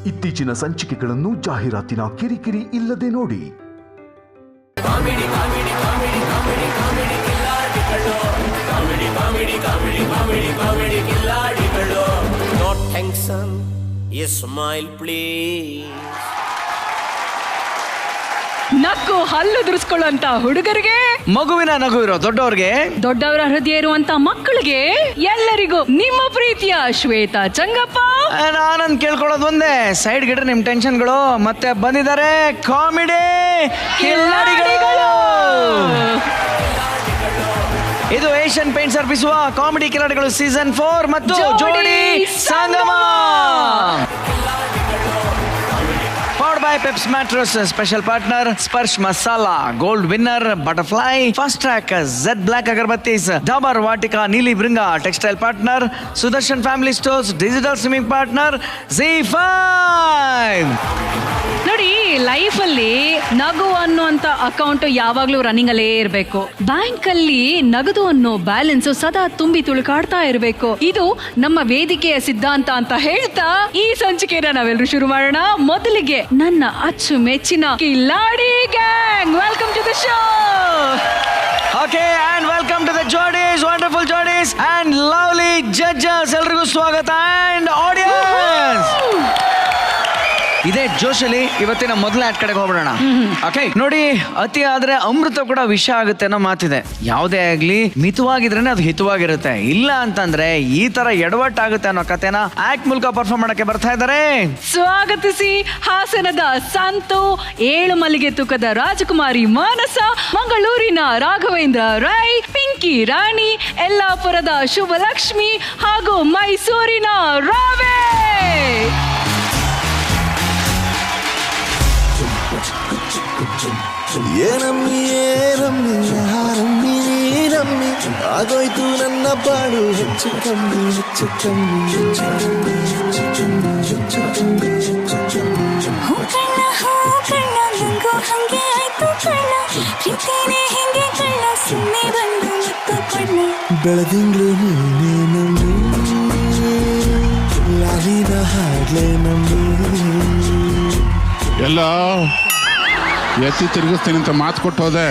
ಇತ್ತೀಚಿನ ಸಂಚಿಕೆಗಳನ್ನು ಜಾಹೀರಾತಿನ ಕಿರಿಕಿರಿ ಇಲ್ಲದೆ ನೋಡಿ. Not tension, a smile please. ನಕ್ಕು ಹಲ್ಲು ದುರಿಸ್ಕೊಳ್ಳುವಂತ ಹುಡುಗರಿಗೆ, ಮಗುವಿನ ನಗು ಇರೋ ದೊಡ್ಡವ್ರಿಗೆ, ದೊಡ್ಡವರ ಹೃದಯ ಇರುವಂತ ಮಕ್ಕಳಿಗೆ, ಎಲ್ಲರಿಗೂ ನಿಮ್ಮ ಪ್ರೀತಿಯ ಶ್ವೇತಾ ಚಂಗಪ್ಪ. ನಾನಂದ್ ಕೇಳ್ಕೊಳ್ಳೋದು ಒಂದೇ, ಸೈಡ್ ಗಿಡ್ರೆ ನಿಮ್ ಟೆನ್ಷನ್ಗಳು. ಮತ್ತೆ ಬಂದಿದ್ದಾರೆ ಕಾಮಿಡಿ ಕಿಲಾಡಿಗಳು. ಇದು ಏಷ್ಯನ್ ಪೇಂಟ್ಸ್ ಅರ್ಪಿಸುವ ಕಾಮಿಡಿ ಕಿಲಾಡಿಗಳು ಸೀಸನ್ 4 ಮತ್ತು ಜೋಡಿ ಸಂಗಮ. Powered by Peps Mattress, special partner Sparsh Masala, gold winner Butterfly, Fast Track, Z Black Agarbattis, Dabar Vatika, Neeli Bringa, textile partner Sudarshan Family Stores, digital streaming partner Z5. ನೋಡಿ, life ಅಲ್ಲಿ ನಗು ಅನ್ನುವಂತ account ಯಾವಾಗ್ಲೂ running ಅಲ್ಲೇ ಇರಬೇಕು. Bank ಅಲ್ಲಿ ನಗದು ಅನ್ನೋ ಬ್ಯಾಲೆನ್ಸ್ ಸದಾ ತುಂಬಿ ತುಳುಕಾಡ್ತಾ ಇರಬೇಕು. ಇದು ನಮ್ಮ ವೇದಿಕೆಯ ಸಿದ್ಧಾಂತ ಅಂತ ಹೇಳ್ತಾ ಈ ಸಂಚಿಕೆನ ನಾವೆಲ್ಲರೂ ಶುರು ಮಾಡೋಣ. ಮೊದಲಿಗೆ ನನ್ನ ಅಚ್ಚುಮೆಚ್ಚಿನ ಕಿಲಾಡಿ gang, welcome to the show. Okay, and welcome to the Jodis, wonderful Jodis and lovely judges. ಎಲ್ರಿಗೂ ಸ್ವಾಗತ and audience. ಇದೇ ಜೋಶಲ್ಲಿ ಇವತ್ತಿನ ಮೊದಲ ಆಟ್ ಕಡೆಗೆ ಹೋಗ್ಬಿಡೋಣ. ಓಕೆ, ನೋಡಿ, ಅತಿ ಆದ್ರೆ ಅಮೃತ ಕೂಡ ವಿಷ ಆಗುತ್ತೆ ಅನ್ನೋ ಮಾತಿದೆ. ಯಾವುದೇ ಆಗ್ಲಿ ಮಿತವಾಗಿದ್ರೇನೆ ಅದು ಹಿತವಾಗಿರುತ್ತೆ. ಇಲ್ಲ ಅಂತಂದ್ರೆ ಈ ತರ ಎಡವಟ್ಟಾಗುತ್ತೆ ಅನ್ನೋ ಕಥೆನ ಆಕ್ಟ್ ಮೂಲಕ ಪರ್ಫಾರ್ಮ್ ಮಾಡಕ್ಕೆ ಬರ್ತಾ ಇದ್ದಾರೆ. ಸ್ವಾಗತಿಸಿ ಹಾಸನದ ಸಂತು, 7 ಮಲ್ಲಿಗೆ ತೂಕದ ರಾಜಕುಮಾರಿ ಮಾನಸ, ಮಂಗಳೂರಿನ ರಾಘವೇಂದ್ರ ರೈ, ಪಿಂಕಿ ರಾಣಿ, ಯಲ್ಲಾಪುರದ ಶುಭಲಕ್ಷ್ಮಿ ಹಾಗೂ ಮೈಸೂರಿನ ರಾವೆ. ಏನಮ್ಮಿ ಏನಮ್ಮಿ ಹಾರಮ್ಮಿ ನೀರಮ್ಮಿ ಆಗೋಯ್ತು ನನ್ನ ಪಾಡು ಹೆಚ್ಚು ಕಮ್ಮಿ ಹೆಚ್ಚು ಕಮ್ಮಿ ಹೆಚ್ಚು ಕಮ್ಮಿ ಹೆಚ್ಚು ಕಮ್ಮಿ ಹೆಚ್ಚು ಕಮ್ಮಿ ಹೆಚ್ಚು ಕಮ್ಮಿ. ಹೂ ಕಣ್ಣ ನಂಗೂ ಹಂಗೆ ಆಯ್ತು ಕಣ್ಣ, ಪ್ರೀತಿನೇ ಹಿಂಗೆ ಕಣ್ಣ, ಸುಮ್ಮನೆ ಬಂದು ಮುತ್ತು ಕಣ್ಣ. ಬೆಳದಿಂಗ್ಳು ನೀನೇ ನಂಬಿ, ಲಾಲಿನ ಹಾಡ್ಲೆ ನಂಬಿ. ಎಲ್ಲ ಎತ್ತಿ ತಿರುಗಿಸ್ತೀನಿ ಅಂತ ಮಾತು ಕೊಟ್ಟು ಹೋದೆ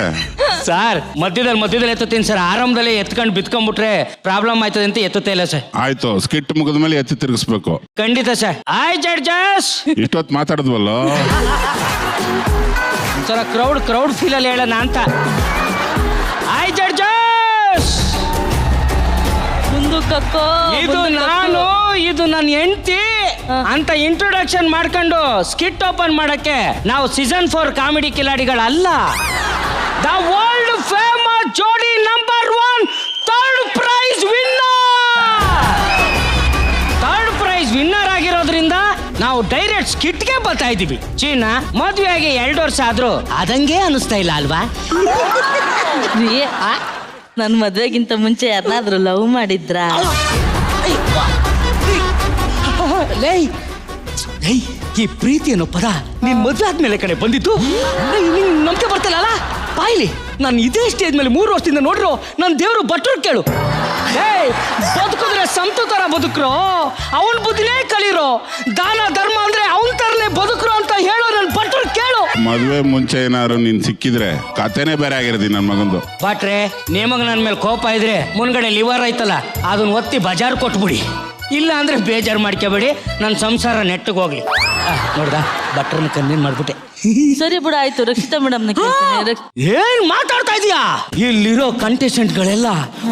ಸರ್. ಮಧ್ಯದಲ್ಲಿ ಎತ್ತುತ್ತೀನಿ ಸರ್. ಆರಂಭದಲ್ಲಿ ಎತ್ಕೊಂಡು ಬಿತ್ಕೊಂಡ್ಬಿಟ್ರೆ ಪ್ರಾಬ್ಲಮ್ ಆಯ್ತದೆ ಅಂತ ಎತ್ತುತ್ತೆ ಇಲ್ಲ ಸರ್. ಆಯ್ತು, ಸ್ಕಿಟ್ ಮುಗಿದ ಮೇಲೆ ಎತ್ತಿ ತಿರುಗಿಸ್ಬೇಕು. ಖಂಡಿತ ಸರ್. ಆಯ್ ಜಡ್ಜಸ್, ಇಷ್ಟೊತ್ತು ಮಾತಾಡಿದ್ವಲ್ಲ ಸರ, ಕ್ರೌಡ್ ಫೀಲ್ ಅಲ್ಲಿ ಹೇಳೋಣ ಅಂತ. ಆಯ್ ಜಡ್ಜಸ್, ಇದು ನನ್ನ ಹೆಂಡತಿ ಅಂತ ಇಂಟ್ರೊಡಕ್ಷನ್ ಮಾಡ್ಕೊಂಡು ಸ್ಕಿಟ್ ಓಪನ್ ಮಾಡಕ್ಕೆ ನಾವು ಸೀಸನ್ 4 ಕಾಮಿಡಿ ಕಿಲಾಡಿಗಳಲ್ಲ, ದ ವರ್ಲ್ಡ್ ಫೇಮಸ್ ಜೋಡಿ ನಂಬರ್ 1 ಥರ್ಡ್ ಪ್ರೈಸ್ ವಿನ್ನರ್ ಆಗಿರೋದ್ರಿಂದ ನಾವು ಡೈರೆಕ್ಟ್ ಸ್ಕಿಟ್ಗೆ ಬರ್ತಾ ಇದೀವಿ. ಚೀನಾ ಮದ್ವೆ ಆಗಿ 2 ವರ್ಷ ಆದ್ರೂ ಅದಂಗೆ ಅನಿಸ್ತಾ ಇಲ್ಲ ಅಲ್ವಾ? ನನ್ ಮದ್ವೆಗಿಂತ ಮುಂಚೆ ಯಾರನ್ನಾದ್ರೂ ಲವ್ ಮಾಡಿದ್ರ? ಈ ಪ್ರೀತಿ ಅನ್ನೋ ಪದ ನೀನ್ ಮದ್ವೆ ಆದ್ಮೇಲೆ ಕಡೆ ಬಂದಿದ್ದು. ನಂಬಿಕೆ ಬರ್ತಿಲ್ಲ ಬಾಯ್ಲಿ. ನಾನು ಇದೇ ಸ್ಟೇಜ್ ಮೇಲೆ 3 ವರ್ಷದಿಂದ ನೋಡ್ರು ನನ್ನ ದೇವ್ರು ಭಟ್ರು ಕೇಳು. ಬದುಕಿದ್ರೆ ಸಂತು ತರ ಬದುಕ್ರೋ, ಅವನ್ ಬುದ್ಧಿನೇ ಕಲಿರೋ, ದಾನ ಧರ್ಮ ಅಂದ್ರೆ ಅವನ್ ತರನೇ ಬದುಕ್ರೋ ಅಂತ ಹೇಳೋ ನನ್ ಭಟ್ರು ಕೇಳು. ಮದುವೆ ಮುಂಚೆ ಏನಾದ್ರು ನೀನ್ ಸಿಕ್ಕಿದ್ರೆ ಕತೆನೇ ಬೇರೆ ಆಗಿರೋದಿ ನನ್ನ ಮಗಂದು. ಭಟ್ರೆ, ನಿಮಗ್ ನನ್ ಮೇಲೆ ಕೋಪ ಇದ್ರೆ ಮುನ್ಗಡೆ ಲಿವರ್ ಐತಲ್ಲ ಅದನ್ನ ಒತ್ತಿ ಬಜಾರ್ ಕೊಟ್ಬಿಡಿ. ಇಲ್ಲ ಅಂದ್ರೆ ಬೇಜಾರು ಮಾಡ್ಕೋಬೇಡಿ, ನನ್ನ ಸಂಸಾರ ನೆಟ್ಟಿಗೆ ಹೋಗ್ಲಿ. ನೋಡ್ದ, ಭಟ್ರನ್ನ ಕನ್ನೇನ್ ಮಾಡ್ಬಿಟ್ಟೆ. ಸರಿ ಬಿಡ, ಆಯ್ತು. ರಕ್ಷಿತಾ ಮೇಡಮ್ ಏನ್ ಮಾತಾಡ್ತಾ ಇದೀಯಾ? ಇಲ್ಲಿರೋ ಕಂಟೆಸ್ಟೆಂಟ್ ಗಳೆಲ್ಲ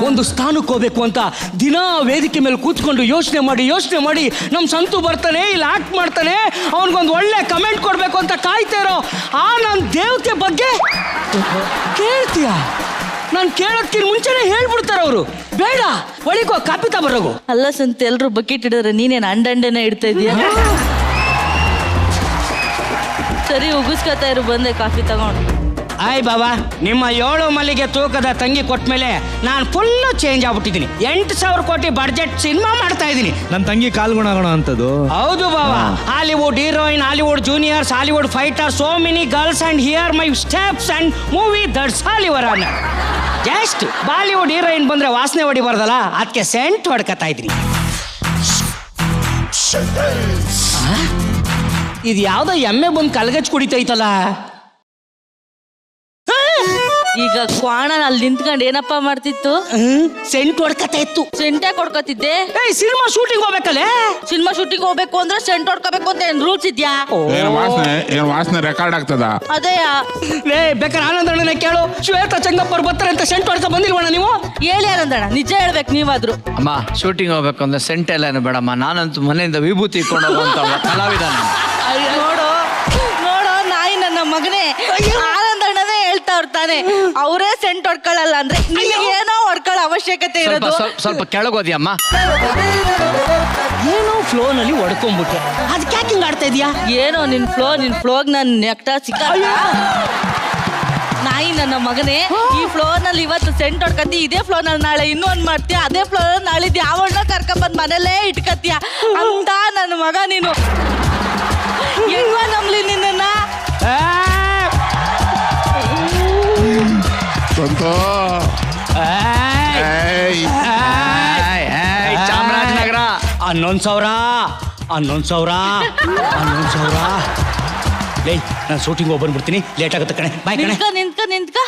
ಒಂದು ಸ್ಥಾನಕ್ಕೆ ಹೋಗ್ಬೇಕು ಅಂತ ದಿನಾ ವೇದಿಕೆ ಮೇಲೆ ಕೂತ್ಕೊಂಡು ಯೋಚನೆ ಮಾಡಿ ನಮ್ ಸಂತು ಬರ್ತಾನೆ, ಇಲ್ಲಿ ಆಕ್ಟ್ ಮಾಡ್ತಾನೆ, ಅವನ್ಗೊಂದು ಒಳ್ಳೆ ಕಮೆಂಟ್ ಕೊಡ್ಬೇಕು ಅಂತ ಕಾಯ್ತಾ ಇರೋ ಆ ನನ್ ದೇವತೆ ಬಗ್ಗೆ ಕೇಳ್ತೀಯ? ನಾನು ಕೇಳೋದ್ಕಿನ್ ಮುಂಚೆನೆ ಹೇಳ್ಬಿಡ್ತಾರ ಅವರು. ಬೇಡ, ಒಳಿಗೋ ಕಾಪಿ ತಬರೋಗು. ಅಲ್ಲ ಸಂತ, ಎಲ್ರು ಬಕೆಟ್ ಹಿಡಿದ್ರೆ ನೀನೇನು ಅಂಡಂಡೆನ ಇಡ್ತಾ ಇದೀಯ? ಸರಿ, ಉಗಿಸ್ಕೊತಾ ಇರು, ಬಂದೆ ಕಾಫಿ ತಗೊಂಡು. ಆಯ್ ಬಾಬಾ, ನಿಮ್ಮ 7 ಮಲ್ಲಿಗೆ ತೂಕದ ತಂಗಿ ಕೊಟ್ಮೇಲೆ ನಾನು ಫುಲ್ ಚೇಂಜ್ ಆಗ್ಬಿಟ್ಟಿದ್ದೀನಿ. 8,000 ಕೋಟಿ ಬಡ್ಜೆಟ್ ಸಿನಿಮಾ ಮಾಡ್ತಾ ಇದ್ದೀನಿ. ನನ್ನ ತಂಗಿ ಕಾಲ್ಗುಣ ಅಂತದ್ದು. ಹೌದು ಬಾಬಾ, Hollywood heroine, Hollywood juniors, Hollywood fighter, so many girls and hear my steps and movie that's Hollywood ಅನ್ನ. ಜಸ್ಟ್ ಬಾಲಿವುಡ್ ಹೀರೋಯಿನ್ ಬಂದ್ರೆ ವಾಸನೆ ಹೊಡಿಬಾರ್ದಲ್ಲ, ಅದಕ್ಕೆ ಸೆಂಟ್ ಹೊಡ್ಕತಾ ಇದ್ದೀನಿ. ಇದು ಯಾವ್ದೋ ಎಮ್ಮೆ ಬಂದು ಕಲ್ಗಚ್ಚ ಕುಡಿತೈತಲ್ಲ. ಈಗ ಕ್ವಾಣ ಅಲ್ಲಿ ನಿಂತ್ಕೊಂಡು ಏನಪ್ಪ ಮಾಡ್ತಿತ್ತು? ಸೆಂಟ್ ಹೊಡ್ಕತ ಇತ್ತು. ಸೆಂಟೆ ಕೊಡ್ಕತಿದ್ದೆ. ಸಿನಿಮಾ ಶೂಟಿಂಗ್ ಹೋಗ್ಬೇಕಲ್ಲೇ. ಸಿನಿಮಾ ಶೂಟಿಂಗ್ ಹೋಗ್ಬೇಕು ಅಂದ್ರೆ ಸೆಂಟ್ ಹೊಡ್ಕೋಬೇಕು ಅಂತ ಏನ್ ರೂಲ್ಸ್ ಇದ್ಯಾ? ಏನ್ ವಾಸನೆ ರೆಕಾರ್ಡ್ ಆಗ್ತದ? ಅದೇ ಬೇಕಾದ್ರೆ ಆನಂದಣ್ಣನ ಕೇಳು. ಶ್ವೇತಾ ಚೆಂಗಪ್ಪ ಅವ್ರು ಬರ್ತಾರೆ ಅಂತ ಸೆಂಟ್ ಹೊಡ್ಕ ಬಂದಿಲ್ವಣ ನೀವು? ಹೇಳಿ ಆನಂದಣ್ಣ, ನಿಜ ಹೇಳ್ಬೇಕು ನೀವಾದ್ರು. ಅಮ್ಮ ಶೂಟಿಂಗ್ ಹೋಗ್ಬೇಕು ಅಂದ್ರೆ ಸೆಂಟ್ ಎಲ್ಲ ಏನು ಬೇಡಮ್ಮ, ನಾನಂತೂ ಮನೆಯಿಂದ ವಿಭೂತಿ ಇಟ್ಕೊಂಡು ಹೋಗುವಂತ ಕಲಾವಿದ. ನೋಡು ನೋಡು ನಾಯಿ ನನ್ನ ಮಗನೇ, ಆನಂದಣ್ಣನೇ ಹೇಳ್ತಾ ಇರ್ತಾನೆ ಅವರೇ ಸೆಂಟ್ ಹೊಡ್ಕೊಳ್ಳಲ್ಲ ಅಂದ್ರೆ ನಿಮಗೆ ಏನೋ ಹೊಡ್ಕೊಳ್ಳೋ ಅವಶ್ಯಕತೆ ಇರೋದು. ಸ್ವಲ್ಪ ಕೆಳಗೋದಿಯಮ್ಮ. ಏನೋ ಫ್ಲೋ ನಲ್ಲಿ ಹೊಡ್ಕೊಂಡ್ಬಿಟ್ಟೆ, ಅದಕ್ಕೆ ಯಾಕೆ ಹಿಂಗ್ ಆಡ್ತಾ ಇದೀಯಾ? ಏನೋ ನಿನ್ ಫ್ಲೋಗ್ ನನ್ ನೆಕ್ಟ ಸಿಕ್ಕ ನಾಯಿ ನನ್ನ ಮಗನೇ. ಈ ಫ್ಲೋನಲ್ಲಿ ಇವತ್ತು ಸೆಂಟ್ ಹೊಡ್ಕತಿ, ಇದೇ ಫ್ಲೋನಲ್ಲಿ ನಾಳೆ ಇನ್ನೊಂದ್ ಮಾಡ್ತೀಯ, ಅದೇ ಫ್ಲೋನಲ್ಲಿ ನಾಳೆ ಯಾವಣ್ಣ ಕರ್ಕೊಂಡ್ಬಂದ್ ಮನೇಲೇ ಇಟ್ಕತ್ತೀಯ ಅಂತ ನನ್ನ ಮಗ ನೀನು. ಹೆಂಗ ನಂಬ್ಲಿ ನಿನ್ನ? ಚಾಮರಾಜನಗರ 11,000 ಲೇ, ನಾನು ಶೂಟಿಂಗ್ ಹೋಗಿ ಬಂದ್ಬಿಡ್ತೀನಿ, ಲೇಟ್ ಆಗುತ್ತೆ ಕಣೆ. ಬಾಯ್ ಕಣೆ. ನಿಂತ್ಕ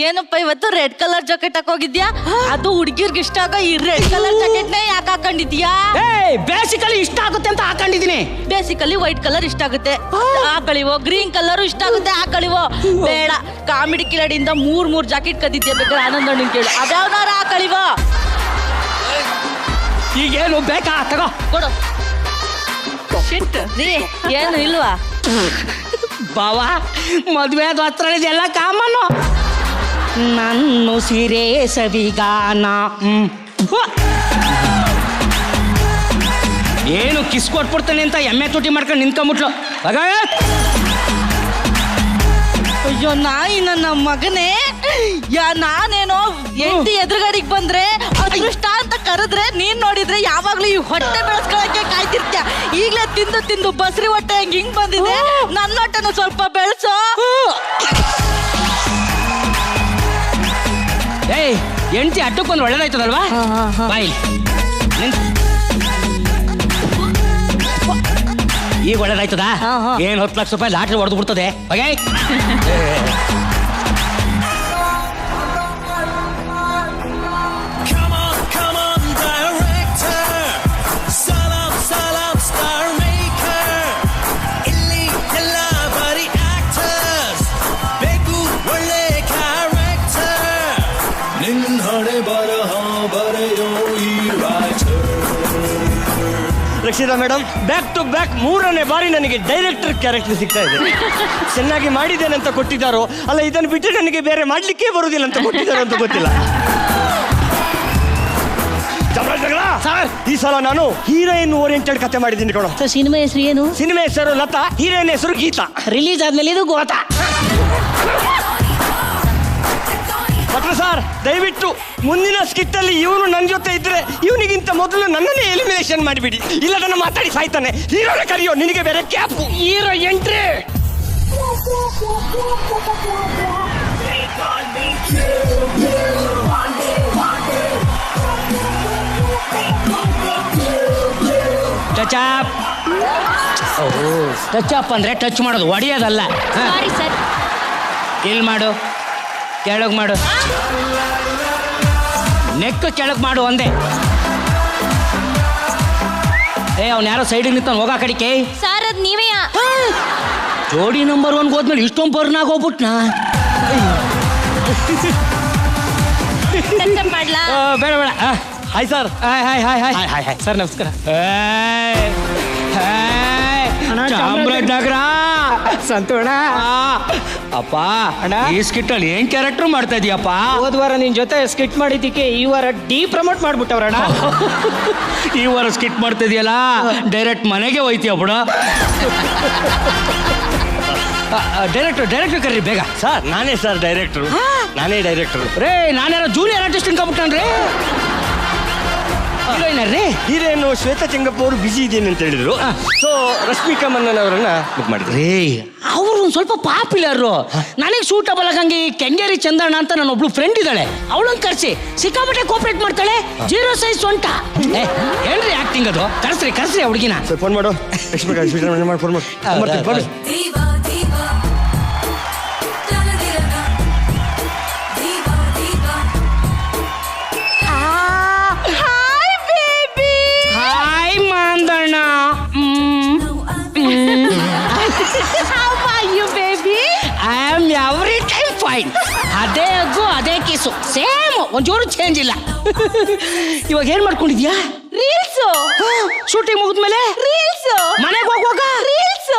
ಏನಪ್ಪ ಇವತ್ತು ರೆಡ್ ಕಲರ್ ಜಾಕೆಟ್ ಹಾಕೋಗಿದ್ಯಾ? ಅದು ಹುಡುಗಿರ್ಗೆ ಇಷ್ಟ ಆಗೋ ಈ ರೆಡ್ ಕಲರ್ ಜಾಕೆಟ್ ನೇ ಯಾಕೆ ಹಾಕೊಂಡಿದ್ಯಾ? ಬೇಸಿಕಲಿ ಇಷ್ಟ ಆಗುತ್ತೆ ಅಂತ ಹಾಕೊಂಡಿದೀನಿ. ಬೇಸಿಕಲಿ ವೈಟ್ ಕಲರ್ ಇಷ್ಟ ಆಗುತ್ತೆ ಹಾಕಳಿವೋ, ಗ್ರೀನ್ ಕಲರ್ ಇಷ್ಟ ಆಗುತ್ತೆ ಹಾಕಳಿವೋ. ಬೇಡ, ಕಾಮಿಡಿ ಕಿಲಾಡಿಯಿಂದ ಮೂರ್ ಜಾಕೆಟ್ ಕದಿದ್ಯಾ, ಬೇಕಾದ್ರೆ ಆನಂದಣ್ಣ ಕೇಳು, ಅದ್ಯಾವ್ದಾರ ಹಾಕಳಿವೋ. ಈಗೇನು ಬೇಕಾ? ತಗೋ ಕೊಡು. ರೀ ಏನು ಇಲ್ವಾ? ಬಾವ, ಮದ್ವೆ ಹತ್ರ ಎಲ್ಲ ಕಾಮನ್ನು. ನನ್ನ ಸೀರೆ ಸವಿಗಾನ. ಏನು ಕಿಸ್ ಕೊಟ್ಬಿಡ್ತಾನೆ ಅಂತ ಎಮ್ಮೆ ತುಟಿ ಮಾಡ್ಕೊಂಡು ನಿಂತ್ಕೊಂಡ್ಬಿಟ್ಲು. ಅಯ್ಯೋ ನಾಯಿ ನನ್ನ ಮಗನೇ, ನಾನೇನೋ ಎಂಟಿ ಎದುರುಗಡೆಗೆ ಬಂದ್ರೆ ಅದೃಷ್ಟ ಅಂತ ಕರೆದ್ರೆ ನೀನ್ ನೋಡಿದ್ರೆ ಯಾವಾಗ್ಲೂ ಈ ಹೊಟ್ಟೆ ಬೆಳೆಸ್ಕೊಳಕ್ಕೆ ಕಾಯ್ತಿರ್ತೀಯ. ಈಗ್ಲೇ ತಿಂದು ಬಸ್ರಿ ಹೊಟ್ಟೆ ಹಿಂಗ್ ಬಂದಿದೆ, ನನ್ನ ಹೊಟ್ಟೆನ ಸ್ವಲ್ಪ ಬೆಳೆಸೋ. ಏಯ್, ಎಂಟಿ ಅಡ್ಡಕ್ಕೊಂದು ಒಳ್ಳೇದಾಯ್ತದಲ್ವಾ? ಬಾಯ್ ಈಗ ಒಳ್ಳೇದಾಯ್ತದ? ಏನ್ 10 ಲಕ್ಷ ರೂಪಾಯಿ ಲಾಟ್ರಿ ಹೊಡೆದು ಬಿಡ್ತದೆ. ಹಾಗೆ Rakshita madam, back to back 3ನೇ ಬಾರಿ ನನಗೆ ಡೈರೆಕ್ಟರ್ ಕ್ಯಾರೆಕ್ಟರ್ ಸಿಗ್ತಾ ಇದೆ. ಚೆನ್ನಾಗಿ ಮಾಡಿದ್ದೇನೆ ಅಂತ ಕೊಟ್ಟಿದ್ದಾರೋ ಅಲ್ಲ, ಇದನ್ನು ಬಿಟ್ಟು ನನಗೆ ಬೇರೆ ಮಾಡ್ಲಿಕ್ಕೆ ಬರುವುದಿಲ್ಲ ಅಂತ ಕೊಟ್ಟಿದ್ದಾರೋ ಅಂತ ಗೊತ್ತಿಲ್ಲ. ಸರ್, ಈ ಸಲ ನಾನು ಹೀರೋಯಿನ್ ಓರಿಯೆಂಟೆಡ್ ಕತೆ ಮಾಡಿದ್ದೀನಿ ಕಣೋ. ಸಿನಿಮಾ ಹೆಸರು ಏನು? ಸಿನಿಮಾ ಹೆಸರು ಲತಾ, ಹೀರೋಯಿನ್ ಹೆಸರು ಗೀತಾ. ರಿಲೀಸ್ ಆದ್ಮೇಲೆ ಇದು ಗೋತಾ. ಸರ್, ದಯವಿಟ್ಟು ಮುಂದಿನ ಸ್ಕಿಟ್ ಅಲ್ಲಿ ಇವನು ನನ್ನ ಜೊತೆ ಇದ್ರೆ ಇವನಿಗಿಂತ ಮೊದಲು ನನ್ನನ್ನೇ ಎಲಿಮಿನೇಷನ್ ಮಾಡಿಬಿಡಿ, ಇಲ್ಲ ನನ್ನ ಮಾತಾಡಿ ಸಾಯ್ತಾನೆ. ಹೀರೋನ ಕರೆಯೋ, ನಿನಗೆ ಬೇರೆ cap. Hero entry. Touch up. Touch up ಅಂದ್ರೆ ಟಚ್ ಮಾಡೋದು, ಹೊಡೆಯೋದಲ್ಲ. ಇಲ್ಲಿ ಮಾಡು, ಕೆಳಗೆ ಮಾಡು, ನೆಕ್ ಕೆಳಗೆ ಮಾಡು ಒಂದೇ. ಅವ್ನು ಯಾರೋ ಸೈಡಿಗೆ ನಿಂತ ಹೋಗ ಕಡಿಕೆ. ಸರ್ ಅದ್ ನೀವೇ? ಜೋಡಿ ನಂಬರ್ 1 ಹೋದ್ಮೇಲೆ ಇಷ್ಟೊಂದು ಬರ್ನಾಗ ಹೋಗ್ಬಿಟ್ನಾ? ಮಾಡ್ಲಾ? ಬೇಡ ಬೇಡ. Hi sir. ಹಾಯ್ ಸರ್, ನಮಸ್ಕಾರ. ಚಾಮರಾಜನಗರ ಸಂತೋಣ. ಅಪ್ಪ, ಈ ಸ್ಕಿಟ್ ಅಲ್ಲಿ ಏನ್ ಕ್ಯಾರೆಕ್ಟರ್ ಮಾಡ್ತಾ ಇದೀಯಪ್ಪ? ಹೋದ ವಾರ ನಿನ್ ಜೊತೆ ಸ್ಕಿಟ್ ಮಾಡಿದ್ದಕ್ಕೆ ಈ ವಾರ ಪ್ರಮೋಟ್ ಮಾಡ್ಬಿಟ್ಟವ್ರಣ್ಣ. ಈ ವಾರ ಸ್ಕಿಟ್ ಮಾಡ್ತಾ ಇದೆಯಲ್ಲ, ಡೈರೆಕ್ಟ್ ಮನೆಗೆ ಹೋಯ್ತೀಯ ಬಿಡ. ಡೈರೆಕ್ಟರ್ ಕರ್ರಿ ಬೇಗ. ಸರ್, ನಾನೇ ಸರ್ ಡೈರೆಕ್ಟ್ರು. ನಾನೇ ಡೈರೆಕ್ಟ್ರು. ರೇ, ನಾನ್ಯಾರೋ ಜೂನಿಯರ್ ಆರ್ಟಿಸ್ಟ್ ಅನ್ಕೊಂಡ್ಬಿಟ್ಟನ್ರಿ. ಹೀರೋಯಿನ್ ಶ್ವೇತಾ ಚೆಂಗಪ್ಪ ಅವರು ಬಿಸಿ ಇದ್ದೀನಿ ಅಂತ ಹೇಳಿದ್ರು. ಸೊ ರಶ್ಮಿಕಾ ಮಂದನ್ ಅವರನ್ನ ಬುಕ್ ಮಾಡಿದ್ರು. ಅವರು ಒಂದ್ ಸ್ವಲ್ಪ ಪಾಪ್ಯುಲರ್. ನನಗೆ ಸೂಟಬಲ್ ಆಗಂಗೆ ಕೆಂಗೇರಿ ಚಂದಣ್ಣ ಅಂತ ನನ್ನ ಒಬ್ಳು ಫ್ರೆಂಡ್ ಇದ್ದಾಳೆ, ಅವಳನ್ನ ಕರ್ಸಿ ಸಿಕ್ಕಾಪಟ್ಟೆ ಕೋಪರೇಟ್ ಮಾಡ್ತಾಳೆ. 0 ಸೈಜ್ ಸೊಂಟ. ಏನ್ರಿ ಆಕ್ಟಿಂಗ್ ಅದು? ಕರ್ಸ್ರಿ ಹುಡುಗಿನ. ಫೋನ್ ಮಾಡು. ಫೋನ್ ಮಾಡು. Hi Mandanna. I am every time fine. ಅದೇ ಅಗ್ಗು ಅದೇ ಕಿಸು, ಸೇಮ್, ಒಂಚೂರು ಚೇಂಜ್ ಇಲ್ಲ. ಇವಾಗ ಏನ್ ಮಾಡ್ಕೊಂಡಿದ್ಯಾ? ರೀಲ್ಸ್. ಶೂಟಿಂಗ್ ಮುಗಿದ್ಮೇಲೆ ರೀಲ್ಸ್. ಮನೆಗೆ ಹೋಗುವಾಗ ರೀಲ್ಸ್.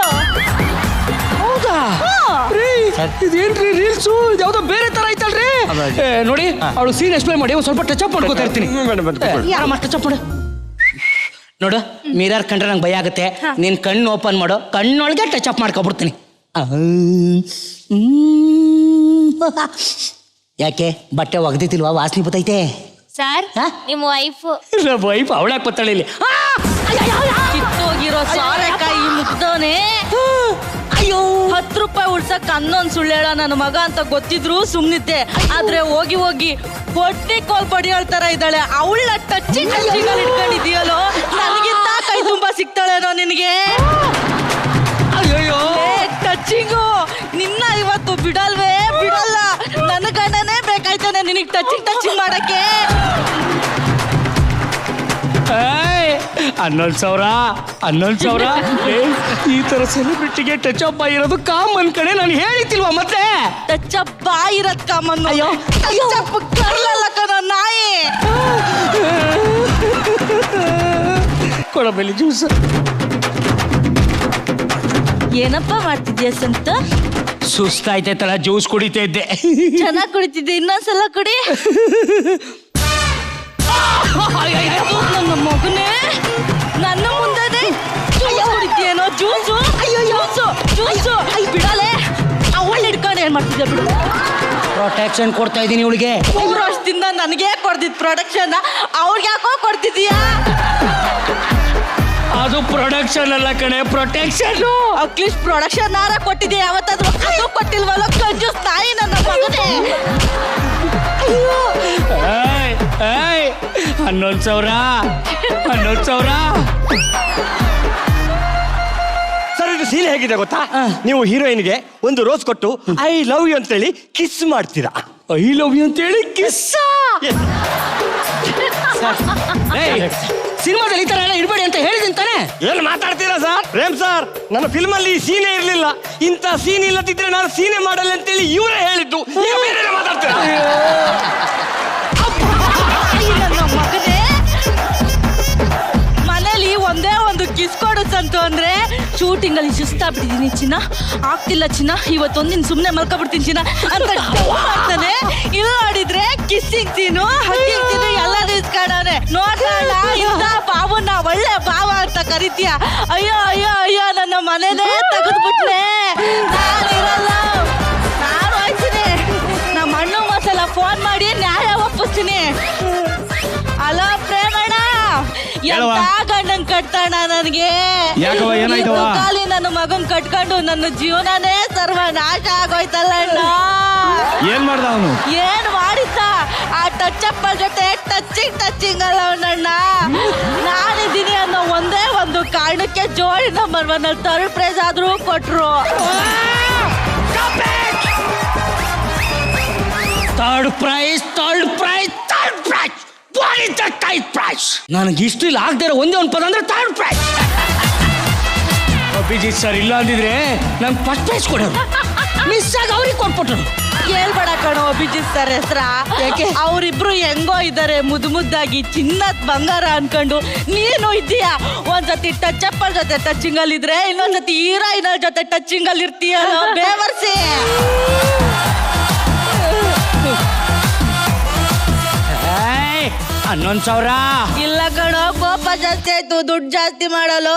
ಹೌದಾ? ಇದೇನ್ರಿ ರೀಲ್ಸು? ಯಾವ್ದೋ ಬೇರೆ ತರ ಐತಲ್ರಿ. ನೋಡಿ, ಅವಳು ಸೀನ್ ಎಕ್ಸ್ಪ್ಲೈನ್ ಮಾಡಿ ಒಂದ್ ಸ್ವಲ್ಪ ಟಚ್ ಅಪ್ ಮಾಡ್ಕೋತಾ ಇರ್ತೀನಿ. ಟಚ್ ಅಪ್ ಮಾಡು. ನೋಡು, ಮಿರರ್ ಕಂಡ್ರೆ ನಂಗೆ ಭಯ ಆಗುತ್ತೆ. ನೀನ್ ಕಣ್ಣು ಓಪನ್ ಮಾಡು, ಕಣ್ಣೊಳಗೆ ಟಚ್ ಅಪ್ ಮಾಡ್ಕೊಬಿಡ್ತೀನಿ. ಯಾಕೆ ಬಟ್ಟೆ ಒಗ್ದಿತಿಲ್ವಾ? ವಾಸನೆ ಬತ್ತೈತೆ ಸರ್. ನಿಮ್ಮ ವೈಫ್ ಅವಳಾಕ್ ಬತ್ತಾಳೆ ಇಲ್ಲಿ. ಕಿತ್ತೋಗಿರೋ ಸಾರೆಕಾಯಿ ಮುಗ್ದವನೇ. ಅಯ್ಯೋ, 10 ರೂಪಾಯಿ ಉಳ್ಸಕ್ ಅನ್ನೊಂದ್ ಸುಳ್ಳು ಹೇಳ ನನ್ನ ಮಗ ಅಂತ ಗೊತ್ತಿದ್ರು ಸುಮ್ನಿದ್ದೆ. ಆದ್ರೆ ಹೋಗಿ ಹೊಟ್ಟೆ ಕೋಲ್ ಪಡಿಯೋಳ್ ತರ ಇದ್ದಾಳೆ. ಅವಳ ಟಚ್ಚಿಂಗ್ ಇಟ್ಕೊಂಡಿದ್ಯಲ್ಲೋ, ನನಗಿಂತ ಕೈ ತುಂಬಾ ಸಿಗ್ತಾಳೇನೋ ನಿನಗೆ. ಅಯ್ಯೋ, ಟಚ್ಚಿಂಗು ನಿನ್ನ ಇವತ್ತು ಬಿಡಲ್ಲ. ನನ್ನ ಗಂಡನೇ ಬೇಕಾಯ್ತಾನೆ ನಿನಗೆ ಟಚಿಂಗ್ ಮಾಡಕ್ಕೆ. 11,000 ಈ ತರ ಸೆಲೆಬ್ರಿಟಿಗೆ ಟಚ್ ಅಪ್ ಆಗಿರೋದು ಕಾಮನ್ ಕಡೆ. ನಾನು ಹೇಳಿತಿಲ್ವಾ ಮತ್ತೆ? ಟಚ್ ಅಪ್ ಇರತ್ ಕಾಮನ್. ಅಯ್ಯೋ, ಟಚ್ ಅಪ್ ಕರ್ಲಲ್ಲ ಕಣ ನಾಯಿ. ಕೊಡಬೇಲಿ ಜ್ಯೂಸ್. ಏನಪ್ಪ ಮಾಡ್ತಿದ್ಯಾ ಸಂತ? ಸುಸ್ತಾಯ್ತೈತಲ್ಲ, ಜ್ಯೂಸ್ ಕುಡಿತಾ ಇದ್ದೆ. ಚೆನ್ನಾಗ್ ಕುಡಿತಿದ್ದೆ, ಇನ್ನೊಂದ್ಸಲ ಕುಡಿ. ನನ್ನ ಮಗನೇ, ನನ್ನ ಮುಂದೆ ಕುಡಿತೀಯೇನೋ ಜ್ಯೂಸು? ಜ್ಯೂಸು ಬಿಡಲೆ. ಅವಳು ಹಿಡ್ಕೊಂಡು ಏನ್ ಮಾಡ್ತಿದ್ದೆ? ಬಿಡು. ಪ್ರೊಟೆಕ್ಷನ್ ಕೊಡ್ತಾ ಇದ್ದೀನಿ ಇವಳಿಗೆ. 3 ವರ್ಷದಿಂದ ನನಗೆ ಕೊಡ್ತಿದ್ ಪ್ರೊಡಕ್ಷನ್ ಅವ್ರಿಗೆ ಯಾಕೋ ಕೊಡ್ತಿದೀಯಾ? ಅದು ಪ್ರೊಡಕ್ಷನ್ ಅಲ್ಲ ಕಣೆ, ಪ್ರೊಟೆಕ್ಷನ್. ಅಟ್ಲೀಸ್ಟ್ ಪ್ರೊಡಕ್ಷನ್ ಆರ ಕೊಟ್ಟಿದ್ಯಾ ಯಾವತ್ತಾದ್ರೂ? ಅದು ಕೊಟ್ಟಿಲ್ವಲ್ಲ ಕಂಜೂಸ್ ತಾಯಿ ನನ್ನ ಮಗನೇ. 11,000. ಸರ್, ಇದು ಸೀನ್ ಹೇಗಿದೆ ಗೊತ್ತಾ? ನೀವು ಹೀರೋಯಿನ್ಗೆ ಒಂದು ರೋಸ್ ಕೊಟ್ಟು ಐ ಲವ್ ಯು ಅಂತೇಳಿ ಕಿಸ್ ಮಾಡ್ತೀರಾ. ಐ ಲವ್ ಯು ಅಂತೇಳಿ ಕಿಸ್? ಸಿನಿಮಾದಲ್ಲಿ ಈ ತರ ಎಲ್ಲ ಇರ್ಬೇಡಿ ಅಂತ ಹೇಳಿದ್ದೀನಿ ತಾನೆ. ಏನ್ ಮಾತಾಡ್ತೀರಾ ಸರ್? ಪ್ರೇಮ್ ಸರ್, ನನ್ನ ಫಿಲ್ಮ್ ಅಲ್ಲಿ ಸೀನೇ ಇರ್ಲಿಲ್ಲ. ಇಂಥ ಸೀನ್ ಇಲ್ಲದಿದ್ರೆ ನಾನು ಸೀನೇ ಮಾಡಲ್ಲ ಅಂತೇಳಿ ಇವರೇ ಹೇಳಿದ್ದು. ಮಾತಾಡ್ತೀರಾ? ನನ್ನ ಮಗನೇ, ಮನೇಲಿ ಒಂದೇ ಒಂದು ಕಿಸ್ ಕೊಡು ಸಂತು ಅಂದ್ರೆ ಶೂಟಿಂಗ್ ಅಲ್ಲಿ ಸುಸ್ತಾಗ್ಬಿಟ್ಟಿದೀನಿ ಚಿನ್ನ, ಆಗ್ತಿಲ್ಲ ಚಿನ್ನ, ಇವತ್ತೊಂದಿನ ಸುಮ್ನೆ ಮಲ್ಕೊಬಿಡ್ತೀನಿ ಚಿನ್ನ ಅಂತ ಮಾಡ್ತಾನೆ. ಇಲ್ಲಿ ನೋಡಿದ್ರೆ ಕಿಸ್ಸಿಂಗ್ ಸೀನು, ಹಗ್ಗಿಂಗ್ ಸೀನು ಎಲ್ಲ ನಿಲ್ಸ್ಕೊಂಡವ್ರೆ. ನೋಡ್ತಾಳ ಇಂಥ ಬಾವನ್ನ ಒಳ್ಳೆ ಬಾವ ಅಂತ ಕರಿತೀಯ. ಅಯ್ಯೋ ಅಯ್ಯೋ ಅಯ್ಯೋ, ನನ್ನ ಮನೇನೇ ತೆಗೆದ್ಬಿಟ್ಲೆ. ನಾನಿರಲ್ಲ, ನಾನು ಹೋಯ್ತೀನಿ. ನಮ್ಮ ಅಣ್ಣ ಮಸಾಲ ಫೋನ್ ಮಾಡಿ ನ್ಯಾಯ ಒಪ್ಪಿಸ್ತೀನಿ. ಅಲೋ ಪ್ರೇಮಣ್ಣ, ಎಂತ ಗಂಡನ್ ಕಟ್ತಾಣ ನನಗೆ. ಕಾಲಿ ನನ್ನ ಮಗನ್ ಕಟ್ಕೊಂಡು ನನ್ನ ಜೀವನನೇ ಸರ್ವನಾಶ ಆಗೋಯ್ತಲ್ಲ ಅಣ್ಣ. ಏನ್ ಮಾಡ್ದ ಅವನು? ಏನ್ ಮಾಡಿದ್ದ? ಆ ಟಚ್ ಅಪ್ ಜೊತೆ ಟಚಿಂಗ್ ಅಲ್ಲ ಅವನಣ್ಣ. ನಾನಿದ್ದೀನಿ ಅನ್ನೋ ಒಂದೇ ಒಂದು ಕಾರಣಕ್ಕೆ ಜೋಡಿ ನಂಬರ್ 1 ಅಲ್ಲಿ 3rd ಪ್ರೈಸ್ ಆದ್ರೂ ಕೊಟ್ರು. Third prize. ನನಗೆ ಇಷ್ಟು ಇಲ್ಲ ಆಗದೆ ಇರೋ ಒಂದೇ ಒಂದು ಪದ ಅಂದ್ರೆ ಥರ್ಡ್ ಪ್ರೈಸ್. ಅಭಿಜಿತ್ ಸರ್ ಇಲ್ಲ ಅಂದಿದ್ರೆ ನಂಗೆ ಫಸ್ಟ್ ಪ್ರೈಸ್ ಕೊಡೋರು. ಮಿಸ್ ಆಗಿ ಅವ್ರಿಗೆ ಕೊಟ್ಬಿಟ್ರು. ಹೇಳ್ಬೇಡ ಕಣೋ ಅಭಿಜಿತ್ ಸರ್ ಹೆಸ್ರ. ಅವರಿಬ್ರು ಹೆಂಗೋ ಇದ್ದಾರೆ ಮುದ್ದಾಗಿ ಚಿನ್ನದ ಬಂಗಾರ ಅನ್ಕೊಂಡು. ನೀನು ಇದ್ದೀಯಾ ಒಂದ್ಸತಿ ಟಚ್ ಅಪ್ ಜೊತೆ ಟಚಿಂಗ್ ಅಲ್ಲಿ ಇದ್ರೆ ಇನ್ನೊಂದ್ಸತಿ ಹೀರೋಯಿನ್ ಜೊತೆ ಟಚಿಂಗ್ ಅಲ್ಲಿ ಇರ್ತೀಯಲ್ಲ ಬೇವರ್ಸಿ. 11,000 ಇಲ್ಲ ಕಣೋ, ಕೋಪ ಜಾಸ್ತಿ ಆಯ್ತು, ದುಡ್ಡು ಜಾಸ್ತಿ ಮಾಡಲು.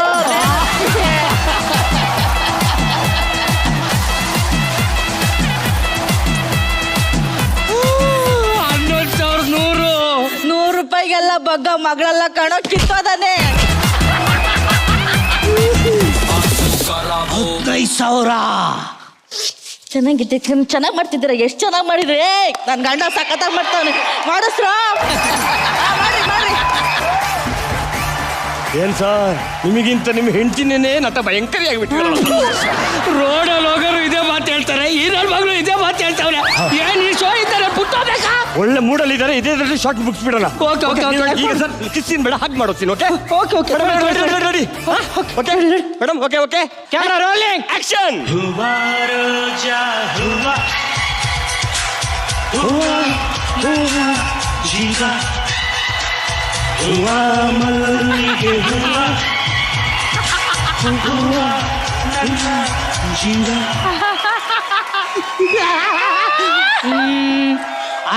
100 ರೂಪಾಯಿಗೆಲ್ಲ ಬಗ್ಗ ಮಗಳೆಲ್ಲ ಕಣೋ ಕಿತ್ತೋದಾನೆ. 15,000 ಚೆನ್ನಾಗಿದೆ, ಚೆನ್ನಾಗಿ ಮಾಡ್ತಿದ್ದೀರಾ. ಎಷ್ಟು ಚೆನ್ನಾಗಿ ಮಾಡಿದ್ರಿ. ನನ್ನ ಗಂಡ ಸಖತ್ತಾಗಿ ಮಾಡ್ತಾವನೆ. ಮಾಡಿಸ್ರ ಮಾಡ್ರಿ ಮಾಡ್ರಿ. ಏನ್ ಸರ್, ನಿಮಗಿಂತ ನಿಮ್ಮ ಹೆಂಡತಿನೇ ನಟ ಭಯಂಕರಿಯಾಗಿ ಬಿಟ್ಟು ರೋಡಲ್ಲಿ ಹೋಗೋರು ಇದೇ ಮಾತು ಹೇಳ್ತಾರೆ, ಈರಲ್ಲಿ ಮಗಳು ಇದೇ ಮಾತು ಹೇಳ್ತಾವ್ರೆ. ಏನ್ ಈ ಶೋ ಇದ್ದಾರೆ ಬಿಟ್ಟೋಬೇಕಾ? ಒಳ್ಳೆ ಮೂಡಲ್ಲಿ ಇದ್ದಾರೆ. ಇದೇ ಶಾರ್ಟ್ ಮುಗಿಸ್ಬಿಡೋಣ. ಈಗ ಸರ್ ಕಿಸ್ಸಿನ ಬೇಡ, ಹಾಗೆ ಮಾಡೋತೀನಿ. Okay ready. Okay madam, okay okay, camera rolling, action.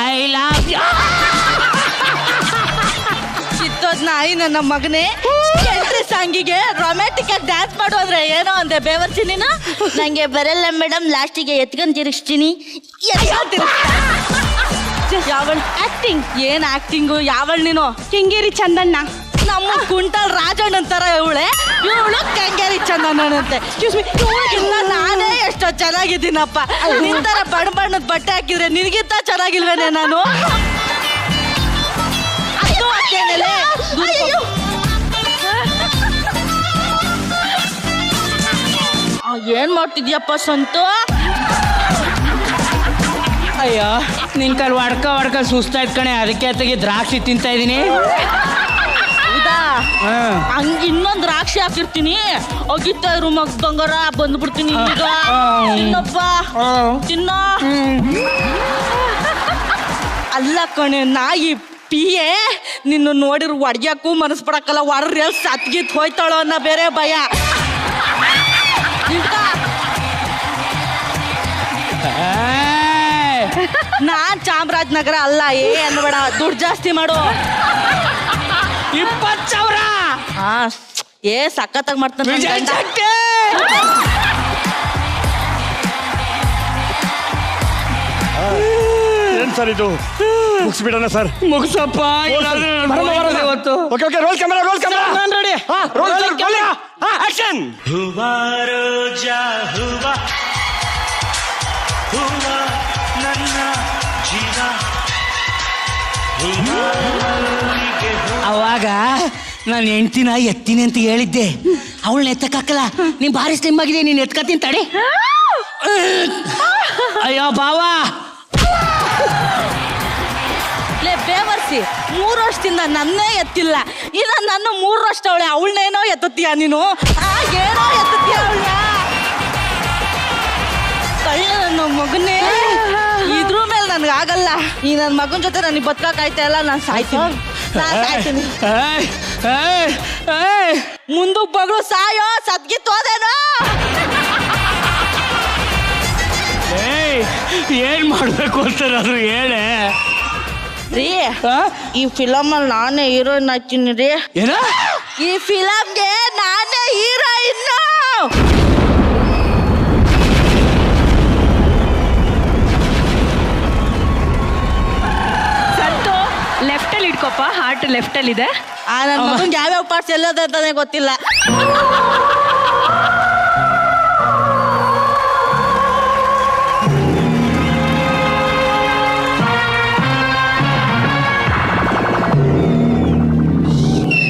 I love you. ಚಿತ್ತೋದ್ ನಾಯಿ ನನ್ನ ಮಗನೇ. ಎಂಟ್ರಿ ಸಾಂಗಿಗೆ ರೊಮ್ಯಾಂಟಿಕ್ ಆಗಿ ಡ್ಯಾನ್ಸ್ ಮಾಡು ಅಂದ್ರೆ ಏನೋ ಅಂದೆ ಬೇವರ್ಸಿ ನೀನು. ನಂಗೆ ಬರಲ್ಲ ಮೇಡಮ್, ಲಾಸ್ಟಿಗೆ ಎತ್ಕೊಂಡ್ ತಿರುಗಿಸ್ತೀನಿ. ಯಾವಳ್ ಆಕ್ಟಿಂಗ್? ಏನ್ ಆಕ್ಟಿಂಗು? ಯಾವಳ್ ನೀನು? ಕೆಂಗೇರಿ ಚಂದಣ್ಣ. ನಮ್ಮ ಕುಂಟಲ್ ರಾಜಣ್ಣ ಅಂತಾರ ಇವಳೆ. ಇವಳು ಕೆಂಗೇರಿ ಚಂದಣ್ಣನಂತೆ. ಇವಳಿಗಿಂತ ನಾನೇ ಎಷ್ಟೋ ಚೆನ್ನಾಗಿದ್ದೀನಪ್ಪ. ನಿಂತರ ಬಣ್ಣ ಬಣ್ಣದ ಬಟ್ಟೆ ಹಾಕಿದ್ರೆ ನಿನಗಿಂತ ಚೆನ್ನಾಗಿಲ್ವೇನೆ ನಾನು? ಅದು ಅಕ್ಕೇನಲ್ಲೇ ಏನ್ ಮಾಡ್ತಿದ್ಯಪ್ಪ ಸಂತು? ಅಯ್ಯೋ, ನಿನ್ ಕೈಲಿ ಹೊಡ್ಕ ಸುಸ್ತಾಯ್ತು ಕಣೆ, ಅದಕ್ಕೆ ತೆಗಿ ದ್ರಾಕ್ಷಿ ತಿಂತಾ ಇದೀನಿ. ಹೌದಾ? ಹಂಗ ಇನ್ನೊಂದ್ ದ್ರಾಕ್ಷಿ ಹಾಕಿರ್ತೀನಿ. ಹೋಗಿತ್ತ ಇರು ಬಂಗಾರ, ಬಂದ್ಬಿಡ್ತೀನಿ ಈಗ. ತಿನ್ನಪ್ಪ, ತಿನ್ನ. ಅಲ್ಲ ಕಣೆ ನಾಯಿ ಪಿಯೆ, ನಿನ್ನ ನೋಡಿರ್ ಒಡ್ಗ್ಯಾಕು ಮನಸ್ ಪಡಕ್ಕಲ್ಲ. ಒಡ್ರಿ ಎಲ್ಲಿ ಸತ್ಗಿತ್ ಹೋಯ್ತಾಳೋ ಅನ್ನೋ ಬೇರೆ ಭಯ. ನಾನ್ ಚಾಮರಾಜನಗರ ಅಲ್ಲ. ಅನ್ಬೇಡ, ದುಡ್ಡು ಜಾಸ್ತಿ ಮಾಡು. 20,000. ಹಾ, ಸಖತ್ತಾಗಿ ಮಾಡ್ತಾನೆ. ಏನ್ ಸರ್ ಇದು? ಮುಗಿಸ್ಬಿಡೋಣ ಸರ್. ಮುಗಿಸಪ್ಪ. Okay okay, roll camera, roll camera. ನಾನು ರೆಡಿ. Roll camera, action. ಹುವಾ ರೋಜಾ ಹುವಾ ಹುವಾ ನನ್ನ ಜೀವ. ಅವಾಗ ನಾನು ಹೆಂಡ್ತಿನ ಎತ್ತೀನಿ ಅಂತ ಹೇಳಿದ್ದೆ. ಅವಳನ್ನ ಎತ್ತಕ್ಕಾಕಲ್ಲ. ನೀನ್ ಭಾರಿ ಸ್ಲಿಮ್ ಆಗಿದೆ, ನೀನ್ ಎತ್ಕತ್ತೀನಿ ತಡಿ. ಅಯ್ಯೋ ಬಾವಾ, ಲೇ ಬೇವರ್ಸಿ, 3 ವರ್ಷದಿಂದ ನನ್ನೇ ಎತ್ತಿಲ್ಲ. ಇನ್ನ ನನ್ನ 3 ವರ್ಷ ಅವಳೆ. ಅವಳನ್ನೇನೋ ಎತ್ತತೀಯ ನೀನು? ಏನೋ ಎತ್ತತೀಯ ಅವಳನ್ನ. ಕಳ್ಳ ನನ್ನ ಮಗನೇ. ಇದ್ರ ಮೇಲೆ ನನ್ಗೆ ಆಗಲ್ಲ. ಈ ನನ್ನ ಮಗನ ಜೊತೆ ನನಗೆ ಬದುಕಾಯ್ತಾ ಇಲ್ಲ. ನಾನು ಸಾಯ್ತೀನಿ. ಮುಂದಕ್ಕೆ ಬಗಳು ಸಾಯೋ, ಸದ್ಗಿತ್ತೋದೇನೋ. ಏನ್ ಮಾಡ್ಬೇಕು ಅಂತಾರಾದ್ರು ಹೇಳೆ ರೀ. ಈ ಫಿಲಮ್ ಅಲ್ಲಿ ನಾನೇ ಹೀರೋಯಿನ್ ಹಾಕ್ತೀನಿ ರೀ. ಏನ? ಈ ಫಿಲಮ್ಗೆ ನಾನೇ ಹೀರೋಯಿನ್. ಸಂತು, ಲೆಫ್ಟ್ ಅಲ್ಲಿ ಇಟ್ಕೋಪ. ಹಾರ್ಟ್ ಲೆಫ್ಟ್ ಅಲ್ಲಿ ಇದೆ. ನನ್ನ ಮಗನ್ಗೆ ಯಾವ್ಯಾವ ಪಾರ್ಟ್ಸ್ ಎಲ್ಲದ ಅಂತಾನೆ ಗೊತ್ತಿಲ್ಲ.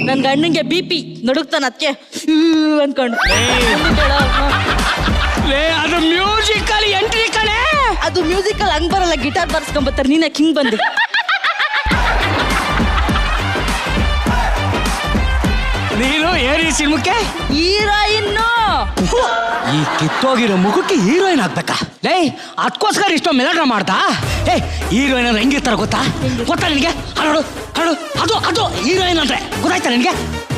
ನನ್ನ ಗಂಡಂಗೆ BP ನಡುಕ್ತಾನ, ಅದಕ್ಕೆ ಅನ್ಕೊಂಡು. ಅದು ಮ್ಯೂಸಿಕಲ್ ಎಂಟ್ರಿ ಕಣೆ. ಅದು ಮ್ಯೂಸಿಕಲ್ ಹಂಗ್ ಬರಲ್ಲ, ಗಿಟಾರ್ ಬರ್ಸ್ಕೊಂಬತ್ತಾರೆ. ನೀನೆ ಹಿಂಗ್ ಬಂದು ನೀನು ಏರಿ ಸಿನಿಮಕ್ಕೆ ಹೀರೋಯಿನ್ನು. ಈ ಕಿತ್ತೋಗಿರೋ ಮುಖಕ್ಕೆ ಹೀರೋಯಿನ್ ಆಗ್ಬೇಕಾ? ಲೇ, ಅದಕ್ಕೋಸ್ಕರ ಇಷ್ಟೋ ಮೆಲೋಡ್ರಾ ಮಾಡ್ತಾ? ಹೀರೋಯಿನ್ ಅಂದ್ರೆ ಹೆಂಗಿರ್ತಾರ ಗೊತ್ತಾ ನಿನಗೆ? ಹಾಡು ಹಾಡು, ಅದು ಅದು ಹೀರೋಯಿನ್ ಅಂದ್ರೆ ಗೊತ್ತಾಯ್ತಾ ನಿನಗೆ?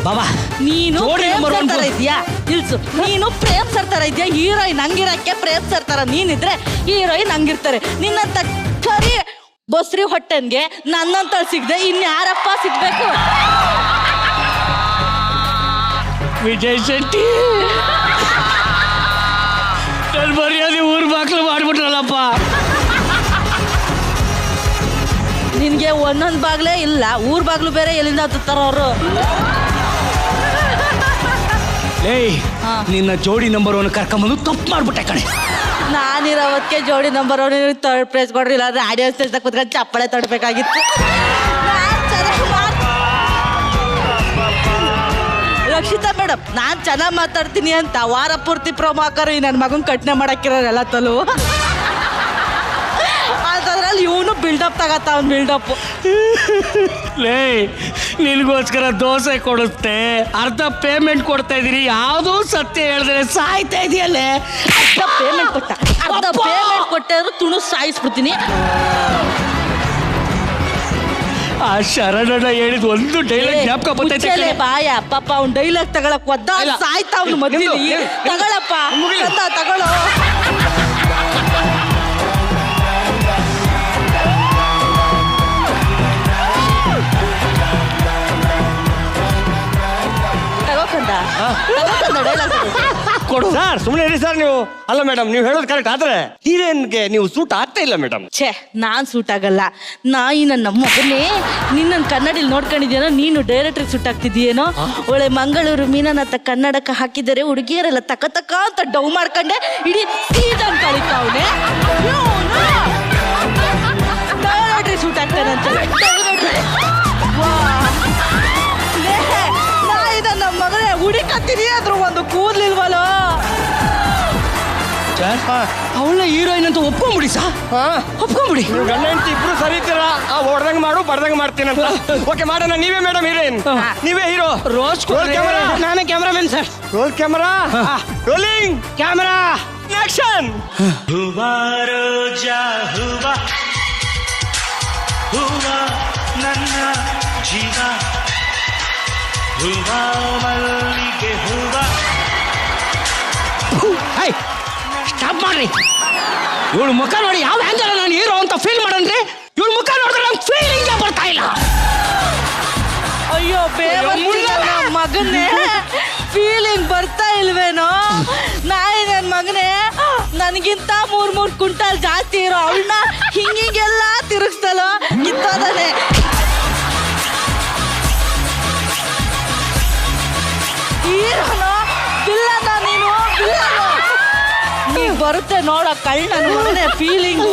ಬಾಬಾ, ನೀನು ಪ್ರೇಮ್ ಸರ್ ತರ ಇದೆಯಾ? ನಿಲ್ಸು. ನೀನು ಪ್ರೇಮ್ ಸರ್ ತರ ಇದೆಯಾ? ಹೀರೋಯಿನ್ ಹಂಗಿರಕ್ಕೆ ಪ್ರೇಮ್ ಸರ್ ತರ ನೀನಿದ್ರೆ ಹೀರೋಯಿನ್ ಹಂಗಿರ್ತಾರೆ. ನಿನ್ನಂತ ಕರಿ ಬಸ್ರಿ ಹೊಟ್ಟೆನ್ಗೆ ನನ್ನಂತ ಸಿಗ್ದೆ ಇನ್ಯಾರಪ್ಪ ಸಿಗ್ಬೇಕು? ವಿಜಯ್ ಶೆಟ್ಟಿ, ನನ್ನ ಮರ್ಯಾದೆ ಊರ್ ಬಾಕ್ಲು ಮಾಡ್ಬಿಟ್ರಲ್ಲಪ್ಪ. ನಿನ್ಗೆ ಒಂದೊಂದ್ ಬಾಗ್ಲೇ ಇಲ್ಲ, ಊರ್ ಬಾಗ್ಲು ಬೇರೆ ಎಲ್ಲಿಂದ ಹತ್ತಾರ ಅವರು. ಏಯ್, ನಿನ್ನ ಜೋಡಿ ನಂಬರ್ 1 ಕರ್ಕೊಂಬಂದು ತಪ್ಪು ಮಾಡ್ಬಿಟ್ಟೆ ಕಣೆ. ನಾನಿರೋವತ್ಗೆ ಜೋಡಿ ನಂಬರ್ 1 ಥರ್ಡ್ ಪ್ರೈಸ್ ಕೊಡ್ರಿ, ಇಲ್ಲಾಂದ್ರೆ ಆಡಿಯೋ ಸ್ಟೇಜ್ ಕುತ್ಕೊಂಡು ಚಪ್ಪಳೆ ತಡಬೇಕಾಗಿತ್ತು. ರಕ್ಷಿತಾ ಮೇಡಮ್, ನಾನ್ ಚೆನ್ನಾಗಿ ಮಾತಾಡ್ತೀನಿ ಅಂತ ವಾರ ಪೂರ್ತಿ ಪ್ರೊಮೋ ಹಾಕೋರು ನನ್ನ ಮಗನ್ ಕಟ್ನೆ ಮಾಡಕ್ಕಿರೋರೆಲ್ಲ ತಲು. ಅದ್ರಲ್ಲಿ ಇವನು ಬಿಲ್ಡಪ್ ತಗತ್ತ, ಅವ್ನು ಬಿಲ್ಡಪ್. ಲೇ, ನಿನಗೋಸ್ಕರ ದೋಸೆ ಕೊಡುತ್ತೆ, ಅರ್ಧ ಪೇಮೆಂಟ್ ಕೊಡ್ತಾ ಇದೀನಿ, ಯಾವುದೂ ಸತ್ಯ ಹೇಳಿದ್ರೆ ಸಾಯ್ತಾ ಇದೆಯಲ್ಲೇ. ಅರ್ಧ ಪೇಮೆಂಟ್ ಕೊಟ್ಟಾದ್ರು ತುಣು ಸಾಯಿಸ್ಬಿಡ್ತೀನಿ. ಆ ಶರಣಣ್ಣ ಹೇಳಿದ್ ಒಂದು ಡೈಲಾಗ್ ಜ್ಞಾಪಕ ಬರ್ತೈತೆ. ಬಾಯ ಪಾಪ ಅವ್ನು ಡೈಲಾಗ್ ತಗೊಳಕ್ ಒದ್ದ ಸಾಯ್ತಾ ಅವ್ನು ಮಧ್ಯದಲ್ಲಿ. ತಗೊಳಪ್ಪ ತಗೊಳ್ಳೋ. ಕೊಡು ಸರ್, ಸುಮ್ಮನೆ ಇರಿ ಸರ್ ನೀವು. ಅಲ್ಲ ಮೇಡಮ್, ನೀವು ಹೇಳೋದು ಕರೆಕ್ಟ್, ಆದ್ರೆ ಹೀರೋಯಿನ್ಗೆ ನೀವು ಸೂಟ್ ಆಗ್ತಾ ಇಲ್ಲ ಮೇಡಮ್. ಛೇ, ನಾನ್ ಸೂಟ್ ಆಗಲ್ಲ. ನಾಯಿ ನನ್ನ ಮಗನೇ, ನಿನ್ನ ಕನ್ನಡಿಲಿ ನೋಡ್ಕೊಂಡಿದ್ಯೇನೋ, ನೀನು ಡೈರೆಕ್ಟರ್ ಸೂಟ್ ಆಗ್ತಿದ್ಯೇನೋ. ಒಳ್ಳೆ ಮಂಗಳೂರು ಮೀನನ್ನ ಕನ್ನಡಕ್ಕೆ ಹಾಕಿದರೆ ಹುಡುಗಿಯರೆಲ್ಲ ತಕ ತಕ ಅಂತ ಡೌ ಮಾಡ್ಕೊಂಡೆ ಇಡೀ ಸೀಸನ್ ಕಳಿತಾವನೆ. ಡೈರೆಕ್ಟರ್ ಸೂಟ್ ಆಗ್ತಾನಂತ. ನಮ್ಮ ಮಗನೇ ಹುಡುಕತ್ತೀನಿ, ಅದ್ರ ಒಂದು ಕೂದ್ಲಿಲ್ವಲ್ಲೋ. ಅವಳ ಹೀರೋಯಿನ್ ಅಂತ ಒಪ್ಕೊಂಬಿಡಿ ಸಾ, ಒಪ್ಕೊಂಬಿಡಿ. ನೀವು ಗಂಡ ಹೆಂಡತಿ ಇಬ್ರು ಸರಿ ಇರ್ತೀರಾ, ಹೊಡೆದಂಗ್ ಮಾಡು ಬಡ್ದಂಗ್ ಮಾಡ್ತೀನಂತ. ಓಕೆ ಮಾಡೋಣ, ನೀವೇ ಮೇಡಮ್ ಹೀರೋಯಿನ್, ನೀವೇ ಹೀರೋ. ರೋಸ್ ಕ್ಯಾಮರಾ, ನಾನೇ cameraman sir. Roll camera, rolling camera, action. ಹುವಾ ರೋಜಾ ಹುವಾ, ಹುವಾ ನನ್ನ ಜೀವ, ಹುವಾ ಮಲ್ಲಿಗೆ ಹುವಾ. ಸ್ಟಾಪ್ ಮಾಡ್ರಿ. ಇವಳು ಮುಖ ನೋಡಿ ಯಾವ ಆಂಗಲ್ ನಾನು ಹೀರೋ ಅಂತ ಫೀಲ್ ಮಾಡನ್ರಿ. ಇವಳು ಮುಖ ನೋಡಿದ್ರೆ ನಂಗೆ ಫೀಲಿಂಗ್ ಬರ್ತಾ ಇಲ್ಲ. ಅಯ್ಯೋ ಮಗನೇ, ಫೀಲಿಂಗ್ ಬರ್ತಾ ಇಲ್ವೇನೋ. ನಾಯಿ ನನ್ನ ಮಗನೇ, ನನಗಿಂತ 3 ಕ್ವಿಂಟಲ್ ಜಾಸ್ತಿ ಇರೋ ಅವಳನ್ನ ಹಿಂಗಿಗೆಲ್ಲ ತಿರುಗಿಸ್ತಲೋ ಕಿತ್ತೋದಾನೆ. ಹೀರೋನೋ ಬಿಲ್ಲನ ನೀನು, ಬಿಲ್ಲನು ನೀವ್ ಬರುತ್ತೆ ನೋಡ ಕಳ್ಳ ನನ್ನ ಮಗನೇ ಫೀಲಿಂಗು.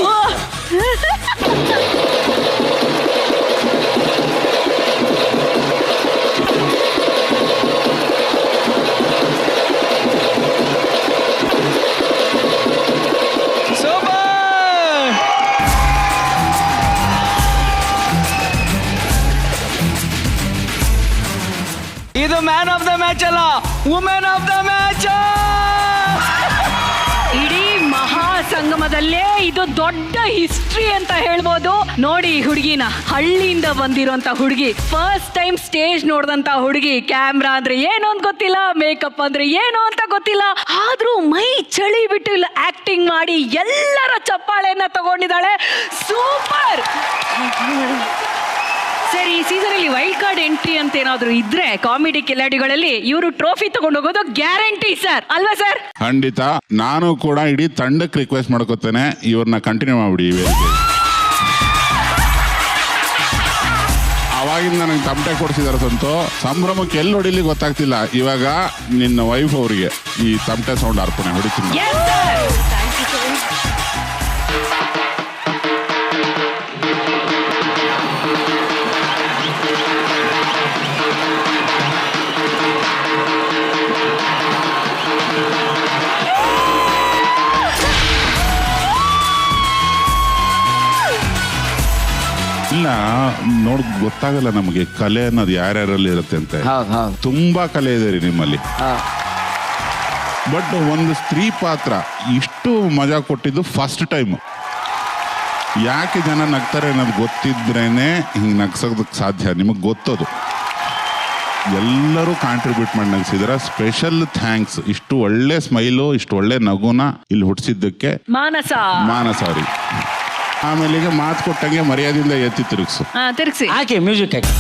ಇದು ಮ್ಯಾನ್ ಆಫ್ ದ ಮ್ಯಾಚ್ ಅಲ್ಲ, ವುಮೆನ್ ಆಫ್ ದ ಮ್ಯಾಚ್. ಇಡೀ ಮಹಾಸಂಗಮದಲ್ಲೇ ಇದು ದೊಡ್ಡ ಹಿಸ್ಟ್ರಿ ಅಂತ ಹೇಳ್ಬೋದು. ನೋಡಿ ಈ ಹುಡುಗಿನ, ಹಳ್ಳಿಯಿಂದ ಬಂದಿರೋಂತ ಹುಡುಗಿ, ಫಸ್ಟ್ ಟೈಮ್ ಸ್ಟೇಜ್ ನೋಡ್ದಂತ ಹುಡುಗಿ. ಕ್ಯಾಮ್ರಾ ಅಂದ್ರೆ ಏನು ಅಂತ ಗೊತ್ತಿಲ್ಲ, ಮೇಕಪ್ ಅಂದ್ರೆ ಏನು ಅಂತ ಗೊತ್ತಿಲ್ಲ, ಆದ್ರೂ ಮೈ ಚಳಿ ಬಿಟ್ಟು ಇಲ್ಲ ಆಕ್ಟಿಂಗ್ ಮಾಡಿ ಎಲ್ಲರ ಚಪ್ಪಾಳೆಯನ್ನ ತಗೊಂಡಿದ್ದಾಳೆ. ಸೂಪರ್. ಸರ್, ಈ ಸೀಸನ್ ಅಲ್ಲಿ ವೈಲ್ಡ್ ಕಾರ್ಡ್ ಎಂಟ್ರಿ ಅಂತ ಏನಾದ್ರು ಇದ್ರೆ ಕಾಮಿಡಿ ಕಿಲಾಡಿಗಳಲ್ಲಿ ಇವರು ಟ್ರೋಫಿ ತಗೊಂಡು ಹೋಗೋದು ಗ್ಯಾರಂಟಿ ಸರ್, ಅಲ್ವಾ ಸರ್? ಖಂಡಿತ. ನಾನು ಕೂಡ ಇಡೀ ತಂಡಕ್ಕೆ ರಿಕ್ವೆಸ್ಟ್ ಮಾಡ್ಕೋತೇನೆ, ಇವ್ರನ್ನ ಕಂಟಿನ್ಯೂ ಮಾಡ್ಬಿಡಿ. ಅವಾಗಿಂದ ನನಗೆ ತಮಟೆ ಕೊಡ್ಸಿದಾರೆ ಸಂತು, ಸಂಭ್ರಮಕ್ಕೆ ಎಲ್ಲಿ ಹೊಡಿಲಿ ಗೊತ್ತಾಗ್ತಿಲ್ಲ. ಇವಾಗ ನಿನ್ನ ವೈಫ್ ಅವರಿಗೆ ಈ ತಮಟೆ ಸೌಂಡ್ ಅರ್ಪಣೆ ಹೊಡಿತೀನಿ. ಇಲ್ಲ ನೋಡ್ ಗೊತ್ತಾಗಲ್ಲ ನಮಗೆ ಕಲೆ ಅನ್ನೋದು ಯಾರ್ಯಾರಲ್ಲಿ ಇರುತ್ತೆ ಅಂತ. ತುಂಬಾ ಕಲೆ ಇದೆ ರೀ ನಿಮ್ಮಲ್ಲಿ. ಬಟ್ ಒಂದು ಸ್ತ್ರೀ ಪಾತ್ರ ಇಷ್ಟು ಮಜಾ ಕೊಟ್ಟಿದ್ದು ಫಸ್ಟ್ ಟೈಮ್. ಯಾಕೆ ಜನ ನಗ್ತಾರೆ ಅನ್ನೋದು ಗೊತ್ತಿದ್ರೇನೆ ಹಿಂಗೆ ನಗ್ಸೋದಕ್ಕೆ ಸಾಧ್ಯ. ನಿಮಗೆ ಗೊತ್ತದು. ಎಲ್ಲರೂ ಕಾಂಟ್ರಿಬ್ಯೂಟ್ ಮಾಡಿ ನಗಿಸಿದಾರೆ. Special thanks. ಇಷ್ಟು ಒಳ್ಳೆ ಸ್ಮೈಲು, ಇಷ್ಟು ಒಳ್ಳೆ ನಗುನ ಇಲ್ಲಿ ಹುಟ್ಟಿಸಿದ್ದಕ್ಕೆ ಮಾನಸ ಅವ್ರಿ. ಆಮೇಲೆ ಈಗ ಮಾತು ಕೊಟ್ಟಂಗೆ ಮರ್ಯಾದೆಯಿಂದ ಎತ್ತಿ ತಿರುಗಿಸು. ತಿರುಗಿಸಿ ಹಾಕಿ ಮ್ಯೂಸಿಕ್ ಹಾಕಿ.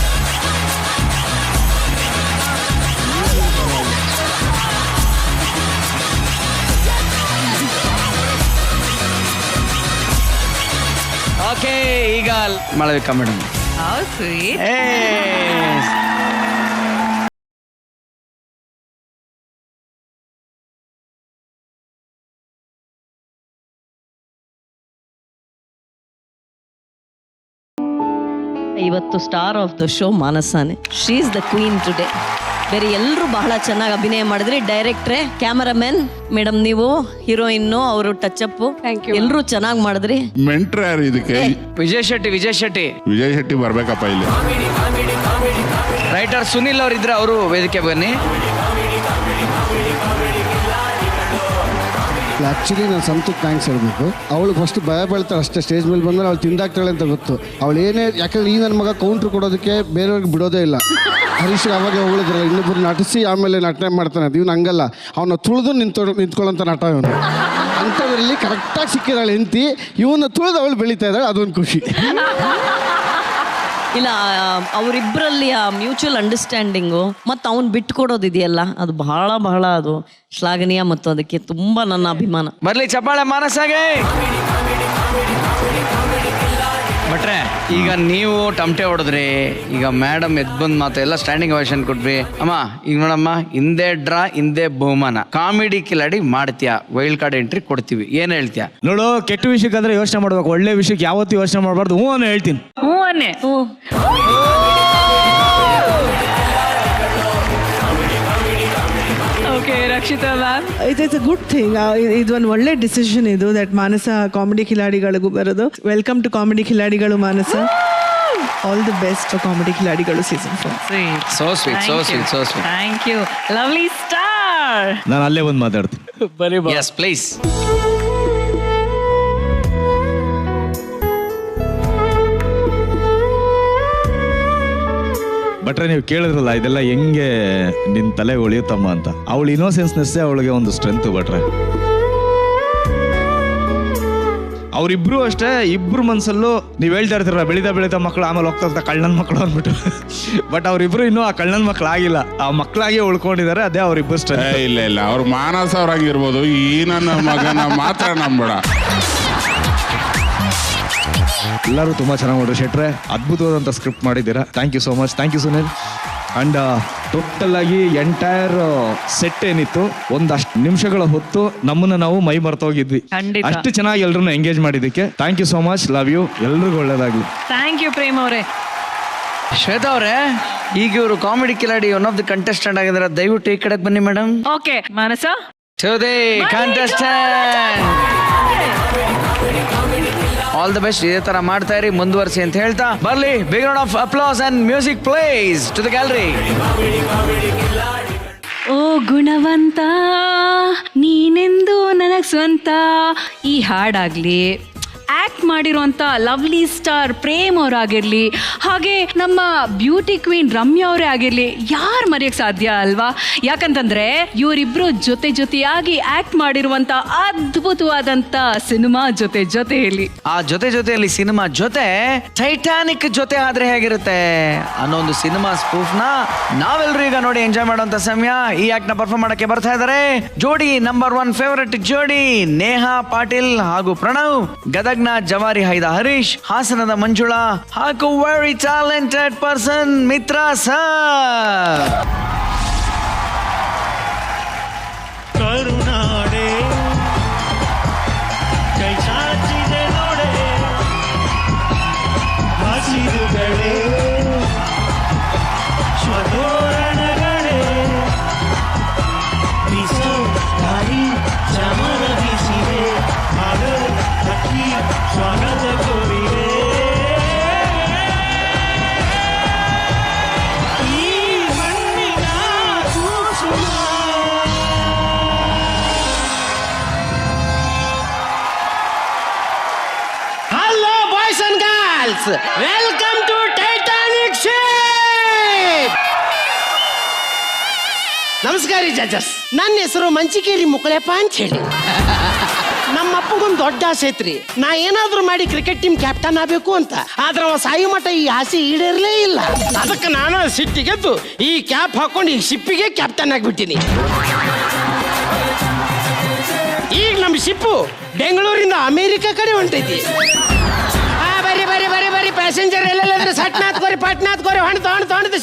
ಓಕೆ, ಈಗ ಮಾಳವಿಕಾ ಮೇಡಮ್. ಇವತ್ತು ಸ್ಟಾರ್ ಆಫ್ ದ ಶೋ ಮಾನಸಾನೆ. She is the queen today. ಬೇರೆ ಎಲ್ಲರೂ ಬಹಳ ಚೆನ್ನಾಗಿ ಅಭಿನಯ ಮಾಡಿದ್ರಿ. ಡೈರೆಕ್ಟ್ರೆ, ಕ್ಯಾಮರಾಮನ್ ಮೇಡಮ್, ನೀವು ಹೀರೋಯಿನ್ನು, ಅವರು ಟಚ್ ಅಪ್, ಎಲ್ಲರೂ ಚೆನ್ನಾಗಿ ಮಾಡಿದ್ರಿ. ಮೆಂಟ್ರ್ ಯಾರು ಇದಕ್ಕೆ? ವಿಜಯ್ ಶೆಟ್ಟಿ ಬರ್ಬೇಕಪ್ಪ ಇಲ್ಲಿ. ರೈಟರ್ ಸುನಿಲ್ ಅವ್ರು ಇದ್ರೆ ಅವರು ವೇದಿಕೆ ಬನ್ನಿ. ಆ್ಯಕ್ಚುಲಿ ನಾನು ಸಂತಕ್ಕೆ ಥ್ಯಾಂಕ್ಸ್ ಹೇಳಬೇಕು. ಅವಳು ಫಸ್ಟ್ ಭಯ ಬೀಳ್ತಾಳೆ ಅಷ್ಟೇ, ಸ್ಟೇಜ್ ಮೇಲೆ ಬಂದರೆ ಅವಳು ತಿಂದಾಗ್ತಾಳೆ ಅಂತ ಗೊತ್ತು. ಅವಳು ಏನೇ, ಯಾಕಂದ್ರೆ ಈ ನನ್ನ ಮಗ ಕೌಂಟ್ರ್ ಕೊಡೋದಕ್ಕೆ ಬೇರೆಯವ್ರಿಗೆ ಬಿಡೋದೇ ಇಲ್ಲ. ಹರೀಶ್ ಅವಾಗ ಹೋಳಿದ್ರಲ್ಲ, ಇನ್ನೊಬ್ಬರು ನಟಿಸಿ ಆಮೇಲೆ ನಟನೆ ಮಾಡ್ತಾನೆ. ಅದು ಇವ್ನು ಹಂಗಲ್ಲ, ಅವನ್ನ ತುಳಿದು ನಿಂತ್ಕೊಳ್ಳೋಂಥ ನಟ ಇವನು. ಅಂಥದ್ರಲ್ಲಿ ಕರೆಕ್ಟಾಗಿ ಸಿಕ್ಕಿದಾಳೆ ಹೆಂಡತಿ, ಇವನ್ನ ತುಳಿದು ಅವಳು ಬೆಳೀತಾ ಇದ್ದಾಳೆ, ಅದೊಂದು ಖುಷಿ. ಇಲ್ಲ, ಅವರಿಬ್ಬರಲ್ಲಿ ಆ ಮ್ಯೂಚುವಲ್ ಅಂಡರ್ಸ್ಟ್ಯಾಂಡಿಂಗು ಮತ್ತು ಅವ್ನು ಬಿಟ್ಟು ಕೊಡೋದಿದೆಯಲ್ಲ, ಅದು ಬಹಳ ಬಹಳ ಅದು ಶ್ಲಾಘನೀಯ ಮತ್ತು ಅದಕ್ಕೆ ತುಂಬ ನನ್ನ ಅಭಿಮಾನ. ಬರ್ಲಿ ಚಪ್ಪಾಳೆ ಮಾನಸಾಗೆ. ಭಟ್ರೆ, ಈಗ ನೀವು ಟಮಟೆ ಹೊಡೆದ್ರಿ, ಈಗ ಮೇಡಮ್ ಎದ್ ಬಂದ್ ಮಾತು ಎಲ್ಲ ಸ್ಟ್ಯಾಂಡಿಂಗ್ ಓವೇಷನ್ ಕೊಟ್ರಿ. ಅಮ್ಮ ಈಗ ನೋಡಮ್ಮ, ಹಿಂದೆ ಡ್ರಾ ಹಿಂದೆ ಬಹುಮಾನ, ಕಾಮಿಡಿ ಕಿಲಾಡಿ ಮಾಡ್ತೀಯಾ, ವೈಲ್ಡ್ ಕಾರ್ಡ್ ಎಂಟ್ರಿ ಕೊಡ್ತೀವಿ, ಏನ್ ಹೇಳ್ತೀಯಾ? ನೋಡು, ಕೆಟ್ಟ ವಿಷಯಕ್ಕಾದ್ರೆ ಯೋಚನೆ ಮಾಡ್ಬೇಕು, ಒಳ್ಳೆ ವಿಷಯಕ್ಕೆ ಯಾವತ್ತೂ ಯೋಚನೆ ಮಾಡಬಾರ್ದು. ಹ್ಞೂ ಅನ್ನೋ ಹೇಳ್ತೀನಿ. Rakshita ma'am, it's a good thing. ಇದೊಂದು ಒಳ್ಳೆ ಡಿಸಿಷನ್ ಇದು, ದಟ್ ಮಾನಸ ಕಾಮಿಡಿ ಕಿಲಾಡಿಗಳಿಗೂ ಬರೋದು. ವೆಲ್ಕಮ್ ಟು ಕಾಮಿಡಿ ಕಿಲಾಡಿಗಳು Manasa. All the best comedy ಕಿಲಾಡಿಗಳು season 4. So sweet, so sweet, so sweet. Thank you lovely star. ನಾನು ಅಲ್ಲೇ ಬಂದು ಮಾತಾಡ್ತೀನಿ. ಬರೀ ಎಸ್ ಪ್ಲೀಸ್. ಬಟ್ರೆ, ನೀವು ಕೇಳಿದ್ರಲ್ಲ ಇದೆಲ್ಲ ಹೆಂಗೆ ನಿನ್ ತಲೆ ಉಳಿಯುತ್ತಮ್ಮ ಅಂತ. ಅವಳ ಇನ್ನೋಸೆನ್ಸ್ನೆಸ್ಸೇ ಅವಳಿಗೆ ಒಂದು ಸ್ಟ್ರೆಂತ್. ಬಟ್ರೆ, ಅವರಿಬ್ರು ಅಷ್ಟೇ, ಇಬ್ರು ಮನ್ಸಲ್ಲೂ ನೀವು ಹೇಳ್ತಾ ಇರ್ತೀರ ಬೆಳೀತಾ ಮಕ್ಕಳು ಆಮೇಲೆ ಹೋಗ್ತಾ ಕಳ್ಳನ ಮಕ್ಕಳು ಅಂದ್ಬಿಟ್ಟು. ಬಟ್ ಅವರಿಬ್ರು ಇನ್ನೂ ಆ ಕಳ್ಳನ ಮಕ್ಕಳು ಆಗಿಲ್ಲ, ಆ ಮಕ್ಕಳಾಗಿ ಉಳ್ಕೊಂಡಿದ್ದಾರೆ. ಅದೇ ಅವ್ರಿಬ್ರು ಸ್ಟ್ರೆಂತ್. ಇಲ್ಲ ಅವ್ರು ಮಾನಸ ಅವ್ರಾಗಿರ್ಬೋದು, ಈ ನನ್ನ ಮಗನ ಮಾತ್ರ ನಂಬೇಡ. ಎಲ್ಲರೂ ತುಂಬ ಚೆನ್ನಾಗಿ ಮಾಡಿದ್ರು. ಶೆಟ್ರೆ, ಅದ್ಭುತವಾದಂಥ ಸ್ಕ್ರಿಪ್ಟ್ ಮಾಡಿದ್ದೀರಾ. Thank you so much. Thank you Sunil. And total ಆಗಿ ಎಂಟೈರ್ ಸೆಟ್ ಏನಿತ್ತು, ಒಂದಷ್ಟು ನಿಮಿಷಗಳ ಹೊತ್ತು ನಮ್ಮನ್ನ ನಾವು ಮೈ ಮರ್ತೋಗಿದ್ವಿ. ಅಷ್ಟು ಚೆನ್ನಾಗಿ ಎಲ್ಲರನ್ನ ಎಂಗೇಜ್ ಮಾಡಿದ್ದಕ್ಕೆ thank you so much. Love you. ಎಲ್ರಿಗೂ ಒಳ್ಳೇದಾಗ್ಲಿ. ಥ್ಯಾಂಕ್ ಯು ಪ್ರೇಮ್ ಅವರೇ. ಶ್ವೇತಾ ಅವರೇ, ಈಗ ಇವರು comedy Kiladi one of the contestant ಆಗಿದ್ದಾರೆ. ದಯವಿಟ್ಟು ಈ ಕಡೆಗೆ ಬನ್ನಿ madam. Okay Manasa, contestant all the best. ಇದೇ ತರ ಮಾಡ್ತಾ ಇರಿ, ಮುಂದುವರಿಸಿ ಅಂತ ಹೇಳ್ತಾ ಬರ್ಲಿ big round of applause and music plays to the gallery. ಓ ಗುಣವಂತ ನೀನೆಂದು ನನಗ್ ಸ್ವಂತ, ಈ ಹಾಡಾಗ್ಲಿ, ಆಕ್ಟ್ ಮಾಡಿರುವಂತ ಲವ್ಲಿ ಸ್ಟಾರ್ ಪ್ರೇಮ್ ಅವರಾಗಿರ್ಲಿ, ಹಾಗೆ ನಮ್ಮ ಬ್ಯೂಟಿ ಕ್ವೀನ್ ರಮ್ಯಾ ಅವರೇ ಆಗಿರ್ಲಿ, ಯಾರು ಮರೆಯಕ್ ಸಾಧ್ಯ ಅಲ್ವಾ? ಯಾಕಂತಂದ್ರೆ ಇವರಿಬ್ರು ಜೊತೆಯಾಗಿ ಆಕ್ಟ್ ಮಾಡಿರುವಂತ ಅದ್ಭುತವಾದಂತ ಸಿನಿಮಾ ಜೊತೆಯಲ್ಲಿ ಆ ಜೊತೆಯಲ್ಲಿ ಸಿನಿಮಾ ಜೊತೆ ಟೈಟಾನಿಕ್ ಜೊತೆ ಆದ್ರೆ ಹೇಗಿರುತ್ತೆ ಅನ್ನೋ ಒಂದು ಸಿನಿಮಾ ಸ್ಪೂಫ್ ನ ನಾವೆಲ್ಲರೂ ಈಗ ನೋಡಿ ಎಂಜಾಯ್ ಮಾಡುವಂತ ಸಮಯ. ಈ ಆಕ್ಟ್ ನ ಪರ್ಫಾರ್ಮ್ ಮಾಡಕ್ಕೆ ಬರ್ತಾ ಇದ್ದಾರೆ ಜೋಡಿ ನಂಬರ್ 1 ಫೇವರೆಟ್ ಜೋಡಿ ನೇಹಾ ಪಾಟೀಲ್ ಹಾಗೂ ಪ್ರಣವ್, ಗದಗ್ನ ಜವಾರಿ ಹೈದ ಹರೀಶ್, ಹಾಸನದ ಮಂಜುಳಾ ಹಾಗೂ ವೆರಿ ಟ್ಯಾಲೆಂಟೆಡ್ ಪರ್ಸನ್ ಮಿತ್ರ ಸರ್. ಕರುನಾಡೆ ಕೈ ಚಾಚಿದೆ ನೋಡೆ, ಹಸಿರುಗಳೇ ಸ್ವತೋರಣಗಳೇ, ಬಿಸೋ ದಾರಿ ಚಮರ ಬೀಸಿದೆ, ಆಗ ಹಕ್ಕಿ ಸ್ವಾಗತ ಕೋರಿದೆ. ಈ ಮಣ್ಣಿನ ಕುಸುಮ hello boys and girls, welcome to Titanic ship. ನಮಸ್ಕಾರ ಜಡ್ಜಸ್, ನನ್ನ ಹೆಸರು ಮಂಚಿಕೇರಿ ಮುಕ್ಕಳೆಪ್ಪ ಅಂತ ಹೇಳಿ. ನಮ್ಮ ಅಪ್ಪಗೊಂದು ದೊಡ್ಡ ಆಸೆ ಐತ್ರಿ, ನಾ ಏನಾದ್ರೂ ಮಾಡಿ ಕ್ರಿಕೆಟ್ ಟೀಮ್ ಕ್ಯಾಪ್ಟನ್ ಆಗ್ಬೇಕು ಅಂತ. ಆದ್ರೆ ಅವ ಸಾಯಿ ಮಠ ಈ ಆಸೆ ಈಡೇರ್ಲೇ ಇಲ್ಲ. ಅದಕ್ಕೆ ನಾನು ಸಿಟ್ಟಿಗೆದ್ದು ಈ ಕ್ಯಾಪ್ ಹಾಕೊಂಡು ಈ ಶಿಪ್ಪಿಗೆ ಕ್ಯಾಪ್ಟನ್ ಆಗ್ಬಿಟ್ಟಿನಿ. ಈಗ ನಮ್ಮ ಶಿಪ್ಪು ಬೆಂಗಳೂರಿಂದ ಅಮೇರಿಕಾ ಕಡೆ ಹೊಂಟೈತಿ. ಬರೀ ಪ್ಯಾಸೆಂಜರ್ ಎಲ್ಲೆಲ್ಲದ್ರೆ ಸಟ್ನಾಥ್ ಕೋರಿ ಹೊಣ್ತ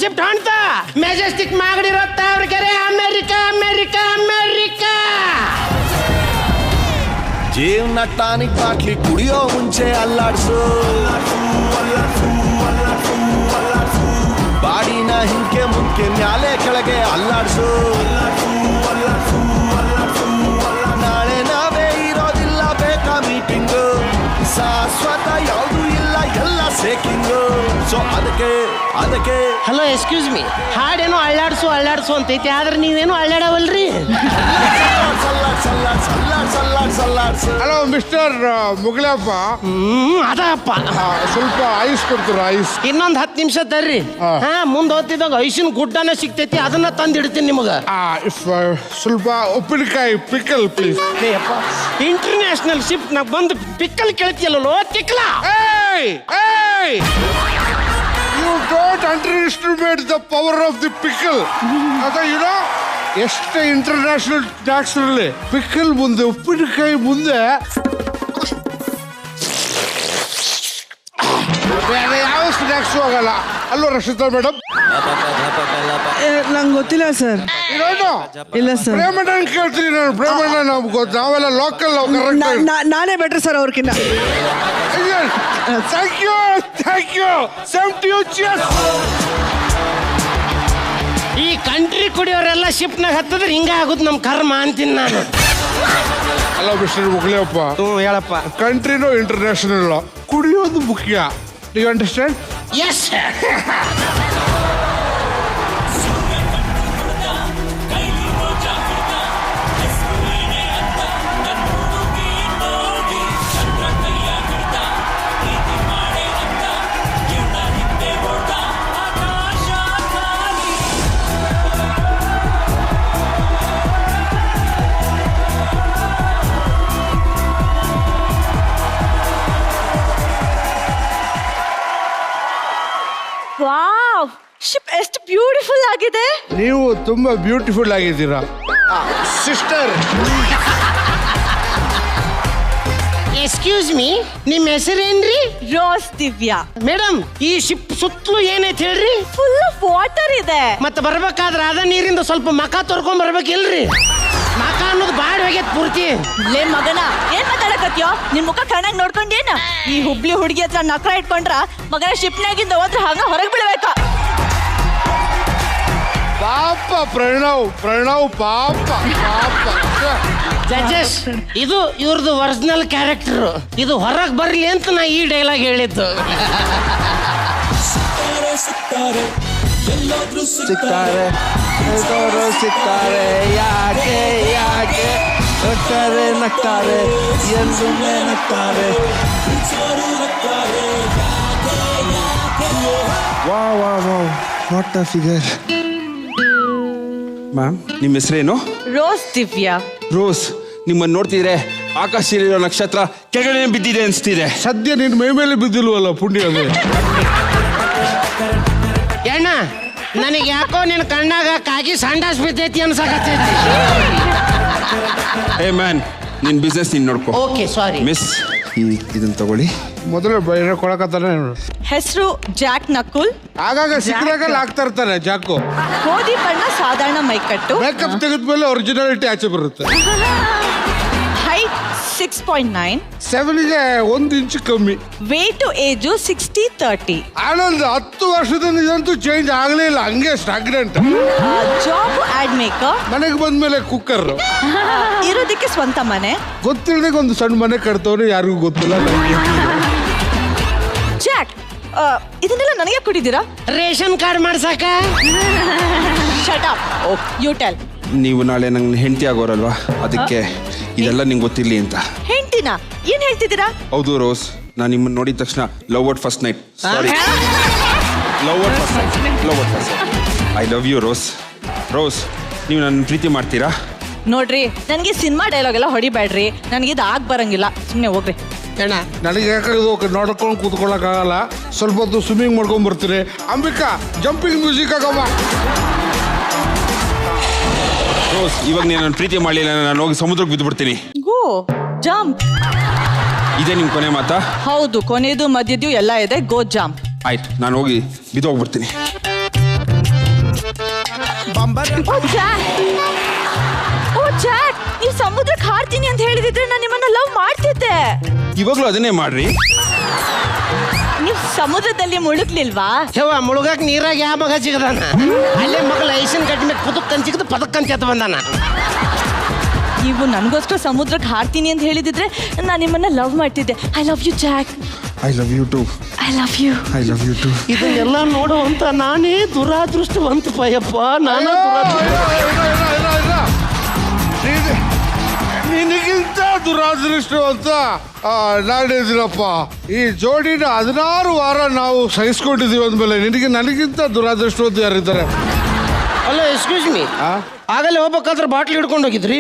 ಶಿಫ್ಟ್ ಹೊಣ್ತ ಮೆಜೆಸ್ಟಿಕ್ ಮಾಗಡಿರೋ ತಾವ್ರಕೆರೆ ಅಮೇರಿಕಾ. ಜೀವನ ಟಾನಿಕ್ ಬಾಟ್ಲಿ ಕುಡಿಯೋ ಮುಂಚೆ ಅಲ್ಲಾಡ್ಸು. ಬಾಡಿನ ಹಿಂಕೆ ಮುಂಕೆ ಮ್ಯಾಲೆ ಕೆಳಗೆ ಅಲ್ಲಾಡ್ಸು ನಾಳೆ ನಾವೇ ಇರೋದಿಲ್ಲ ಬೇಕಾ ಮೀಟಿಂಗು ಶಾಶ್ವತ ಯಾವುದು ಇಲ್ಲ ಎಲ್ಲ ಸೇಕಿಂಗು ಸೊ ಅದಕ್ಕೆ ಹಲೋ ಎಕ್ಸ್ಕ್ಯೂಸ್ ಮೀ ಹಾಡೇನೋ ಅಳ್ಳಾಡ್ಸು ಅಂತೈತಿ ಆದ್ರೆ ನೀವೇನು ಅಳ್ಳಾಡವಲ್ರಿ ಹಲೋ ಮಿಸ್ಟರ್ ಮುಗಳಪ್ಪ ಅದಪ್ಪ ಸ್ವಲ್ಪ ಐಸ್ ಕೊಡ್ತೀರ ಐಸ್ ಇನ್ನೊಂದು 10 ನಿಮಿಷ ತರ್ರಿ ಮುಂದೆ ಹೋಗ್ತಿದ್ದಾಗ ಐಸಿನ ಗುಡ್ಡನ ಸಿಗ್ತೈತಿ ಅದನ್ನ ತಂದು ಇಡ್ತೀನಿ ನಿಮಗೆ ಸ್ವಲ್ಪ ಉಪ್ಪಿನಕಾಯಿ ಪಿಕಲ್ ಪ್ಲೀಸ್ ಇಂಟರ್ನ್ಯಾಷನಲ್ ಶಿಪ್ ನಾಗ ಬಂದು ಪಿಕ್ಕಲ್ ಕೇಳ್ತಿಯಲ್ಲೋ ತಿಕ್ಲ You don't underestimate the power of the pickle. ಎಷ್ಟೇ ಇಂಟರ್ನ್ಯಾಷನಲ್ ಟ್ಯಾಕ್ಸ್ ಇರಲಿ ಪಿಕ್ಕಲ್ ಮುಂದೆ ಉಪ್ಪಿನಕಾಯಿ ಮುಂದೆ ಬೇರೆ ಯಾವ ಸ್ನ್ಯಾಕ್ಸು ಆಗಲ್ಲ ಅಲ್ವಾ ರಕ್ಷಿತಾ ಮೇಡಮ್? ನಂಗೆ ಗೊತ್ತಿಲ್ಲ ಸರ್. ಇಲ್ಲ ಸರ್. ಪ್ರೇಮಣ್ಣ ಕೇಳ್ತೀನಿ ನಾನು. ಪ್ರೇಮಣ್ಣ ನಮ್ಗೆ ಗೊತ್ತು, ನಾವೆಲ್ಲ ಲೋಕಲ್. ನಾನೇ ಬೆಟ್ರ್ ಸರ್ ಅವ್ರಕ್ಕಿಂತ. Thank you same to you. Cheers. ಈ ಕಂಟ್ರಿ ಕುಡಿಯೋರೆಲ್ಲ ಶಿಪ್ನಾಗ ಹತ್ತದ್ರೆ ಹಿಂಗ ಆಗುದು ನಮ್ ಕರ್ಮ ಅಂತೀನಿ ನಾನು. ಅಲ್ಲ ಮಿಸ್ಟರ್ ಮುಗ್ಲಿಯಪ್ಪ, ಹೇಳಪ್ಪ. ಕಂಟ್ರಿನೋ ಇಂಟರ್ನ್ಯಾಷನಲ್ ಕುಡಿಯೋದು ಮುಖ್ಯ. Do you understand? Yes. Wow, ship ಎಷ್ಟು ಬ್ಯೂಟಿಫುಲ್ ಆಗಿದೆ. ನೀವು ತುಂಬಾ ಬ್ಯೂಟಿಫುಲ್ ಆಗಿದ್ದೀರಾ ಸಿಸ್ಟರ್. ಎಕ್ಸ್ಕ್ಯೂಸ್ ಮೀ, ನಿಮ್ಮ ಹೆಸರೇನ್ರಿ? ರೋಸ್ ದಿವ್ಯಾ. ಮೇಡಮ್, ಈ ಶಿಪ್ ಸುತ್ತಲೂ ಏನೈತೆ ಹೇಳ್ರಿ? ಫುಲ್ ಆಫ್ ವಾಟರ್ ಇದೆ. ಮತ್ತೆ ಬರ್ಬೇಕಾದ್ರೆ ಅದ ನೀರಿಂದ ಸ್ವಲ್ಪ ಮಕ ತೊರ್ಕೊಂಡ್ ಬರ್ಬೇಕಿಲ್ರಿ? ಮಕ ಅನ್ನೋದು ಬಾಡ್ ಹೋಗ್ಯತ್ ಪೂರ್ತಿ. ಲೇ ಮಗನ, ಏನ್ ಮಾತಾಡಕತ್ಯೋ? ನಿನ್ ಮುಖ ಕಣ್ಣಾಗ ನೋಡ್ಕೊಂಡೇನ? ಈ ಹುಬ್ಳಿ ಹುಡುಗಿ ಹತ್ರ ನಕ್ರ ಇಟ್ಕೊಂಡ್ರ ಮಗನ ಶಿಪ್ನಾಗಿಂದ ಹೋದ್ರೆ ಹಂಗ ಹೊರಗೆ ಬಿಡ್ಬೇಕ. ಪಾಪ ಪ್ರಣವ್ ಪಾಪ. ಜಡ್ಜಸ್, ಇದು ಇವ್ರದ್ದು ಒರಿಜಿನಲ್ ಕ್ಯಾರೆಕ್ಟರ್. ಇದು ಹೊರಗೆ ಬರ್ಲಿ ಅಂತ ನಾ ಈ ಡೈಲಾಗ್ ಹೇಳಿದ್ದು. ಸಿಕ್ತಾರೆ ಯಾಕೆ ನಕ್ತಾರೆ ಎಂದು ನಕ್ತಾರೆ. Wow what a figure. Ma'am, ನಿಮ್ಮ ಹೆಸರೇನು? ರೋಸ್ ದಿವ್ಯಾ. ರೋಸ್, ನಿಮ್ಮನ್ನು ನೋಡ್ತಿದ್ರೆ ಆಕಾಶದಲ್ಲಿರೋ ನಕ್ಷತ್ರ ಕೆಳಗಡೆ ಬಿದ್ದಿದೆ ಅನ್ಸ್ತಿದೆ. ಸದ್ಯ ನಿನ್ನ ಮೈ ಮೇಲೆ ಬಿದ್ದಿಲ್ವಲ್ಲ ಪುಣ್ಯ. ಅಣ್ಣ, ನನಗೆ ಯಾಕೋ ನಿನ್ನ ಕಣ್ಣಾಗ ಕಾಗಿ ಸಂಡಾಸ್ ಬಿದ್ದೈತಿ ಅನ್ಸಕತ್ತೈತಿ. ಏ ಮ್ಯಾನ್, ನಿನ್ನ ಬಿಸ್ನೆಸ್ ನೀನು ನೋಡ್ಕೋ. Okay, sorry miss. ಇದನ್ನ ತಗೊಳ್ಳಿ. ಮೊದಲು ಬೈರ ಕೊಡಕತ್ತಾನೆ. ಹೆಸರು ಜಾಕ್ ನಕುಲ್. ಆಗಾಗ ಸಿಕ್ಕರಾಗಲ್ಲ ಆಗ್ತಾ ಇರ್ತಾನೆ ಜಾಕು. ಗೋಧಿ ಬಣ್ಣ, ಸಾಧಾರಣ ಮೈಕಟ್ಟು. ಮೇಕಪ್ ತೆಗೆದ್ಮೇಲೆ ಒರಿಜಿನಾಲಿಟಿ ಆಚೆ ಬರುತ್ತೆ. ಹೈಟ್ 6.9. 7ಗೆ 1 ಇಂಚ್ ಕಮ್ಮಿ. Weight age 60-30. ಆನಂದ್ 10 ವರ್ಷದಿಂದ ಇದಂತೂ ಚೇಂಜ್ ಆಗಲೇ ಇಲ್ಲ, ಹಂಗೆ ಸ್ಟಾಗ್ನೆಂಟ್. Job add maker. ಮನೆಗೆ ಬಂದ್ಮೇಲೆ ಕುಕ್ಕರ್. ಇರೋದಕ್ಕೆ ಸ್ವಂತ ಮನೆ. ಗೊತ್ತಿಲ್ಲದೆ ಒಂದು ಸಣ್ಣ ಮನೆ ಕಟ್ತವ್ರೆ, ಯಾರಿಗೂ ಗೊತ್ತಿಲ್ಲ. ಜಾಕ್, ಇದನ್ನೆಲ್ಲ ನನಗೆ ಕೊಟ್ಟಿದ್ದೀರಾ? ರೇಷನ್ ಕಾರ್ಡ್ ಮಾಡ್ಸಾಕ. Shut up. You tell. ನೀವು ನಾಳೆ ನಂಗೆ ಹೆಂಡತಿ ಆಗೋರಲ್ವಾ, ಅದಕ್ಕೆ ಇದೆಲ್ಲ ನಿಂಗೆ ಗೊತ್ತಿರಲಿ ಅಂತ. ಹೆಂಡ್ತಿನ ಏನ್ ಹೇಳ್ತಿದ್ದೀರಾ? ಹೌದು ರೋಸ್, ನಾನು ನಿಮ್ಮನ್ನು ನೋಡಿದ ತಕ್ಷಣ love at first night. Sorry, love at first night. I love you Rose. Rose, ನೀವು ನನ್ನ ಪ್ರೀತಿ ಮಾಡ್ತೀರಾ? ನೋಡ್ರಿ, ನನಗೆ ಸಿನಿಮಾ ಡೈಲಾಗ್ ಎಲ್ಲ ಹೊಡಿಬೇಡ್ರಿ. ನನಗೆ ಇದು ಆಗ್ ಬರಂಗಿಲ್ಲ, ಸುಮ್ಮನೆ ಹೋಗ್ರಿ. ನನಗೆ ಯಾಕೆ ನೋಡ್ಕೊಂಡು ಕೂತ್ಕೊಳ್ಳೋಕ್ಕಾಗಲ್ಲ. ಸ್ವಲ್ಪ ಹೊತ್ತು ಸ್ವಿಮ್ಮಿಂಗ್ ಮಾಡ್ಕೊಂಡ್ ಬರ್ತೀರಿ. ಅಂಬಿಕಾ, ಜಂಪಿಂಗ್ ಮ್ಯೂಸಿಕ್ ಆಗಮ್ಮ. ರೋಸ್, ಇವಾಗ ನೀನು ನನ್ನ ಪ್ರೀತಿ ಮಾಡಲಿಲ್ಲ, ನಾನು ಹೋಗಿ ಸಮುದ್ರಕ್ಕೆ ಬಿದ್ದುಬಿಡ್ತೀನಿ. ಗೋ ಜಂಪ್. ಇದೇ ನಿಮ್ಮ ಕೊನೆ ಮಾತಾ? ಹೌದು, ಕೊನೆಯದು ಮಧ್ಯದ್ದು ಎಲ್ಲ ಇದೆ. ಗೋ ಜಂಪ್. ಆಯ್ತು, ನಾನು ಹೋಗಿ ಬಿದ್ದೋಗ್ಬಿಡ್ತೀನಿ. ಓ ಜಾಕ್, ನೀವು ಸಮುದ್ರಕ್ಕೆ ಹಾರ್ತೀನಿ ಅಂತ ಹೇಳಿದಿದ್ರೆ ನಾನು ನಿಮ್ಮನ್ನ ಲವ್ ಮಾಡ್ತಿದ್ದೆ. ಇವಾಗಲೂ ಅದನ್ನೇ ಮಾಡ್ರಿ. ನೀವು ಸಮುದ್ರದಲ್ಲಿ ಮುಳುಗ್ಲಿಲ್ವಾ? ಮುಳುಗಾಕ್ ನೀರಾಗ ಯಾವ ಮಗ ಸಿಗದಾನ? ಅಲ್ಲೇ ಮಗಳ ಐಸಿನ ಗಡ್ಡಿ ಮೇಲೆ ಪದಕ್ಕನ್ ಸಿಗದ ಪದಕ್ಕನ್ ಚೆತ್ತ ಬಂದಾನ. ನೀವು ನನಗೋಸ್ಕರ ಸಮುದ್ರಕ್ಕೆ ಹಾರ್ತೀನಿ ಅಂತ ಹೇಳಿದಿದ್ರೆ ನಾನು ನಿಮ್ಮನ್ನ ಲವ್ ಮಾಡ್ತಿದ್ದೆ. I love you Jack. I love you too. I love you. I love you too. ಇದನ್ನೆಲ್ಲ ನೋಡುವಂತ ನಾನೇ ದುರಾದೃಷ್ಟವಂತ ಪಯಪ್ಪ. ನಾನು ನಿನಗಿಂತ ದುರಾದೃಷ್ಟವಂತ ನಾನಿದ್ದೀನಪ್ಪ. ಈ ಜೋಡಿನ 16 ವಾರ ನಾವು ಸಹಿಸ್ಕೊಂಡಿದೀವಿ ಅಂದ್ಮೇಲೆ ನನಗಿಂತ ದುರಾದೃಷ್ಟವಂತ ಯಾರಿದ್ದಾರೆ? ಅಲ್ಲ, ಎಕ್ಸ್ಕ್ಯೂಸ್ ಮೀ, ಆಗಲೇ ಹೋಗ್ಬೇಕಾದ್ರೆ ಬಾಟ್ಲಿ ಹಿಡ್ಕೊಂಡು ಹೋಗಿದ್ರಿ,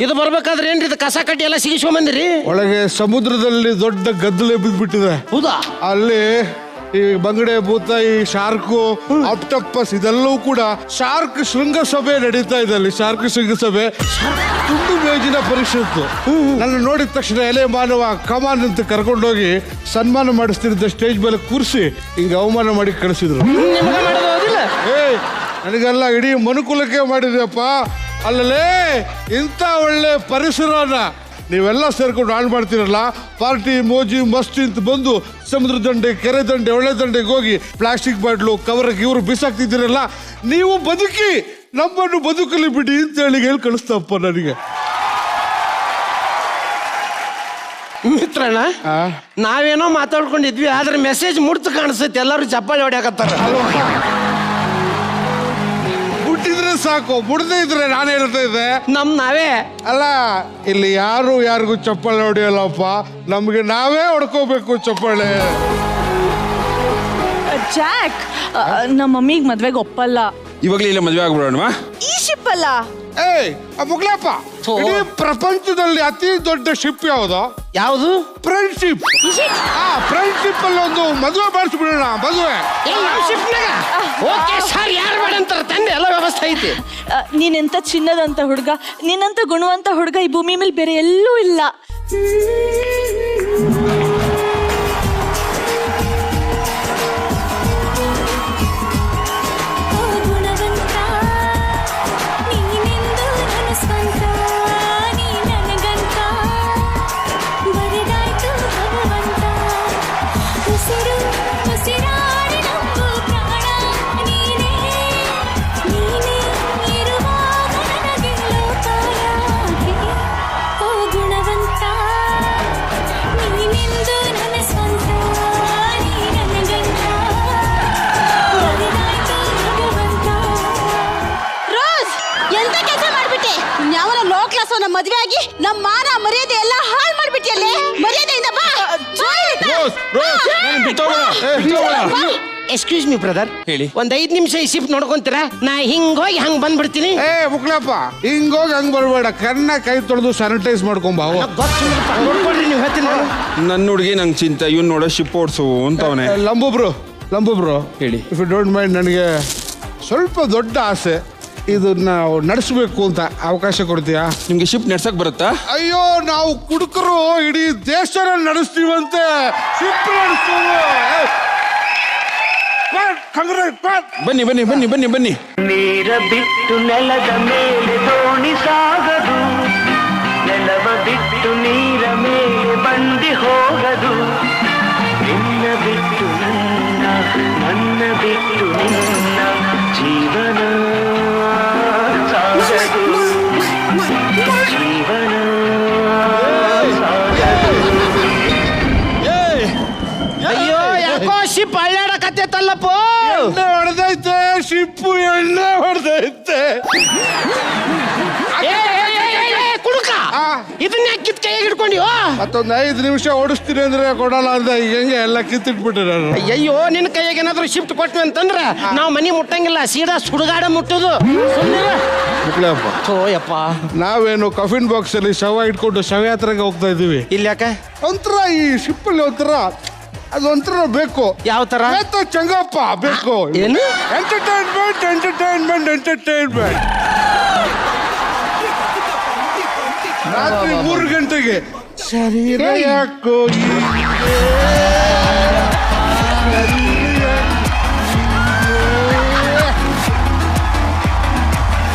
ಇದು ಬರ್ಬೇಕಾದ್ರೆ ಏನ್ರಿ ಇದು ಕಸ ಕಟ್ಟಿ ಎಲ್ಲ ಸಿಗಿಸ್ಕೊಂಬಂದಿರಿ? ಒಳಗೆ ಸಮುದ್ರದಲ್ಲಿ ದೊಡ್ಡ ಗದ್ದಲೆ ಬಿದ್ದ್ಬಿಟ್ಟಿದೆ. ಹೌದಾ? ಅಲ್ಲಿ ಈ ಬಂಗಡೆ ಭೂತ, ಈ ಶಾರ್ಕು, ಆಪ್ಟಪ್ಪಸ್ ಇದೆಲ್ಲವೂ ಕೂಡ ಶಾರ್ಕ್ ಶೃಂಗಸಭೆ ನಡೀತಾ ಇದೆ. ಅಲ್ಲಿ ಶಾರ್ಕ್ ಶೃಂಗಸಭೆ ತುಂಡು ಮೇಜಿನ ಪರಿಷತ್ತು. ನನ್ನ ನೋಡಿದ ತಕ್ಷಣ ಎಲೆ ಮಾನವ ಕಮಾನ್ ಅಂತ ಕರ್ಕೊಂಡೋಗಿ ಸನ್ಮಾನ ಮಾಡಿಸ್ತಿದ್ದ ಸ್ಟೇಜ್ ಮೇಲೆ ಕೂರಿಸಿ ಹಿಂಗೆ ಅವಮಾನ ಮಾಡಿ ಕಳಿಸಿದ್ರು. ನನಗೆಲ್ಲ ಇಡೀ ಮನುಕುಲಕ್ಕೆ ಮಾಡಿದ್ಯಪ್ಪ. ಅಲ್ಲಲೇ ಇಂಥ ಒಳ್ಳೆ ಪರಿಸರನ ನೀವೆಲ್ಲ ಸೇರ್ಕೊಂಡು ಹಾಳು ಮಾಡ್ತೀರಲ್ಲ. ಪಾರ್ಟಿ ಮೋಜಿ ಮಸ್ತಿ ಅಂತ ಬಂದು ಸಮುದ್ರ ದಂಡೆ, ಕೆರೆ ದಂಡೆ, ಒಳ್ಳೆ ದಂಡೆಗೆ ಹೋಗಿ ಪ್ಲಾಸ್ಟಿಕ್ ಬಾಟ್ಲು ಕವರ್ಗೆ ಇವರು ಬಿಸಾಕ್ತಿದ್ದೀರಲ್ಲ. ನೀವು ಬದುಕಿ ನಮ್ಮನ್ನು ಬದುಕಲಿ ಬಿಡಿ ಅಂತ ಹೇಳಿ ಕಳಿಸ್ತಪ್ಪ ನನಗೆ. ಮಿತ್ರಣ್ಣ, ನಾವೇನೋ ಮಾತಾಡ್ಕೊಂಡಿದ್ವಿ, ಆದ್ರೆ ಮೆಸೇಜ್ ಮುಡ್ತು ಕಾಣಿಸ್ತೈತಿ. ಎಲ್ಲರೂ ಚಪ್ಪಾಳಿ ಹೊಡ್ಯಾಕತ್ತಾರ. ಬಿಟ್ಟಿದ್ರೆ ಸಾಕು, ಬಿಡದೇ ಇದ್ರೆ ನಾನು ಹೇಳ್ತಾ ಇದ್ದೆ ನಾವೇ ಅಲ್ಲ. ಇಲ್ಲಿ ಯಾರಿಗೂ ಚಪ್ಪಾಳೆ ಹೊಡೆಯಲ್ಲಪ್ಪ, ನಮ್ಗೆ ನಾವೇ ಹೊಡ್ಕೋಬೇಕು ಚಪ್ಪಾಳೆ. ಜಾಕ್, ನಮ್ಮ ಮಮ್ಮಿಗೆ ಮದ್ವೆಗೆ ಒಪ್ಪಲ್ಲ. ಇವಾಗಲೇ ಇಲ್ಲ ಮದುವೆ ಆಗ್ಬಿಡೋಣವಾ? ಈ ಶಿಪ್ ಅಲ್ಲ. ಮುಗ್ಲಪ್ಪ, ಇಡೀ ಪ್ರಪಂಚದಲ್ಲಿ ಅತಿ ದೊಡ್ಡ ಶಿಪ್ ಯಾವುದು? ಯಾವುದು? ಫ್ರೆಂಡ್ಶಿಪ್. ಫ್ರೆಂಡ್ಶಿಪ್ ಅಲ್ಲಿ ಒಂದು ಮದುವೆ ಮಾಡಿಸ್ಬಿಡೋಣ. ಮದುವೆ ಸರ್, ಯಾರು ಬೇಡ ಅಂತಾರ? ತಂದೆ ಎಲ್ಲ ವ್ಯವಸ್ಥೆ ಐತಿ. ನೀನೆಂತ ಚಿನ್ನದಂತ ಹುಡುಗ, ನಿನ್ನಂತ ಗುಣವಂತ ಹುಡುಗ ಈ ಭೂಮಿ ಮೇಲೆ ಬೇರೆ ಎಲ್ಲೂ ಇಲ್ಲ. ಮದುವೆ ಆಗಿ ನಮ್ಮ ಮಾನ ಮರ್ಯಾದೆ ಎಲ್ಲ ಹಾಳು ಮಾಡ್ಬಿಟ್ಟಿಯಲ್ಲೇ. ಮರ್ಯಾದೆಯಿಂದ ಬಾ. ಎಕ್ಸ್ಕ್ಯೂಸ್ ಮೀ ಬ್ರದರ್, ಹೇಳಿ. ಒಂದ್ 5 ನಿಮಿಷ ಈ ಶಿಪ್ ನೋಡ್ಕೊಂತೀರಾ? ನಾ ಹಿಂಗೋಗಿ ಹಂಗ್ ಬಂದ್ಬಿಡ್ತೀನಿ. ಮುಕ್ಲಪ್ಪ, ಹಿಂಗೋಗಿ ಹಂಗ್ ಬರ್ಬೇಡ. ಕನ್ನ ಕೈ ತೊಳೆದು ಸ್ಯಾನಿಟೈಸ್ ಮಾಡ್ಕೊಂಬ. ನೋಡ್ಕೊಳ್ರಿ ನೀವು. ಹೇಳ್ತೀನಿ. ನನ್ನ ಹುಡುಗಿ ನಂಗೆ ಚಿಂತೆ, ಇವ್ನು ನೋಡೋ ಶಿಪ್ ಓಡಿಸು ಅಂತವನೇ. ಲಂಬೊಬ್ರು ಹೇಳಿ. ಇಫ್ ಯು ಡೋಂಟ್ ಮೈಂಡ್, ನನಗೆ ಸ್ವಲ್ಪ ದೊಡ್ಡ ಆಸೆ. ಇದನ್ನ ನಡೆಸಬೇಕು ಅಂತ ಅವಕಾಶ ಕೊಡ್ತೀಯಾ? ನಿಮ್ಗೆ ಶಿಪ್ ನಡ್ಸಕ್ ಬರುತ್ತಾ? ಅಯ್ಯೋ, ನಾವು ಕುಡುಕರು ಇಡೀ ದೇಶನ ನಡೆಸ್ತೀವಂತೆ. ಶಿಪ್ ಬನ್ನಿ ಬನ್ನಿ ಬನ್ನಿ ಬನ್ನಿ ಬನ್ನಿ. ನೀರ ಬಿಟ್ಟು ನೆಲದ ಮೇಲೆ ದೋಣಿ ಸಾಗದು, ನೆಲವ ಬಿಟ್ಟು ನೀರ ಮೇಲೆ ಬಂಡಿ ಹೋಗದು. ನಿನ್ನ ಬಿಟ್ಟು ನನ್ನ, ನನ್ನ ಬಿಟ್ಟು ನಿನ್ನ ಜೀವನ ಸಾಗದು, ಜೀವನ ಸಾಗದು. ಅಯ್ಯೋ, ಯಾಕೋ ಶಿಪ್ ಅಳ್ಳಾಡಕತ್ತೈತಲ್ಲಪ್ಪ. ಎಣ್ಣೆ ಹೊಡೆದೈತೆ ಶಿಪ್ಪು, ಎಣ್ಣೆ ಹೊಡೆದೈತೆ. ಕುಡುಕ, ಇದನ್ನ ಕಿತ್ ಕೈಯಾಗ ಹಿಡ್ಕೊಂಡಿ. ಮತ್ತೊಂದು 5 ನಿಮಿಷ ಓಡಿಸ್ತೀನಿ ಅಂದ್ರೆ ಕೊಡಲ್ಲ ಅಂತ ಈಗ ಹೆಂಗೆ ಎಲ್ಲ ಕಿತ್ತಿಟ್ಬಿಟ್ರೆ ನಾನು. ಅಯ್ಯೋ, ನಿನ್ನ ಕೈಯಾಗ ಏನಾದ್ರು ಶಿಫ್ಟ್ ಕೊಟ್ವಿ ಅಂತಂದ್ರ ನಾವು ಮನಿ ಮುಟ್ಟಂಗಿಲ್ಲ, ಸೀದಾ ಸುಡುಗಾಡ ಮುಟ್ಟೋದು. ಯಪ್ಪ, ನಾವೇನು ಕಫಿನ್ ಬಾಕ್ಸ್ ಅಲ್ಲಿ ಶವ ಇಟ್ಕೊಂಡು ಶವಯಾತ್ರೆಗೆ ಹೋಗ್ತಾ ಇದೀವಿ. ಇಲ್ಲಿ ಯಾಕೆ? ಒಂಥರ ಈ ಶಿಪ್ ಅಲ್ಲಿ ಅದೊಂಥರ ಬೇಕು. ಯಾವ ತರ? ಚಂಗಪ್ಪ ಬೇಕು. ಏನು? Entertainment entertainment entertainment. ರಾತ್ರಿ 3 ಗಂಟೆಗೆ ಶರೀರ ಯಾಕೋ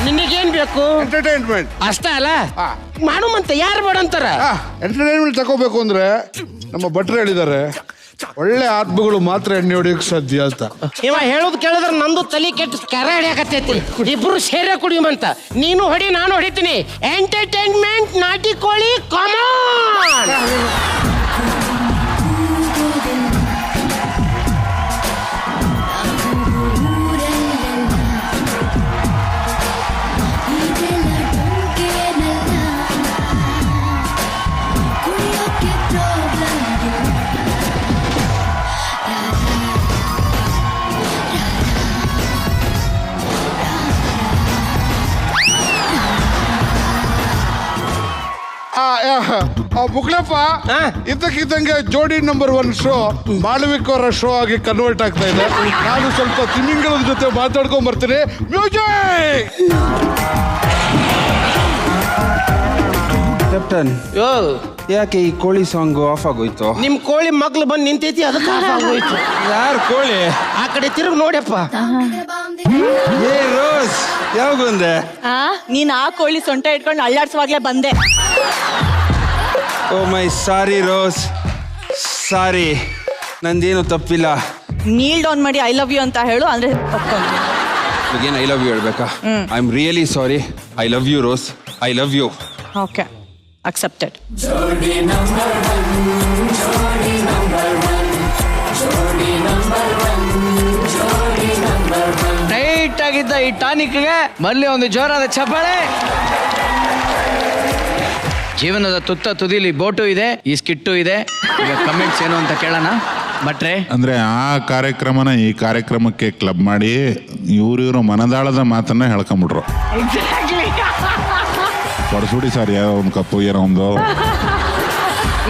ನಿನಗೇನ್ ಬೇಕು? ಎಂಟರ್ಟೈನ್ಮೆಂಟ್ ಅಷ್ಟ ಅಲ್ಲ, ಮಾಡುವಂತ ಯಾರು ಬೇಡ ಅಂತಾರ? ಎಂಟರ್ಟೈನ್ಮೆಂಟ್ ತಗೋಬೇಕು ಅಂದ್ರೆ ನಮ್ಮ ಭಟ್ರು ಹೇಳಿದ್ದಾರೆ, ಒಳ್ಳೆ ಆತ್ಮಗಳು ಮಾತ್ರ ಎಣ್ಣೆ ಹೊಡಿಯೋಕೆ ಸಾಧ್ಯ ಅಂತ. ಇವ ಹೇಳೋದು ಕೇಳಿದ್ರೆ ನಂದು ತಲೆ ಕೆಟ್ಟು ಕೆರೆ ಹಿಡಿಯಕತ್ತೈತಿ. ಇಬ್ರು ಸೇರೇ ಕುಡಿಯುವಂತ. ನೀನು ಹೊಡಿ, ನಾನು ಹೊಡಿತೀನಿ. ಎಂಟರ್ಟೈನ್ಮೆಂಟ್ ನಾಟಿ ಕೋಳಿ ಕಾಮನ್. ಬುಕ್ಲಪ್ಪ, ಇದ್ದಕ್ಕಿದ್ದಂಗೆ ಜೋಡಿ ನಂಬರ್ 1 ಶೋ ಮಾಳವಿಕ ಅವರ ಶೋ ಆಗಿ ಕನ್ವರ್ಟ್ ಆಗ್ತಾ ಇದೆ. ನಾನು ಸ್ವಲ್ಪ ತಿಮಿಂಗಲದ ಜೊತೆ ಮಾತಾಡ್ಕೊಂಡ್ ಬರ್ತೀನಿ. ಮ್ಯೂಸಿಕ್. ಕ್ಯಾಪ್ಟನ್, ಯಾಕೆ ಈ ಕೋಳಿ ಸಾಂಗ್ ಆಫ್ ಆಗೋಯ್ತು? ನಿಮ್ ಕೋಳಿ ಮಗ್ಳು ಬಂದು ನಿಂತೈತಿ, ಅದಕ್ಕೆ ಆಫ್ ಆಗೋಯ್ತು. ಯಾರು ಕೋಳಿ? ಆ ಕಡೆ ತಿರುಗಿ ನೋಡ್ಯಪ್ಪ. ಏ ರೋಸ್, ಯಾವಾಗ ಬಂದೆ? ನೀನ್ ಆ ಕೋಳಿ ಸೊಂಟ ಇಟ್ಕೊಂಡು ಅಳ್ಳಾಡ್ಸುವಾಗ್ಲೇ ಬಂದೆ. ಓ ಮೈ ಸಾರಿ ರೋಸ್, ಸಾರಿ, ನಂದೇನು ತಪ್ಪಿಲ್ಲ. ನೀಲ್ ಡೌನ್ ಮಾಡಿ ಐ ಲವ್ ಯು ಅಂತ ಹೇಳು, ಅಂದ್ರೆ ಏನು ಐ ಲವ್ ಯು ಹೇಳ್ಬೇಕಾ? I am really sorry. I love you Rose, I love you. Okay, accepted. Tight ಆಗಿದ್ದ ಈ ಟಾನಿಕ್ಗೆ ಮೊದಲೇ ಒಂದು ಜೋರಾದ ಚಪ್ಪಾಳೆ. ಜೀವನದ ತುತ್ತ ತುದಿಲಿ ಬೋಟು ಇದೆ, ಈ ಸ್ಕಿಟ್ಟು ಇದೆ. ಈಗ ಕಮೆಂಟ್ಸ್ ಏನು ಅಂತ ಕೇಳೋಣ. ಭಟ್ರೆ, ಅಂದ್ರೆ ಆ ಕಾರ್ಯಕ್ರಮನ ಈ ಕಾರ್ಯಕ್ರಮಕ್ಕೆ ಕ್ಲಬ್ ಮಾಡಿ ಇವ್ರ ಮನದಾಳದ ಮಾತನ್ನ ಹೇಳ್ಕೊಂಬಿಟ್ರು. ಪಡಿಸ್ಬಿಡಿ ಸರ್, ಯಾವ ಒಂದು ಕಪ್ಪು ಏನೋ ಒಂದು.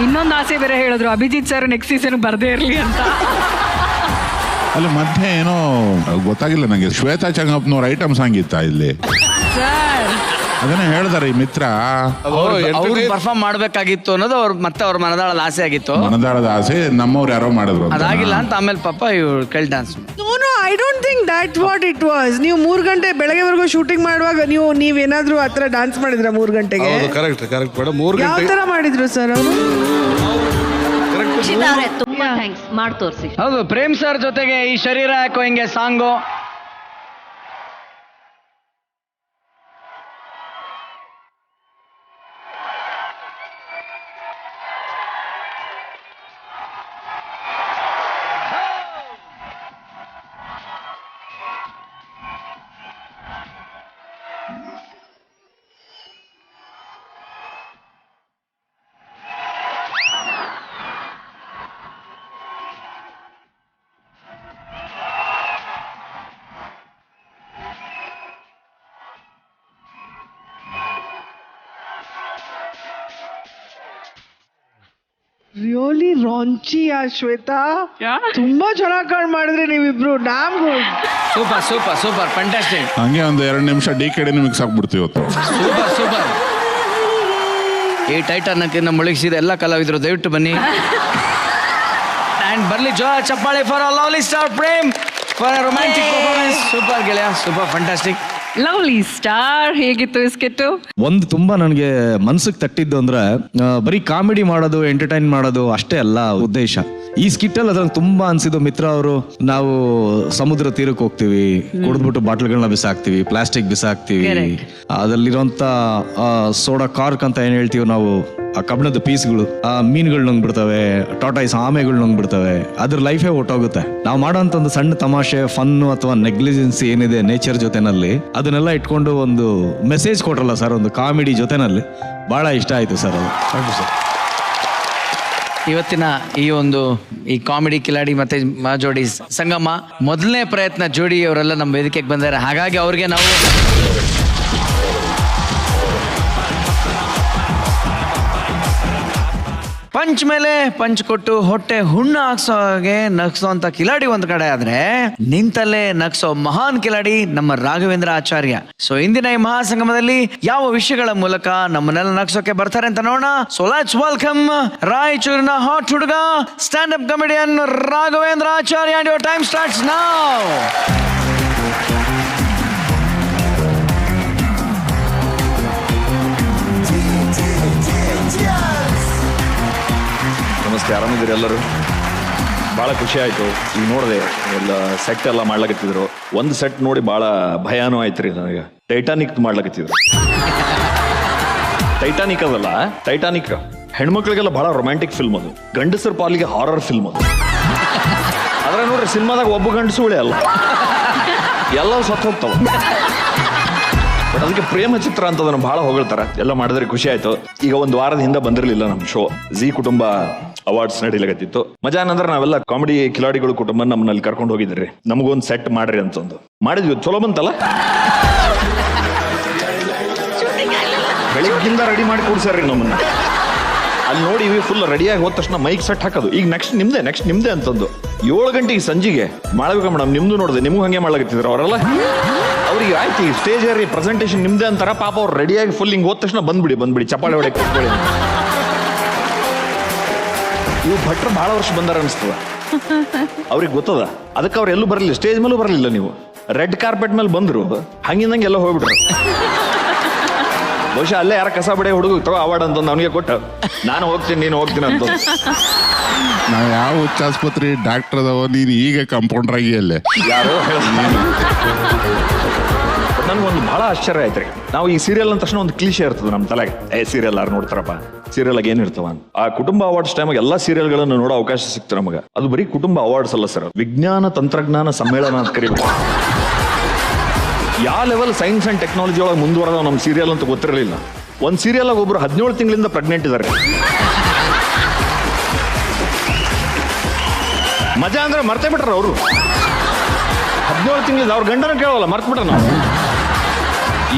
ಇನ್ನೊಂದು ಆಸೆ ಬೇರೆ ಹೇಳಿದ್ರು, ಅಭಿಜಿತ್ ಸರ್ ನೆಕ್ಸ್ಟ್ ಸೀಸನ್ ಬರ್ದೇ ಇರ್ಲಿ ಅಂತ. ಅಲ್ಲಿ ಮಧ್ಯೆ ಏನೋ ಗೊತ್ತಾಗಿಲ್ಲ ನಂಗೆ, ಶ್ವೇತಾ ಚಂಗಪ್ಪನವ್ರ ಐಟಮ್ ಸಾಂಗ್ ಇತ್ತ ಇಲ್ಲಿ? ಅದನ್ನ ಹೇಳ್ದಾರೆ ಈ ಮಿತ್ರ. ಅವ್ರು ಪರ್ಫಾರ್ಮ್ ಮಾಡ್ಬೇಕಾಗಿತ್ತು ಅನ್ನೋದು ಅವ್ರ ಮನದಾಳದ ಆಸೆ ಆಗಿತ್ತು. ಮನದಾಳದ ಆಸೆ ನಮ್ಮವ್ರು ಯಾರೋ ಮಾಡಿದ್ರು, ಅದಾಗಿಲ್ಲ ಅಂತ ಆಮೇಲೆ ಪಾಪ ಇವ್ರು ಕಳ್ dance. No, I don't think that's what it was. ನೀವು 3 ಗಂಟೆ ಬೆಳಗ್ಗೆವರೆಗೂ ಶೂಟಿಂಗ್ ಮಾಡುವಾಗ ನೀವೇನಾದ್ರೂ ಆ ಥರ ಡಾನ್ಸ್ ಮಾಡಿದ್ರ 3 ಗಂಟೆಗೆ? Correct madam. 3 ಯಾವ ಗಂಟೆ ಥರ ಮಾಡಿದ್ರು ಸರ್ ಅವರು? ತುಂಬಾ ಥ್ಯಾಂಕ್ಸ್, ಮಾಡಿ ತೋರಿಸಿ. ಹೌದು, ಪ್ರೇಮ್ ಸರ್ ಜೊತೆಗೆ ಈ ಶರೀರ ಯಾಕೋ ಹಿಂಗೆ ಸಾಂಗು. ರಿಯಲಿ ರಾಂಚಿ ಶ್ವೇತಾ, ತುಂಬಾ ಚೆನ್ನಾಗಿ ಕಾಣ್ ಮಾಡಿದ್ರಿ ನೀವಿಬ್ರು. Dam good. Super fantastic. ಹಂಗೆ ಒಂದು 2 ನಿಮಿಷ DKD ಮಿಕ್ಸ್ ಆಗ್ಬಿಡ್ತೀವಿ ಇವತ್ತು. ಸೂಪರ್. ಈ ಟೈಟಾನಕ್ಕಿಂತ ಮುಳುಗಿಸಿದ ಎಲ್ಲ ಕಲಾವಿದರು ದಯವಿಟ್ಟು ಬನ್ನಿ. ಅಂಡ್ ಬರ್ಲಿ ಜೋ ಚಪ್ಪಾಳೆ for lovely star Prem for romantic performance. Super ಗೆಳೆಯ, ಸೂಪರ್ ಫ್ಯಾಂಟಾಸ್ಟಿಕ್. ಲವ್ಲಿ ಸ್ಟಾರ್, ಹೇಗಿತ್ತು ಸ್ಕಿಟ್ಟು? ಒಂದು ತುಂಬಾ ನನಗೆ ಮನ್ಸಿಗೆ ತಟ್ಟಿದ್ದು ಅಂದ್ರೆ ಬರೀ ಕಾಮಿಡಿ ಮಾಡೋದು, ಎಂಟರ್ಟೈನ್ ಮಾಡೋದು ಅಷ್ಟೇ ಅಲ್ಲ ಉದ್ದೇಶ. ಈ ಸ್ಕಿಟ್ ಅಲ್ಲಿ ಅದ್ರಂಗೆ ತುಂಬಾ ಅನ್ಸಿದ್ದು, ಮಿತ್ರ ಅವರು ನಾವು ಸಮುದ್ರ ತೀರಕ್ಕೆ ಹೋಗ್ತೀವಿ, ಕುಡಿದ್ಬಿಟ್ಟು ಬಾಟ್ಲ್ಗಳನ್ನ ಬಿಸಾಕ್ತಿವಿ, ಪ್ಲಾಸ್ಟಿಕ್ ಬಿಸಾಕ್ತಿವಿ, ಅದರಲ್ಲಿರುವಂತ ಸೋಡಾ ಕಾರ್ಕ್ ಅಂತ ಏನ್ ಹೇಳ್ತೀವಿ ನಾವು, ಆ ಕಬ್ಬಿಣದ ಪೀಸ್ಗಳು, ಆ ಮೀನುಗಳು ನುಂಗ್ಬಿಡ್ತವೆ, ಟಾಟಾಯ್ಸ್ ಆಮೆಗಳು ನುಂಗ್ಬಿಡ್ತವೆ, ಅದ್ರ ಲೈಫೇ ಹೊಟ್ಟೋಗುತ್ತೆ. ನಾವು ಮಾಡೋಂಥ ಒಂದು ಸಣ್ಣ ತಮಾಷೆ, ಫನ್ನು ಅಥವಾ ನೆಗ್ಲಿಜೆನ್ಸಿ ಏನಿದೆ ನೇಚರ್ ಜೊತೆನಲ್ಲಿ, ಅದನ್ನೆಲ್ಲ ಇಟ್ಕೊಂಡು ಒಂದು ಮೆಸೇಜ್ ಕೊಟ್ರಲ್ಲ ಸರ್, ಒಂದು ಕಾಮಿಡಿ ಜೊತೆನಲ್ಲಿ, ಬಹಳ ಇಷ್ಟ ಆಯ್ತು ಸರ್ ಅದು. Thank you sir. ಇವತ್ತಿನ ಈ ಕಾಮಿಡಿ ಕಿಲಾಡಿ ಮತ್ತೆ ಜೋಡಿ ಸಂಗಮ ಮೊದಲನೇ ಪ್ರಯತ್ನ ಜೋಡಿ ಅವರೆಲ್ಲ ನಮ್ಮ ವೇದಿಕೆಗೆ ಬಂದಾರೆ. ಹಾಗಾಗಿ ಅವ್ರಿಗೆ ನಾವು ಪಂಚ್ ಮೇಲೆ ಪಂಚ್ ಕೊಟ್ಟು ಹೊಟ್ಟೆ ಹುಣ್ಣು ಹಾಕ್ಸೋ ಹಾಗೆ ನಗ್ಸೋಂತ ಕಿಲಾಡಿ ಒಂದ್ ಕಡೆ ಆದ್ರೆ, ನಿಂತಲ್ಲೇ ನಗ್ಸೋ ಮಹಾನ್ ಕಿಲಾಡಿ ನಮ್ಮ ರಾಘವೇಂದ್ರ ಆಚಾರ್ಯ. ಸೊ ಇಂದಿನ ಈ ಮಹಾಸಂಗಮದಲ್ಲಿ ಯಾವ ವಿಷಯಗಳ ಮೂಲಕ ನಮ್ಮನ್ನೆಲ್ಲ ನಗ್ಸೋಕೆ ಬರ್ತಾರೆ ಅಂತ ನೋಡೋಣ. ಸೊ ಲೆಟ್ಸ್ ವೆಲ್ಕಮ್ ರಾಯಚೂರಿನ ಹಾಟ್ ಹುಡುಗ, stand up comedian Raghavendra Acharya. And your time starts now. ನಮಸ್ತೆ, ಆರಾಮಿದ್ದೀರಿ ಎಲ್ಲರೂ? ಭಾಳ ಖುಷಿ ಆಯಿತು. ಈಗ ನೋಡಿದೆ ಎಲ್ಲ ಸೆಟ್ ಎಲ್ಲ ಮಾಡ್ಲಕತ್ತಿದ್ರು. ಒಂದು ಸೆಟ್ ನೋಡಿ ಭಾಳ ಭಯಾನೂ ಆಯ್ತು ರೀ ನನಗೆ. ಟೈಟಾನಿಕ್ ಮಾಡ್ಲಕತ್ತಿದ್ರು. ಟೈಟಾನಿಕ್ ಅದಲ್ಲ, ಟೈಟಾನಿಕ್ ಹೆಣ್ಮಕ್ಳಿಗೆಲ್ಲ ಭಾಳ ರೊಮ್ಯಾಂಟಿಕ್ ಫಿಲ್ಮ್ ಅದು. ಗಂಡಸರ ಪಾಲಿಗೆ ಹಾರರ್ ಫಿಲ್ಮ್ ಅದು. ಅದ್ರ ನೋಡ್ರಿ ಸಿನಿಮಾದಾಗ ಒಬ್ಬ ಗಂಡಸು ಉಳಿ ಅಲ್ಲ, ಎಲ್ಲ ಸತ್ತು ಹೋಗ್ತಾವ. ಬಟ್ ಅದಕ್ಕೆ ಪ್ರೇಮ ಚಿತ್ರ ಅಂತ ಅದನ್ನು ಭಾಳ ಹೊಗಳ್ತಾರೆ. ಎಲ್ಲ ಮಾಡಿದ್ರೆ ಖುಷಿ ಆಯ್ತು. ಈಗ ಒಂದು ವಾರದ ಹಿಂದೆ ಬಂದಿರಲಿಲ್ಲ ನಮ್ಮ ಶೋ, ಜಿ ಕುಟುಂಬ ಅವಾರ್ಡ್ಸ್ ನಡೀಲಾಗತ್ತಿತ್ತು. ಮಜಾ ಏನಂದ್ರೆ ನಾವೆಲ್ಲ ಕಾಮಿಡಿ ಕಿಲಾಡಿಗಳು ಕುಟುಂಬ ನಮ್ಮಲ್ಲಿ ಕರ್ಕೊಂಡು ಹೋಗಿದ್ರಿ. ನಮಗೊಂದು ಸೆಟ್ ಮಾಡ್ರಿ ಅಂತಂದು ಮಾಡಿದ್ವಿ. ಚಲೋ ಬಂತಲ್ಲ, ಬೆಳಿಗ್ಗಿಂದ ರೆಡಿ ಮಾಡಿ ಕೂಡ್ಸಾರ್ರಿ ನಮ್ಮನ್ನ. ಅಲ್ಲಿ ನೋಡಿ ಫುಲ್ ರೆಡಿಯಾಗಿ ಹೋದ ತಕ್ಷಣ ಮೈಕ್ ಸೆಟ್ ಹಾಕೋದು. ಈಗ ನೆಕ್ಸ್ಟ್ ನಿಮ್ದೆ ಅಂತಂದು 7 ಗಂಟೆಗೆ ಸಂಜಿಗೆ ಮಾಡ್ಬೇಕ ಮೇಡಮ್, ನಿಮ್ದು ನೋಡಿದೆ, ನಿಮ್ಗೂ ಹಂಗೆ ಮಾಡ್ಲಾಗತ್ತಿದ್ರು ಅವರೆಲ್ಲ. ಅವ್ರಿಗೆ ಆಯ್ತು ಈ ಸ್ಟೇಜ್ ಏರಿ ಪ್ರೆಸೆಂಟೇಷನ್ ನಿಮ್ದೆ ಅಂತಾರ. ಪಾಪ ಅವ್ರು ರೆಡಿಯಾಗಿ ಫುಲ್ ಹಿಂಗೆ ಹೋದ ತಕ್ಷಣ ಬಂದ್ಬಿಡಿ ಚಪ್ಪಾಳೆ ಹೊಡೆಗೆ ಕೂತ್ಕೊಳ್ಳಿ. ಇವು ಭಟ್ರು ಭಾಳ ವರ್ಷ ಬಂದಾರ ಅನಿಸ್ತದ. ಅವ್ರಿಗೆ ಗೊತ್ತದ, ಅದಕ್ಕೆ ಅವ್ರು ಎಲ್ಲೂ ಬರಲಿಲ್ಲ, ಸ್ಟೇಜ್ ಮೇಲೂ ಬರಲಿಲ್ಲ. ನೀವು ರೆಡ್ ಕಾರ್ಪೆಟ್ ಮೇಲೆ ಬಂದ್ರು, ಹಂಗಿಂದಂಗೆ ಎಲ್ಲ ಹೋಗ್ಬಿಟ್ರು. ಬಹುಶಃ ಅಲ್ಲೇ ಯಾರ ಕಸ ಬಡೆ ಹುಡುಗ ತಗೋ ಅವಾರ್ಡ್ ಅಂತಂದು ಅವನಿಗೆ ಕೊಟ್ಟು ನಾನು ಹೋಗ್ತೀನಿ ನೀನು ಹೋಗ್ತೀನಿ ಅಂತ. ನಾವು ಯಾವ ಹುಚ್ಚಾಸ್ಪತ್ರೆ ಡಾಕ್ಟರ್ ಅದಾವ, ನೀನು ಈಗ ಕಂಪೌಂಡರ್ ಆಗಿ ಅಲ್ಲೇ ಯಾರೋ ನನ್ಗೊಂದು ಬಹಳ ಆಶ್ಚರ್ಯ ಆಯ್ತು ರೀ. ನಾವು ಈ ಸೀರಿಯಲ್ ಅಂದ ತಕ್ಷಣ ಒಂದು ಕ್ಲೀಶೆ ಇರ್ತದೆ ನಮ್ಮ ತಲೆಗೆ, ಸೀರಿಯಲ್ ಯಾರು ನೋಡ್ತಾರಪ್ಪ, ಸೀರಿಯಲ್ ಆಗಿ ಏನಿರ್ತಾವ ಅಂತ. ಆ ಕುಟುಂಬ ಅವಾರ್ಡ್ಸ್ ಟೈಮಾಗ ಎಲ್ಲಾ ಸೀರಿಯಲ್ಗಳನ್ನು ನೋಡೋ ಅವಕಾಶ ಸಿಕ್ತು ನಮಗೆ. ಅದು ಬರೀ ಕುಟುಂಬ ಅವಾರ್ಡ್ಸ್ ಅಲ್ಲ ಸರ್, ವಿಜ್ಞಾನ ತಂತ್ರಜ್ಞಾನ ಸಮ್ಮೇಳನ ಅಂತ ಕರೀಬೇಕು. ಯಾವ ಲೆವೆಲ್ ಸೈನ್ಸ್ ಅಂಡ್ ಟೆಕ್ನಾಲಜಿ ಒಳಗೆ ಮುಂದುವರೆದ ನಮ್ಮ ಸೀರಿಯಲ್ ಅಂತ ಗೊತ್ತಿರಲಿಲ್ಲ. ಒಂದು ಸೀರಿಯಲ್ ಆಗಿ ಒಬ್ರು 17 ತಿಂಗಳಿಂದ ಪ್ರೆಗ್ನೆಂಟ್ ಇದ್ದಾರೆ. ಮಜಾ ಅಂದ್ರೆ ಮರ್ತೇ ಬಿಟ್ರ ಅವರು. 17 ತಿಂಗಳಿಂದ ಅವ್ರ ಗಂಡನ ಕೇಳೋಲ್ಲ, ಮರ್ತ್ ಬಿಟ್ರ ನಾವು.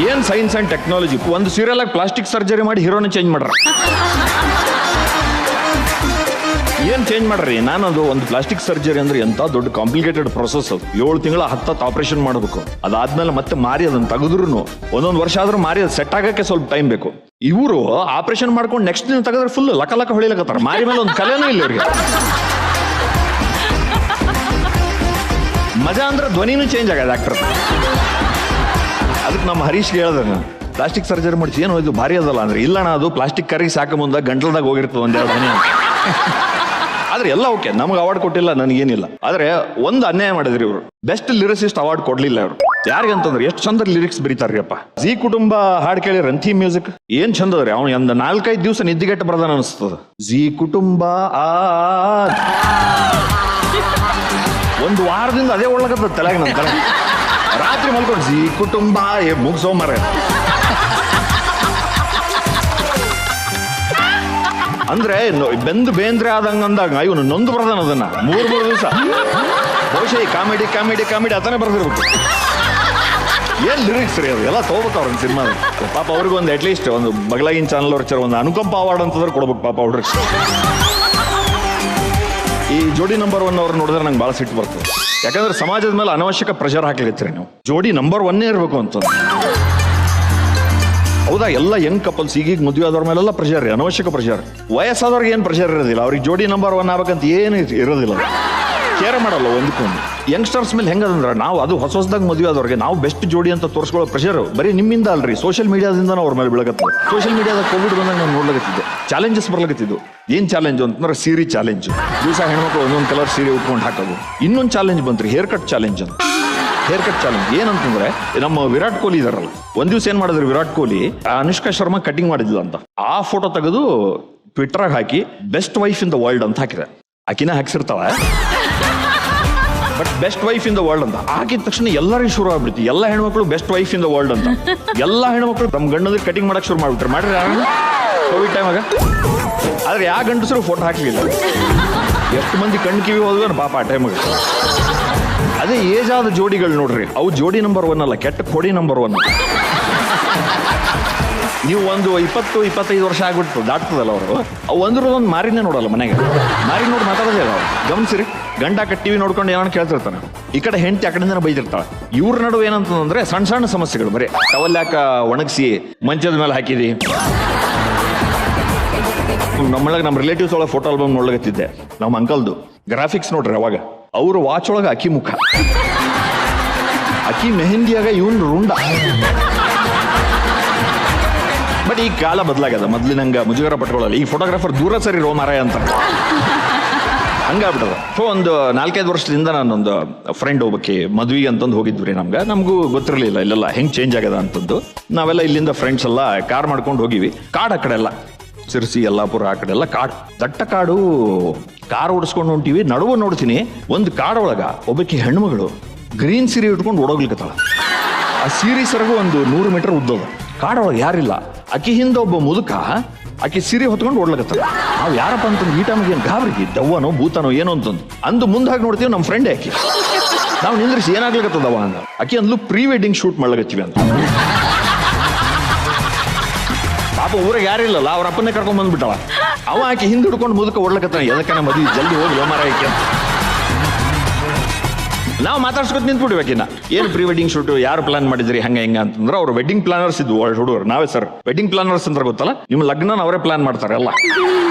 ಏನ್ ಸೈನ್ಸ್ ಅಂಡ್ ಟೆಕ್ನಾಲಜಿ. ಒಂದು ಸೀರಿಯಲ್ ಆಗಿ ಪ್ಲಾಸ್ಟಿಕ್ ಸರ್ಜರಿ ಮಾಡಿ ಹೀರೋನ ಚೇಂಜ್ ಮಾಡ್ರ. ಏನ್ ಚೇಂಜ್ ಮಾಡ್ರಿ. ನಾನದು ಒಂದು ಪ್ಲಾಸ್ಟಿಕ್ ಸರ್ಜರಿ ಅಂದ್ರೆ ಎಂತ ದೊಡ್ಡ ಕಾಂಪ್ಲಿಕೇಟೆಡ್ ಪ್ರೊಸೆಸ್ ಅದು. 7 ತಿಂಗಳ 10 ಆಪರೇಷನ್ ಮಾಡಬೇಕು. ಅದಾದ್ಮೇಲೆ ಮತ್ತೆ ಮಾರಿ ಅದನ್ನ ತೆಗೆದ್ರು ಒಂದೊಂದು ವರ್ಷ ಆದ್ರೂ ಮಾರಿ ಅದು ಸೆಟ್ ಆಗಕ್ಕೆ ಸ್ವಲ್ಪ ಟೈಮ್ ಬೇಕು. ಇವರು ಆಪರೇಷನ್ ಮಾಡ್ಕೊಂಡು ನೆಕ್ಸ್ಟ್ ದಿನ ತೆಗೆದ್ರೆ ಫುಲ್ ಲಕ ಹೊಳಿಲಕತ್ತಾರ. ಮಾರಿ ಮೇಲೆ ಒಂದು ಕಲೆನೂ ಇಲ್ಲ ಇವ್ರಿಗೆ. ಮಜಾ ಅಂದ್ರೆ ಧ್ವನಿನೂ ಚೇಂಜ್ ಆಗದ ಆಕ್ಟರ್. ಅದಕ್ಕೆ ನಮ್ಮ ಹರೀಶ್ ಹೇಳ್ದ, ಪ್ಲಾಸ್ಟಿಕ್ ಸರ್ಜರಿ ಮಾಡಿಸಿ ಏನು ಇದು ಭಾರಿ ಅದಲ್ಲ ಅಂದ್ರೆ, ಇಲ್ಲ ಅದು ಪ್ಲಾಸ್ಟಿಕ್ ಕರಗಿ ಸಾಕ ಮುಂದೆ ಗಂಟಲ್ದಾಗ ಹೋಗಿರ್ತದೆ ಒಂದೆರಡು ಧ್ವನಿ ಅಂತ. ಆದ್ರೆ ಎಲ್ಲ ಓಕೆ, ನಮ್ಗೆ ಅವಾರ್ಡ್ ಕೊಟ್ಟಿಲ್ಲ, ನನಗೇನಿಲ್ಲ. ಆದ್ರೆ ಒಂದು ಅನ್ಯಾಯ ಮಾಡಿದ್ರಿ ಇವರು, ಬೆಸ್ಟ್ ಲಿರಿಸಿಸ್ಟ್ ಅವಾರ್ಡ್ ಕೊಡ್ಲಿಲ್ಲ ಅವರು. ಯಾರಿಗೆ ಅಂತಂದ್ರೆ ಎಷ್ಟು ಚಂದ ಲಿರಿಕ್ಸ್ ಬರೀತಾರ್ರಿ ಅಪ್ಪ. ಜಿ ಕುಟುಂಬ ಹಾಡ್ ಕೇಳಿ ರಂಥಿ ಮ್ಯೂಸಿಕ್ ಏನ್ ಚಂದ ಅದ್ರಿ. ಅವ್ನು ಒಂದು 4-5 ದಿವಸ ನಿದ್ದಿಗೆಟ್ಟು ಬರ್ದಾನ ಅನಿಸ್ತದ. ಜಿ ಕುಟುಂಬ ಒಂದು ವಾರದಿಂದ ಅದೇ ಒಳ್ಳಗದ ತಲೆಗೆ ನನ್ನ ತಲೆ. ರಾತ್ರಿ ಮಲ್ಕೊಂಡು ಜಿ ಕುಟುಂಬ ಮುಗಿಸೋ ಮರ. ಅಂದ್ರೆ ಬೆಂದು ಬೇಂದ್ರೆ ಆದಂಗ ಅಂದಾಗ ಇವನು ನೊಂದು ಬರ್ದಾನ ಅದನ್ನ 3 ದಿವಸ. ಬಹುಶಃ ಈ ಕಾಮಿಡಿ ಅದನ್ನೇ ಬರ್ದಿರ್ಬೇಕು. ಏನ್ ಲಿರಿಕ್ಸ್ ರೀ ಅದು, ಎಲ್ಲ ತಗೋಬೇಕು ಅವ್ರನ್ನ ಸಿನಿಮಾ. ಪಾಪ ಅವ್ರಿಗೆ ಒಂದು ಅಟ್ಲೀಸ್ಟ್ ಒಂದು ಬಗಲಾಗಿನ ಚಾನಲ್ ಅವ್ರ ಒಂದು ಅನುಕಂಪ ಅವಾರ್ಡ್ ಅಂತಂದ್ರೆ ಕೊಡ್ಬೇಕು ಪಾಪ ಅವ್ರಿಗೆ. ಈ ಜೋಡಿ ನಂಬರ್ 1 ಅವ್ರು ನೋಡಿದ್ರೆ ನಂಗೆ ಭಾಳ ಸಿಟ್ಟು ಬರ್ತದೆ. ಯಾಕಂದ್ರೆ ಸಮಾಜದ ಮೇಲೆ ಅನವಶ್ಯಕ ಪ್ರೆಷರ್ ಹಾಕ್ಲಿಕ್ಕೆ ನೀವು. ಜೋಡಿ ನಂಬರ್ 1 ಇರಬೇಕು ಅಂತ. ಹೌದಾ, ಎಲ್ಲ ಯಂಗ್ ಕಪಲ್ಸ್ ಈಗೀಗ ಮದುವೆ ಆದವ್ರ ಮೇಲೆಲ್ಲ ಪ್ರೆಷರ್ ರೀ, ಅನವಶ್ಯಕ ಪ್ರೆಷರ್. ವಯಸ್ಸಾದವ್ರಿಗೆ ಏನು ಪ್ರೆಷರ್ ಇರೋದಿಲ್ಲ, ಅವ್ರಿಗೆ ಜೋಡಿ ನಂಬರ್ 1 ಆಗ್ಬೇಕಂತ ಏನು ಇರೋದಿಲ್ಲ. ಕೇರ್ ಮಾಡಲ್ಲ ಒಂದಕ್ಕೊಂದು. ಯಂಗ್ಸ್ಟರ್ಸ್ ಮೇಲೆ ಹೆಂಗದಂದ್ರೆ ನಾವು ಅದು ಹೊಸದಾಗ ಮದುವೆ ಆದವ್ರಿಗೆ ನಾವು ಬೆಸ್ಟ್ ಜೋಡಿ ಅಂತ ತೋರಿಸ್ಕೊಳ್ಳೋ ಪ್ರೆಷರ್ ಬರೀ ನಿಮ್ಮಿಂದ ಅಲ್ರಿ, ಸೋಷಿಯಲ್ ಮೀಡಿಯಾದಿಂದ ಅವ್ರ ಮೇಲೆ ಬೀಳಕತ್ತೆ. ಸೋಷಿಯಲ್ ಮೀಡಿಯಾದಾಗ ಕೋವಿಡ್ ಬಂದಾಗ ನಾನು ನೋಡ್ಲಾಗತ್ತಿದ್ದೆ, ಚಾಲೆಂಜಸ್ ಬರ್ಲಾಗತ್ತಿದ್ದು. ಏನ್ ಚಾಲೆಂಜ್ ಅಂತಂದ್ರೆ ಸೀರೆ ಚಾಲೆಂಜ್. ದಿವಸ ಹೆಣ್ಮಕ್ಳು ಒಂದೊಂದು ಕಲರ್ ಸೀರೆ ಉಟ್ಕೊಂಡು ಹಾಕೋದು. ಇನ್ನೊಂದು ಚಾಲೆಂಜ್ ಬಂತ್ರಿ, ಹೇರ್ ಕಟ್ ಚಾಲೆಂಜ್ ಅಂತ. ಹೇರ್ ಕಟ್ ಚಾಲೆಂಜ್ ಏನಂತಂದ್ರೆ, ನಮ್ಮ ವಿರಾಟ್ ಕೊಹ್ಲಿ ಇದಾರಲ್ಲ, ಒಂದ್ ದಿವಸ ಏನ್ ಮಾಡಿದ್ರು ವಿರಾಟ್ ಕೊಹ್ಲಿ ಅನುಷ್ಕಾ ಶರ್ಮಾ ಕಟಿಂಗ್ ಮಾಡಿದ್ಲು ಅಂತ ಆ ಫೋಟೋ ತೆಗೆದು ಟ್ವಿಟರ್ ಹಾಕಿ best wife in the world ಅಂತ ಹಾಕಿದೆ. ಆಕಿನ ಹಾಕ್ಸಿರ್ತಾವ, but best wife in the world ಅಂತ ಹಾಕಿದ ತಕ್ಷಣ ಎಲ್ಲರಿಗೂ ಶುರು ಆಗ್ಬಿಡ್ತಿ. ಎಲ್ಲ ಹೆಣ್ಮಕ್ಳು best wife in the world ಅಂತ. ಎಲ್ಲ ಹೆಣ್ಮಕ್ಳು ತಮ್ಮ ಗಂಡಂದ್ರೆ ಕಟಿಂಗ್ ಮಾಡಕ್ ಶುರು ಮಾಡ್ಬಿಟ್ರೆ. ಮಾಡ್ರಿ ಕೋವಿಡ್ ಟೈಮಾಗ. ಆದ್ರೆ ಯಾವ ಗಂಡಸರು ಫೋಟೋ ಹಾಕ್ಲಿಲ್ಲ. ಎಷ್ಟು ಮಂದಿ ಕಣ್ಣು ಕಿವಿ ಹೋದ್ರು ಪಾಪ ಆ ಟೈಮಾಗ. ಅದೇ ಏಜ್ ಆದ ಜೋಡಿಗಳು ನೋಡ್ರಿ, ಅವು ಜೋಡಿ ನಂಬರ್ 1 ಅಲ್ಲ, ಕೆಟ್ಟ ಕೊಡಿ ನಂಬರ್ 1. ನೀವು ಒಂದು 20-25 ವರ್ಷ ಆಗ್ಬಿಟ್ಟು ದಾಟ್ತದಲ್ಲ ಅವರು, ಅವು ಒಂದ್ರದೊಂದು ಮಾರಿನೇ ನೋಡಲ್ಲ ಮನೆಗೆ. ಮಾರಿ ನೋಡಿ ಮಾತಾಡೋದೇ ಇಲ್ಲ ಅವ್ರು. ಗಮನಿಸಿರಿ, ಗಂಡ ಟಿವಿ ನೋಡ್ಕೊಂಡು ಏನೋ ಕೇಳ್ತಿರ್ತಾನೆ, ಈ ಕಡೆ ಹೆಂಡತಿ ಆ ಕಡೆಯಿಂದ ಬೈದಿರ್ತಾಳೆ. ಇವ್ರ ನಡುವೆ ಏನಂತಂದ್ರೆ ಸಣ್ಣ ಸಣ್ಣ ಸಮಸ್ಯೆಗಳು. ಬರೀ ಟವಲ್ ಯಾಕ ಒಣಗಿಸಿ ಮಂಚದ ಮೇಲೆ ಹಾಕಿದಿ. ನಮ್ಮ ರಿಲೇಟಿವ್ಸ್ ಒಳಗೆ ಫೋಟೋ ಆಲ್ಬಮ್ ನೋಡ್ಲಕತ್ತಿದ್ದೆ, ನಮ್ಮ ಅಂಕಲ್ದು ಗ್ರಾಫಿಕ್ಸ್ ನೋಡ್ರಿ. ಅವಾಗ ಅವ್ರ ವಾಚ್ ಒಳಗೆ ಅಕ್ಕಿ ಮುಖ, ಅಕ್ಕಿ ಮೆಹಂದಿಯಾಗ ಇವನ್ ರುಂಡ. ಬಟ್ ಈ ಕಾಲ ಬದಲಾಗ್ಯದ. ಮೊದ್ಲಿನಂಗ ಮುಜುಗರ ಪಟ್ಕೊಳ್ಳಲ್ಲ. ಈ ಫೋಟೋಗ್ರಾಫರ್ ದೂರ ಸರಿ ರೋ ಮಾರಾಯ ಅಂತ. ಹಂಗಾಗ್ಬಿಟ್ಟದ. ಸೊ ಒಂದು 4-5 ವರ್ಷದಿಂದ ನಾನೊಂದು ಫ್ರೆಂಡ್ ಒಬ್ಬಕ್ಕೆ ಮದ್ವಿಗೆ ಅಂತಂದು ಹೋಗಿದ್ವಿ ನಮಗೂ ಗೊತ್ತಿರಲಿಲ್ಲ ಇಲ್ಲೆಲ್ಲ ಹೆಂಗ್ ಚೇಂಜ್ ಆಗ್ಯದ ಅಂತಂದು. ನಾವೆಲ್ಲ ಇಲ್ಲಿಂದ ಫ್ರೆಂಡ್ಸ್ ಎಲ್ಲ ಕಾರ್ ಮಾಡ್ಕೊಂಡು ಹೋಗಿವಿ. ಕಾಡ್ ಆ ಕಡೆ ಎಲ್ಲ ಸಿರ್ಸಿ ಯಲ್ಲಾಪುರ ಆ ಕಡೆ ಎಲ್ಲ ಕಾಡು, ದಟ್ಟ ಕಾಡು. ಕಾರ್ ಓಡಿಸ್ಕೊಂಡು ಹೊಂಟಿವಿ, ನಡುವ ನೋಡ್ತೀನಿ ಒಂದು ಕಾಡೊಳಗ ಒಬ್ಬಕ್ಕೆ ಹೆಣ್ಮಗಳು ಗ್ರೀನ್ ಸೀರೆ ಉಟ್ಕೊಂಡು ಓಡೋಗ್ಲಿಕ್ಕತ್ತಾಳ. ಆ ಸೀರೆ ಸರಗು ಒಂದು 100 ಮೀಟರ್ ಉದ್ದದ. ಕಾಡೊಳಗೆ ಯಾರಿಲ್ಲ. ಆಕಿ ಹಿಂದೆ ಒಬ್ಬ ಮುದುಕ ಆಕಿ ಸೀರೆ ಹೊತ್ಕೊಂಡು ಓಡ್ಲಕತ್ತಾಳ. ನಾವು ಯಾರಪ್ಪ ಅಂತಂದು ಈ ಟೈಮಿಗೆ ಏನು ಗಾಬರಿಗೆ ದವ್ವನೋ ಭೂತನೋ ಏನೋ ಅಂತಂದು ಅಂದು ಮುಂದಾಗಿ ನೋಡ್ತೀವಿ ನಮ್ಮ ಫ್ರೆಂಡೇ ಆಕಿ. ನಾವು ನಿಂದ್ರಿಸಿ ಏನಾಗ್ಲಿಕ್ಕತ್ತದವ ಅಂದ. ಆಕಿ ಅಂದ್ಲು ಪ್ರೀ ವೆಡ್ಡಿಂಗ್ ಶೂಟ್ ಮಾಡ್ಲಕತ್ತೀವಿ ಅಂತ. ಪಾಪ ಊರಿಗೆ ಯಾರಿಲ್ಲಲ್ಲ, ಅವ್ರ ಅಪ್ಪನ್ನೇ ಕರ್ಕೊಂಡ್ ಬಂದ್ಬಿಟ್ಟಳ. ಅವ ಆಕೆ ಹಿಂದೆ ಹಿಡ್ಕೊಂಡು ಮುದುಕ ಓಡ್ಲಕತ್ತಾನ. ಎದಕ್ಕನ ಮದುವೆ ಜಲ್ದಿ ಹೋಗಿ ಲೋಮಾರ ಆಕೆ ಅಂತ ನಾವು ಮಾತಾಡ್ಸ್ಕೊತ ನಿಂತ್ಬಿಡ್ವಿ ಆಕಿನ. ಏನು ಪ್ರೀ ವೆಡ್ಡಿಂಗ್ ಶೂಟ್ ಯಾರು ಪ್ಲಾನ್ ಮಾಡಿದ್ರಿ ಹಂಗ ಹಿಂಗ ಅಂತಂದ್ರೆ ಅವ್ರು ವೆಡ್ಡಿಂಗ್ ಪ್ಲಾನರ್ಸ್ ಇದ್ವು ಹುಡುಗರು. ನಾವೇ ಸರ್ ವೆಡ್ಡಿಂಗ್ ಪ್ಲಾನರ್ಸ್ ಅಂತ ಗೊತ್ತಲ್ಲ, ನಿಮ್ಮ ಲಗ್ನ ಅವರೇ ಪ್ಲಾನ್ ಮಾಡ್ತಾರೆ ಎಲ್ಲ.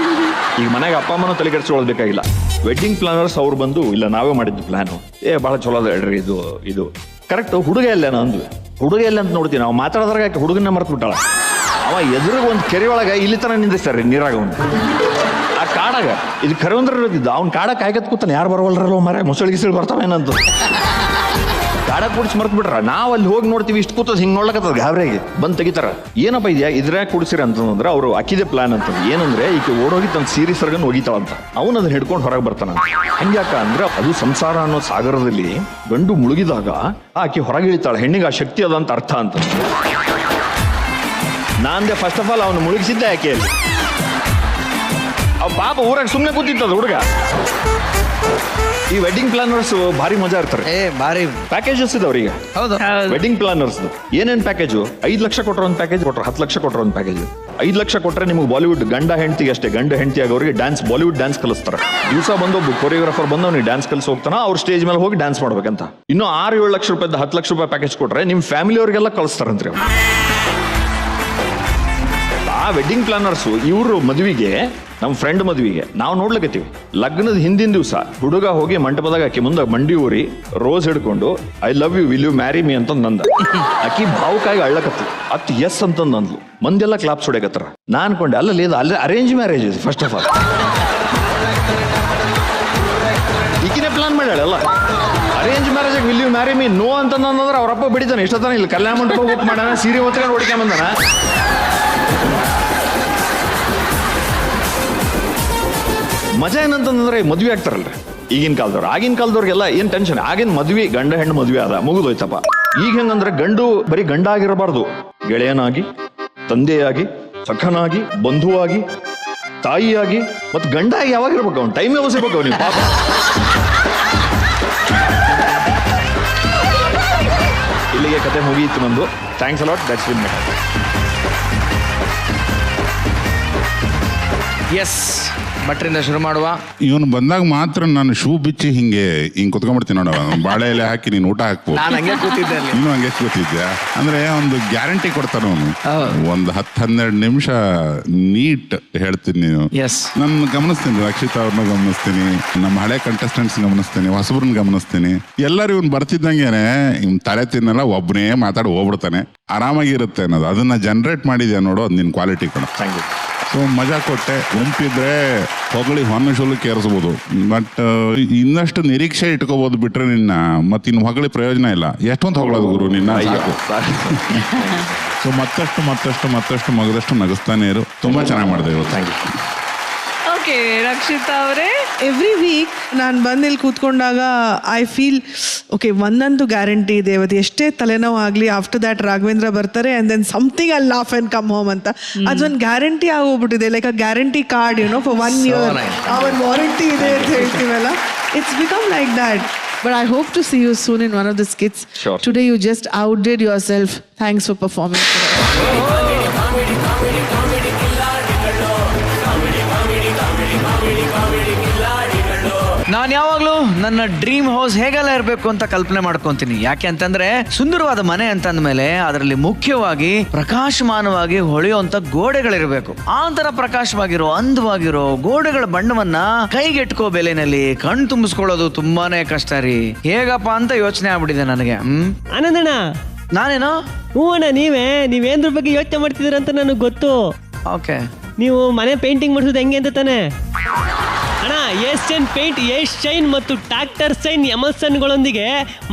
ಈಗ ಮನೆಗೆ ಅಪ್ಪ ಅಮ್ಮನೂ ತಲೆ ಕೆಡಿಸ್ಕೊಳ್ಬೇಕಾಗಿಲ್ಲ. ವೆಡ್ಡಿಂಗ್ ಪ್ಲಾನರ್ಸ್ ಅವ್ರು ಬಂದು ಇಲ್ಲ ನಾವೇ ಮಾಡಿದ್ದು ಪ್ಲಾನು, ಭಾಳ ಚಲೋ ಅದ ಹೇಳ್ರಿ ಇದು ಕರೆಕ್ಟ್. ಹುಡುಗ ಎಲ್ಲೇನ ಅಂದ್ವಿ. ಹುಡುಗ ಎಲ್ಲ ಅಂತ ನೋಡ್ತೀವಿ ನಾವು ಮಾತಾಡೋದ್ರಾಗ ಯಾಕೆ ಹುಡುಗನ್ನ ಮರ್ತು ಬಿಟ್ಟಾಳ. ಅವ ಎದುರಿಗೆ ಒಂದು ಕೆರೆ ಒಳಗೆ ಇಲ್ಲಿ ತನ ನಿಂದಿಸ್ತಾರ್ರಿ ನೀರಾಗ ಒಂದು ಆ ಕಾಡಾಗ. ಇದು ಕರೆವಂದ್ರೆ ಇದ್ದಿದ್ದು ಅವ್ನು ಕಾಡ ಕಾಯ್ಕತ್ ಕೂತಾನೆ, ಯಾರು ಬರವಲ್ರಲ್ಲ ಮರ ಮೊಸಳಿ ಗಿಸಳಿ ಬರ್ತಾವೇನಂತ ಕಾಡ ಕೂಡಿಸಿ ಮರ್ತು ಬಿಟ್ರ. ನಾವು ಅಲ್ಲಿ ಹೋಗಿ ನೋಡ್ತೀವಿ ಇಷ್ಟು ಕೂತದ ಹಿಂಗೆ ನೋಡ್ಲಕತ್ತದ ಗಾಬರಿಗೆ ಬಂದು ತೆಗಿತಾರ. ಏನಪ್ಪ ಇದೆಯಾ ಇದ್ರಾಗ ಕೂಡಿಸಿರ ಅಂತಂದ್ರೆ ಅವರು ಅಕ್ಕಿದೆ ಪ್ಲಾನ್ ಅಂತ. ಏನಂದ್ರೆ ಈಕೆ ಓಡೋಗಿ ತನ್ನ ಸೀರೆ ಸರ್ಗನ್ ಒಗಿತಾವಂತ. ಅವನು ಅದನ್ನ ಹಿಡ್ಕೊಂಡು ಹೊರಗೆ ಬರ್ತಾನ. ಹಂಗ್ಯಾಕ ಅಂದ್ರೆ ಅದು ಸಂಸಾರ ಅನ್ನೋ ಸಾಗರದಲ್ಲಿ ಗಂಡು ಮುಳುಗಿದಾಗ ಆಕೆ ಹೊರಗೆ ಇಳಿತಾಳೆ. ಹೆಣ್ಣಿಗೆ ಆ ಶಕ್ತಿ ಅದ ಅಂತ ಅರ್ಥ ಅಂತ. ನಾಂದೆ ಫಸ್ಟ್ ಆಫ್ ಆಲ್ ಅವನು ಮುಳುಗಿಸಿದ್ದೆ ಆಕೆಯಲ್ಲಿ. ಅವ್ ಪಾಪ ಊರಾಗ ಸುಮ್ಮನೆ ಕೂತಿತ್ತದ ಹುಡುಗ. ಈ ವೆಡ್ಡಿಂಗ್ ಪ್ಲಾನರ್ಸ್ ಭಾರಿ ಮಜಾ ಇರ್ತಾರೆ. ಭಾರಿ ಪ್ಯಾಕೇಜಸ್ ಇದೆ ಅವ್ರಿಗೆ. ಹೌದು, ವೆಡ್ಡಿಂಗ್ ಪ್ಲಾನರ್ಸ್ ಏನೇನ್ ಪ್ಯಾಕೇಜು? 5 ಲಕ್ಷ ಕೊಟ್ರ ಒಂದು ಪ್ಯಾಕೇಜ್, ಕೊಟ್ರೆ 10 ಲಕ್ಷ ಕೊಟ್ರ ಒಂದು ಪ್ಯಾಕೇಜ್. 5 ಲಕ್ಷ ಕೊಟ್ರೆ ನಿಮ್ಗೆ ಬಾಲಿವುಡ್ ಗಂಡ ಹೆಂಡತಿಗೆ ಅಷ್ಟೇ, ಗಂಡ ಹೆಂಡತಿ ಆಗೋರಿಗೆ ಡ್ಯಾನ್ಸ್ ಬಾಲಿವುಡ್ ಡ್ಯಾನ್ಸ್ ಕಲಿಸ್ತಾರೆ. ದಿವಸ ಬಂದೊಬ್ಬ ಕೊರಿಯೋಗ್ರಾಫರ್ ಬಂದು ಅವ್ನಿಗೆ ಡ್ಯಾನ್ಸ್ ಕಲಿಸಿ ಹೋಗ್ತಾನ. ಅವ್ರು ಸ್ಟೇಜ್ ಮೇಲೆ ಹೋಗಿ ಡ್ಯಾನ್ಸ್ ಮಾಡ್ಬೇಕಂತ. ಇನ್ನು 6-7 ಲಕ್ಷ ರೂಪಾಯಿ 10 ಲಕ್ಷ ರೂಪಾಯಿ ಪ್ಯಾಕೇಜ್ ಕೊಟ್ರೆ ನಿಮ್ಮ ಫ್ಯಾಮಿಲಿ ಅವ್ರಿಗೆಲ್ಲ ಕಳಿಸ್ತಾರಂತ್ರಿ. ಆ ವೆಡ್ಡಿಂಗ್ ಪ್ಲಾನರ್ಸು ಇವರು ಮದುವೆಗೆ, ನಮ್ಮ ಫ್ರೆಂಡ್ ಮದುವೆಗೆ ನಾವು ನೋಡ್ಲಕತ್ತೀವಿ. ಲಗ್ನದ ಹಿಂದಿನ ದಿವಸ ಹುಡುಗ ಹೋಗಿ ಮಂಟಪದಾಗ ಆಕಿ ಮುಂದೆ ಮಂಡಿ ಊರಿ ರೋಸ್ ಹಿಡ್ಕೊಂಡು I love you will you marry me ಅಂತ ನಂದ. ಆಕಿ ಭಾವುಕಾಗಿ ಅಳ್ಳಕತ್ತಿ ಅತ್ ಎಸ್ ಅಂತಂದು ಅಂದ್ಲು. ಮಂದೆಲ್ಲ ಕ್ಲಾಪ್ಸ್ ಹೊಡ್ಯಕತ್ತಾರ. ನಾ ಅನ್ಕೊಂಡೆ ಅಲ್ಲ ಅಲ್ಲಿ ಅರೇಂಜ್ ಮ್ಯಾರೇಜ್ ಇದೆ ಫಸ್ಟ್ ಆಫ್ ಆಲ್. ಈಗಿನೇ ಪ್ಲಾನ್ ಮಾಡ್ಯಾಳಲ್ಲ arrange marriage. Will you marry me no ಅಂತಂದ್ರೆ ಅವ್ರಪ್ಪ ಬಿಡಿತಾನೆ. ಇಷ್ಟೊತ್ತನ ಇಲ್ಲಿ ಕಲ್ಯಾಣ ಮಂಟಪ ಬುಕ್ ಮಾಡ್ಯಾನ, ಸೀರೆ ಹೊತ್ಕೊಂಡು ಹೊಡಿಕೊಂಬಂದಾನ. ಮಜಾ ಏನಂತಂದ್ರೆ ಮದುವೆ ಆಗ್ತಾರಲ್ರಿ ಈಗಿನ ಕಾಲದವ್ರು. ಆಗಿನ ಕಾಲದವ್ರಿಗೆಲ್ಲ ಏನ್ ಟೆನ್ಷನ್, ಆಗಿನ ಮದ್ವೆ ಗಂಡ ಹೆಣ್ಣು ಮದ್ವೆ ಆದ ಮುಗಿದೋಯ್ತಪ್ಪ. ಈಗ ಹೆಂಗಂದ್ರೆ ಗಂಡು ಬರೀ ಗಂಡ ಆಗಿರಬಾರ್ದು, ಗೆಳೆಯನಾಗಿ, ತಂದೆಯಾಗಿ, ಸಖನಾಗಿ, ಬಂಧುವಾಗಿ, ತಾಯಿಯಾಗಿ, ಮತ್ತೆ ಗಂಡ ಆಗಿ ಯಾವಾಗಿರ್ಬೇಕು ಅವ್ನು ಟೈಮ್ ಯಾವಸಿರ್ಬೇಕು ಅವ್ನಿಗೆ ಪಾಪ. ಇಲ್ಲಿಗೆ ಕತೆ ಮುಗಿಯಿತು ನಂದು. Thanks a lot. That's will make. Yes, ಭಟ್ರಿಂದ ಶುರು ಮಾಡುವ. ಇವನು ಬಂದಾಗ ಮಾತ್ರ ನಾನು ಶೂ ಬಿಚ್ಚಿ ಹಿಂಗೆ ಕುತ್ಕೊಂಡ್ಬಿಡ್ತೀನಿ ನೋಡ. ಬಾಳೆ ಎಲೆ ಹಾಕಿ ನೀನು ಊಟ ಹಾಕ್ಬೋದು. ನಾನು ಹಂಗೆ ಕೂತಿದ್ದೆ. ನೀನು ಹಂಗೆ ಕೂತಿದ್ಯಾ ಅಂದ್ರೆ ಒಂದು ಗ್ಯಾರಂಟಿ ಕೊಡ್ತಾನೆ ಅವನು. ಒಂದು 10-12 ನಿಮಿಷ ನೀಟ್ ಹೇಳ್ತೀನಿ. ನೀನು ನಾನು ಗಮನಿಸ್ತೀನಿ, ರಕ್ಷಿತಾ ಅವ್ರನ್ನ ಗಮನಿಸ್ತೀನಿ, ನಮ್ಮ ಹಳೆ ಕಂಟೆಸ್ಟೆಂಟ್ಸ್ ಗಮನಿಸ್ತೀನಿ, ಹೊಸಬ್ರನ್ನ ಗಮನಿಸ್ತೀನಿ. ಎಲ್ಲರೂ ಇವ್ನು ಬರ್ತಿದ್ದಂಗೆನೆ ಇವ್ನು ತಲೆ ತಿನ್ನಲ್ಲ, ಒಬ್ಬನೇ ಮಾತಾಡಿ ಹೋಗ್ಬಿಡ್ತಾನೆ. ಆರಾಮಾಗಿರುತ್ತೆ ಅನ್ನೋದು ಅದನ್ನ ಜನರೇಟ್ ಮಾಡಿದ್ಯಾ ನೋಡು, ಅದು ನಿನ್ನ ಕ್ವಾಲಿಟಿ ಕಣ. Thank you. ಸೊ ಮಜಾ ಕೊಟ್ಟೆ. ಗುಂಪಿದ್ರೆ ಹೊಗಳಿ ಹೊನ್ನ ಶುಲ್ಕ ಏರಿಸ್ಬೋದು, ಬಟ್ ಇನ್ನಷ್ಟು ನಿರೀಕ್ಷೆ ಇಟ್ಕೋಬಹುದು ಬಿಟ್ರೆ ನಿನ್ನ ಮತ್ತೆ ಇನ್ನು ಹೊಗಳಿ ಪ್ರಯೋಜನ ಇಲ್ಲ. ಎಷ್ಟೊಂದು ಹೊಗಳೋದು ಗುರು ನಿನ್ನ. ಸೊ ಮತ್ತಷ್ಟು ಮಗದಷ್ಟು ನಗಿಸ್ತಾನೆ ಇರು. ತುಂಬಾ ಚೆನ್ನಾಗಿ ಮಾಡಿದೆ ಇವತ್ತು. Thank you. ಓಕೆ ರಕ್ಷಿತಾ ಅವರೇ, ಎವ್ರಿ ವೀಕ್ ನಾನು ಬಂದು ಇಲ್ಲಿ ಕೂತ್ಕೊಂಡಾಗ ಐ ಫೀಲ್ ಓಕೆ ಒಂದಂತೂ ಗ್ಯಾರಂಟಿ ಇದೆ, ಇವತ್ತು ಎಷ್ಟೇ ತಲೆನೋವು ಆಗಲಿ ಆಫ್ಟರ್ ದ್ಯಾಟ್ ರಾಘವೇಂದ್ರ ಬರ್ತಾರೆ and then something I laugh and come home ಅಂತ. ಅದೊಂದು ಗ್ಯಾರಂಟಿ ಆಗೋಗ್ಬಿಟ್ಟಿದೆ, like a guarantee card for 1 year. ಅವರ ವಾರಂಟಿ ಇದೆ ಅಂತ ಹೇಳ್ತೀವಲ್ಲ, it's become like that. But I hope to see you soon in one of the skits. Sure. Today you just outdid yourself. Thanks for performing today. ನಾನು ಯಾವಾಗಲೂ ನನ್ನ dream house ಹೇಗೆಲ್ಲ ಇರಬೇಕು ಅಂತ ಕಲ್ಪನೆ ಮಾಡ್ಕೊಂತೀನಿ. ಯಾಕೆ ಅಂತಂದ್ರೆ ಸುಂದರವಾದ ಮನೆ ಅಂತಂದ್ಮೇಲೆ ಅದರಲ್ಲಿ ಮುಖ್ಯವಾಗಿ ಪ್ರಕಾಶಮಾನವಾಗಿ ಹೊಳೆಯುವಂತ ಗೋಡೆಗಳಿರಬೇಕು. ಆ ತರ ಪ್ರಕಾಶವಾಗಿರೋ ಅಂದವಾಗಿರೋ ಗೋಡೆಗಳ ಬಣ್ಣವನ್ನ ಕೈಗೆಟ್ಕೋ ಬೆಲೆನಲ್ಲಿ ಕಣ್ ತುಂಬಿಸ್ಕೊಳ್ಳೋದು ತುಂಬಾನೇ ಕಷ್ಟ ರೀ. ಹೇಗಪ್ಪ ಅಂತ ಯೋಚನೆ ಆಗ್ಬಿಟ್ಟಿದೆ ನನಗೆ. ಆನಂದಣ್ಣ, ನಾನೇನೋ ಹ್ಞೂ ಅಣ್ಣ, ನೀವೇನ್ರ ಬಗ್ಗೆ ಯೋಚನೆ ಮಾಡ್ತಿದ್ದೀರ ಅಂತ ನನಗೆ ಗೊತ್ತು. ಓಕೆ, ನೀವು ಮನೆ ಪೇಂಟಿಂಗ್ ಮಾಡಿಸೋದು ಹೆಂಗೆ ಅಂತ ತಾನೆ. ಅಣ್ಣ ಏಷ್ಯನ್ ಪೇಂಟ್ ಏಷ್ಯನ್ ಮತ್ತು ಟ್ರ್ಯಾಕ್ಟರ್ ಸೈನ್ ಎಮಲ್ಸನ್ಗಳೊಂದಿಗೆ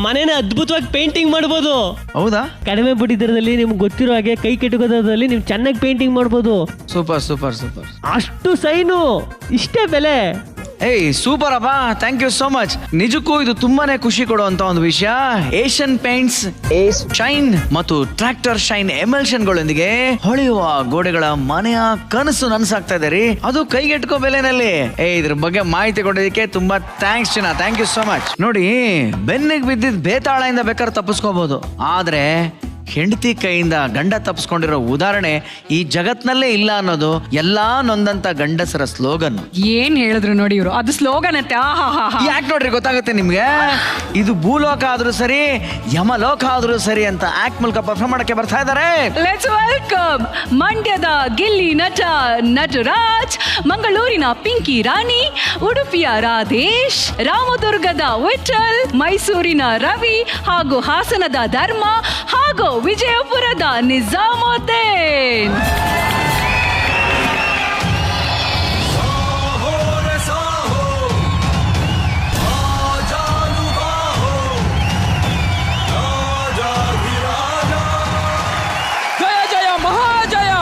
ಮನೇನ ಅದ್ಭುತವಾಗಿ ಪೇಂಟಿಂಗ್ ಮಾಡ್ಬೋದು. ಹೌದಾ? ಕಡಿಮೆ ಬಡ್ಡಿ ದರದಲ್ಲಿ ನಿಮ್ಗೆ ಗೊತ್ತಿರೋ ಹಾಗೆ ಕೈ ಕೆಟುಕೋದ್ರಲ್ಲಿ ನೀವು ಚೆನ್ನಾಗಿ ಪೇಂಟಿಂಗ್ ಮಾಡ್ಬೋದು. Super super super. ಅಷ್ಟು ಸೈನು ಇಷ್ಟೇ ಬೆಲೆ. ಏಯ್ ಸೂಪರ್ ಅಪ್ಪ, ಥ್ಯಾಂಕ್ ಯು ಸೋ ಮಚ್. ನಿಜಕ್ಕೂ ಇದು ತುಂಬಾನೇ ಖುಷಿ ಕೊಡುವಂತ ಒಂದು ವಿಷಯ. ಏಷ್ಯನ್ ಪೇಂಟ್ಸ್ ಶೈನ್ ಮತ್ತು ಟ್ರ್ಯಾಕ್ಟರ್ ಶೈನ್ ಎಮಲ್ಷನ್ಗಳೊಂದಿಗೆ ಹೊಳೆಯುವ ಗೋಡೆಗಳ ಮನೆಯ ಕನಸು ನನಸಾಗ್ತಾ ಇದೆ ರೀ, ಅದು ಕೈಗೆಟ್ಕೋ ಬೆಲೆನಲ್ಲಿ. ಇದ್ರ ಬಗ್ಗೆ ಮಾಹಿತಿ ಕೊಡೋದಕ್ಕೆ ತುಂಬಾ ಥ್ಯಾಂಕ್ಸ್ ಚಿನ್ನ, ಥ್ಯಾಂಕ್ ಯು ಸೋ ಮಚ್. ನೋಡಿ, ಬೆನ್ನಿಗೆ ಬಿದ್ದಿದ್ ಬೇತಾಳೆಯಿಂದ ಬೇಕಾದ್ರೆ ತಪ್ಪಿಸ್ಕೋಬಹುದು, ಆದ್ರೆ ಹೆಂಡತಿ ಕೈಯಿಂದ ಗಂಡ ತಪ್ಪಿಸ್ಕೊಂಡಿರೋ ಉದಾಹರಣೆ ಈ ಜಗತ್ನಲ್ಲೇ ಇಲ್ಲ ಅನ್ನೋದು ಎಲ್ಲಾ ನೊಂದಂತ ಗಂಡಸರ ಸ್ಲೋಗನ್. ಏನ್ ಹೇಳಿದ್ರು ನೋಡಿ ಇವರು, ಅದು ಸ್ಲೋಗನ್ ಅತ್ತೆ. ಯಾಕೆ ನೋಡ್ರಿ ಗೊತ್ತಾಗುತ್ತೆ ನಿಮ್ಗೆ, ಇದು ಭೂಲೋಕ ಆದ್ರೂ ಸರಿ ಯಮಲೋಕ ಆದ್ರೂ ಸರಿ ಅಂತ ಆಕ್ಟ್ ಮೂಲಕ ಪರ್ಫಾರ್ಮ್ ಮಾಡಕ್ಕೆ ಬರ್ತಾ ಇದ್ದಾರೆ. ಲೆಟ್ಸ್ ವೆಲ್ಕಮ್ ಮಂಡ್ಯದ ಗಿಲ್ಲಿ ನಟ ನಟರಾಜ್, ಮಂಗಳೂರಿನ ಪಿಂಕಿ ರಾಣಿ, ಉಡುಪಿಯ ರಾಧೇಶ್, ರಾಮದುರ್ಗದ ವಿಠಲ್, ಮೈಸೂರಿನ ರವಿ ಹಾಗೂ ಹಾಸನದ ಧರ್ಮ ಹಾಗೂ ವಿಜಯಪುರದ ನಿಜಾಮುದ್ದೀನ್. ಜಯ ಜಯ ಮಹಾಜಯ,